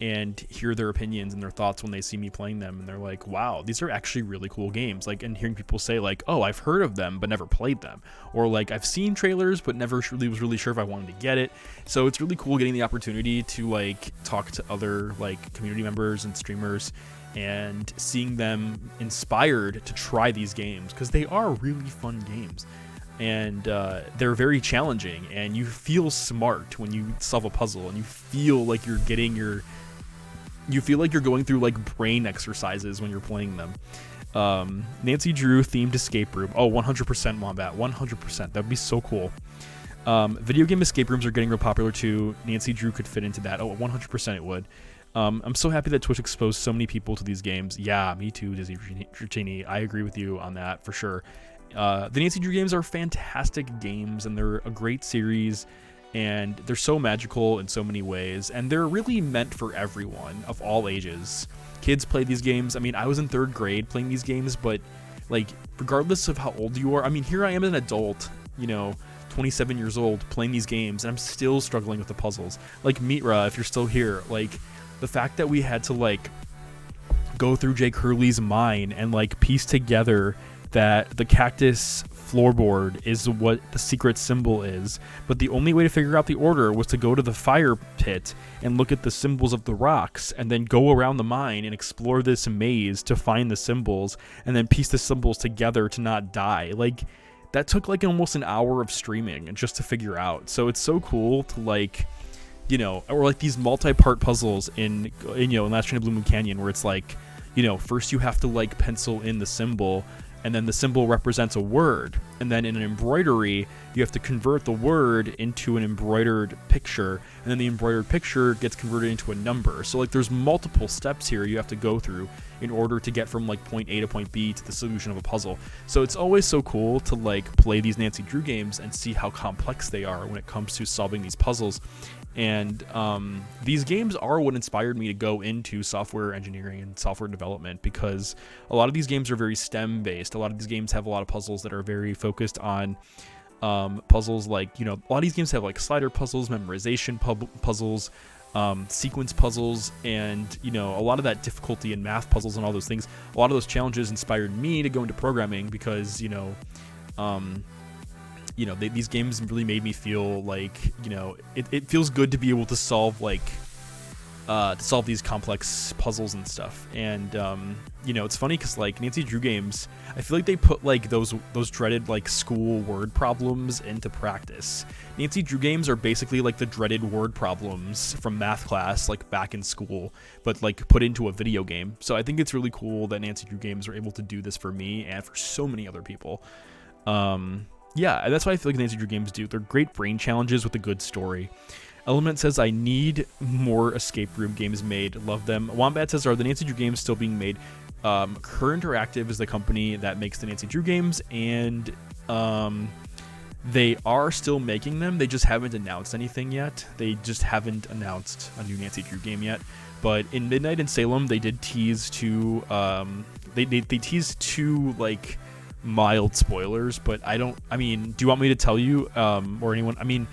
and hear their opinions and their thoughts when they see me playing them, and they're like, wow, these are actually really cool games. Like, and hearing people say, like, oh, I've heard of them but never played them, or like, I've seen trailers but never was really sure if I wanted to get it. So it's really cool getting the opportunity to, like, talk to other, like, community members and streamers and seeing them inspired to try these games, because they are really fun games. And they're very challenging, and you feel smart when you solve a puzzle, and you feel like you're going through, like, brain exercises when you're playing them. Nancy Drew themed escape room. Oh, 100% Wombat, 100%. That'd be so cool. Video game escape rooms are getting real popular too. Nancy Drew could fit into that. Oh, 100% it would. I'm so happy that Twitch exposed so many people to these games. Yeah, me too, Disney Virginie. I agree with you on that for sure. The Nancy Drew games are fantastic games, and they're a great series, and they're so magical in so many ways, and they're really meant for everyone of all ages. Kids play these games. I mean, I was in 3rd grade playing these games, but, like, regardless of how old you are, I mean, here I am as an adult, you know, 27 years old, playing these games, and I'm still struggling with the puzzles. Like, Mitra, if you're still here, like, the fact that we had to, like, go through Jake Hurley's mind and, like, piece together that the cactus floorboard is what the secret symbol is, but the only way to figure out the order was to go to the fire pit and look at the symbols of the rocks, and then go around the mine and explore this maze to find the symbols, and then piece the symbols together to not die. Like, that took, like, almost an hour of streaming just to figure out. So it's so cool to, like, you know, or like these multi-part puzzles in you know, in Last Train to Blue Moon Canyon, where it's like, you know, first you have to, like, pencil in the symbol, and then the symbol represents a word, and then in an embroidery you have to convert the word into an embroidered picture, and then the embroidered picture gets converted into a number. So, like, there's multiple steps here you have to go through in order to get from, like, point A to point B to the solution of a puzzle. So it's always so cool to, like, play these Nancy Drew games and see how complex they are when it comes to solving these puzzles. And these games are what inspired me to go into software engineering and software development, because a lot of these games are very STEM based. A lot of these games have a lot of puzzles that are very focused on puzzles, like, you know, a lot of these games have, like, slider puzzles, memorization puzzles, sequence puzzles, and, you know, a lot of that difficulty in math puzzles and all those things. A lot of those challenges inspired me to go into programming, because, you know, these games really made me feel like, you know, it feels good to be able to solve, like, to solve these complex puzzles and stuff. And it's funny because like Nancy Drew Games, I feel like they put like those dreaded like school word problems into practice. Nancy Drew Games are basically like the dreaded word problems from math class like back in school, but like put into a video game. So I think it's really cool that Nancy Drew Games are able to do this for me and for so many other people. Yeah, that's what I feel like Nancy Drew Games do. They're great brain challenges with a good story. Element says, I need more escape room games made. Love them. Wombat says, are the Nancy Drew games still being made? Current Interactive is the company that makes the Nancy Drew games, and they are still making them. They just haven't announced anything yet. They just haven't announced a new Nancy Drew game yet. But in Midnight in Salem, they did tease two. They teased two like mild spoilers. But do you want me to tell you or anyone? I mean.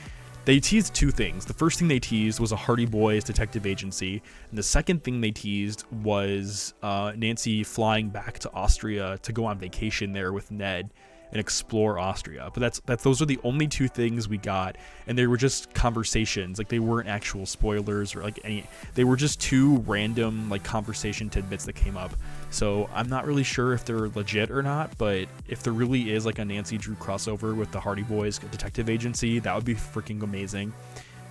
They teased two things. The first thing they teased was a Hardy Boys detective agency, and the second thing they teased was Nancy flying back to Austria to go on vacation there with Ned and explore Austria. But those are the only two things we got, and they were just conversations. Like they weren't actual spoilers or like any. They were just two random like conversation tidbits that came up. So I'm not really sure if they're legit or not, but if there really is like a Nancy Drew crossover with the Hardy Boys detective agency, that would be freaking amazing.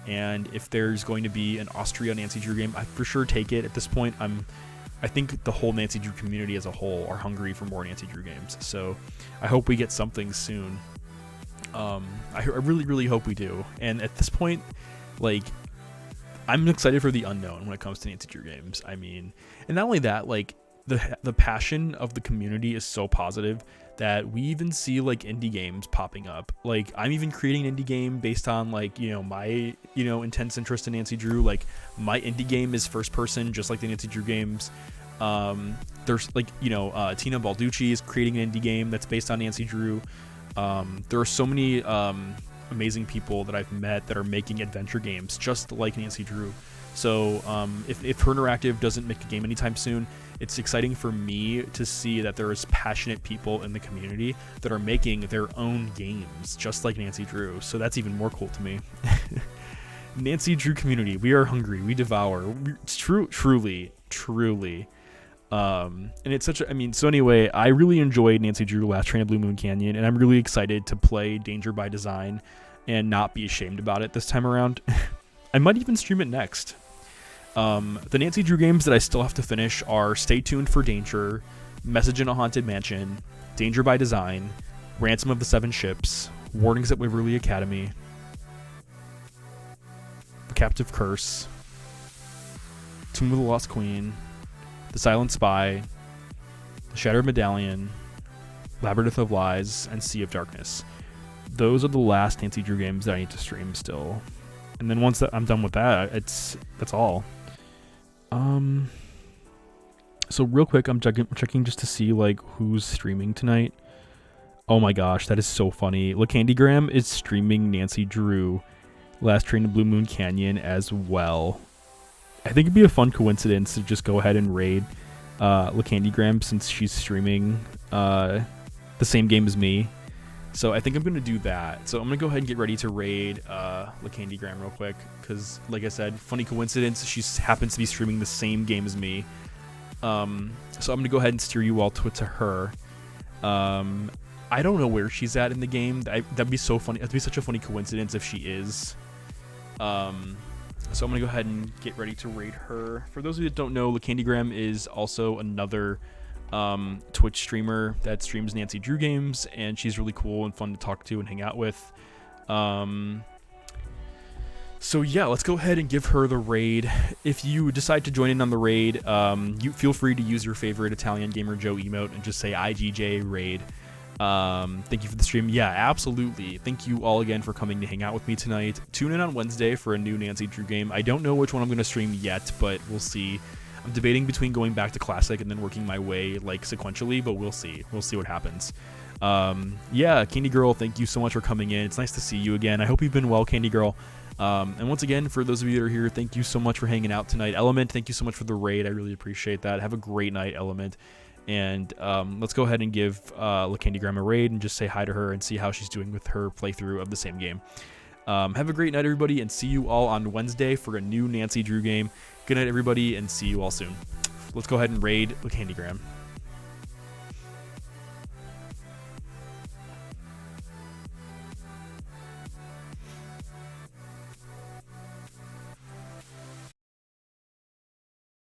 And if there's going to be an Austria Nancy Drew game, I'd for sure take it. At this point, I think the whole Nancy Drew community as a whole are hungry for more Nancy Drew games. So I hope we get something soon. I really, really hope we do. And at this point, like, I'm excited for the unknown when it comes to Nancy Drew games. I mean, and not only that, like, the passion of the community is so positive that we even see like indie games popping up. Like I'm even creating an indie game based on like, my, intense interest in Nancy Drew. Like my indie game is first person, just like the Nancy Drew games. There's like, Tina Balducci is creating an indie game that's based on Nancy Drew. There are so many amazing people that I've met that are making adventure games just like Nancy Drew. So if Her Interactive doesn't make a game anytime soon, it's exciting for me to see that there is passionate people in the community that are making their own games just like Nancy Drew. So that's even more cool to me. Nancy Drew community, we are hungry, we devour. It's truly. And it's such a, so anyway, I really enjoyed Nancy Drew Last Train to Blue Moon Canyon, and I'm really excited to play Danger by Design and not be ashamed about it this time around. I might even stream it next. The Nancy Drew games that I still have to finish are Stay Tuned for Danger, Message in a Haunted Mansion, Danger by Design, Ransom of the Seven Ships, Warnings at Waverly Academy, The Captive Curse, Tomb of the Lost Queen, The Silent Spy, The Shattered Medallion, Labyrinth of Lies, and Sea of Darkness. Those are the last Nancy Drew games that I need to stream still. And then once I'm done with that, that's all. So real quick, I'm checking just to see like who's streaming tonight. Oh my gosh, that is so funny. LaCandygram is streaming Nancy Drew Last Train to Blue Moon Canyon as well. I think it'd be a fun coincidence to just go ahead and raid LaCandygram since she's streaming the same game as me. So I think I'm going to do that. So I'm going to go ahead and get ready to raid LaCandygram real quick. Because, like I said, funny coincidence, she happens to be streaming the same game as me. So I'm going to go ahead and steer you all to her. I don't know where she's at in the game. That'd be so funny. That'd be such a funny coincidence if she is. So I'm going to go ahead and get ready to raid her. For those of you that don't know, LaCandygram is also another Twitch streamer that streams Nancy Drew games, and she's really cool and fun to talk to and hang out with. So yeah, let's go ahead and give her the raid. If you decide to join in on the raid, you feel free to use your favorite Italian Gamer Joe emote and just say IGJ raid. Thank you for the stream. Yeah, absolutely. Thank you all again for coming to hang out with me tonight. Tune in on Wednesday for a new Nancy Drew game. I don't know which one I'm going to stream yet, but we'll see. I'm debating between going back to Classic and then working my way like sequentially, but we'll see. We'll see what happens. Yeah, Candy Girl, thank you so much for coming in. It's nice to see you again. I hope you've been well, Candy Girl. And once again, for those of you that are here, thank you so much for hanging out tonight. Element, thank you so much for the raid. I really appreciate that. Have a great night, Element. And let's go ahead and give LaCandygram a raid and just say hi to her and see how she's doing with her playthrough of the same game. Have a great night, everybody, and see you all on Wednesday for a new Nancy Drew game. Good night, everybody, and see you all soon. Let's go ahead and raid the Candygram.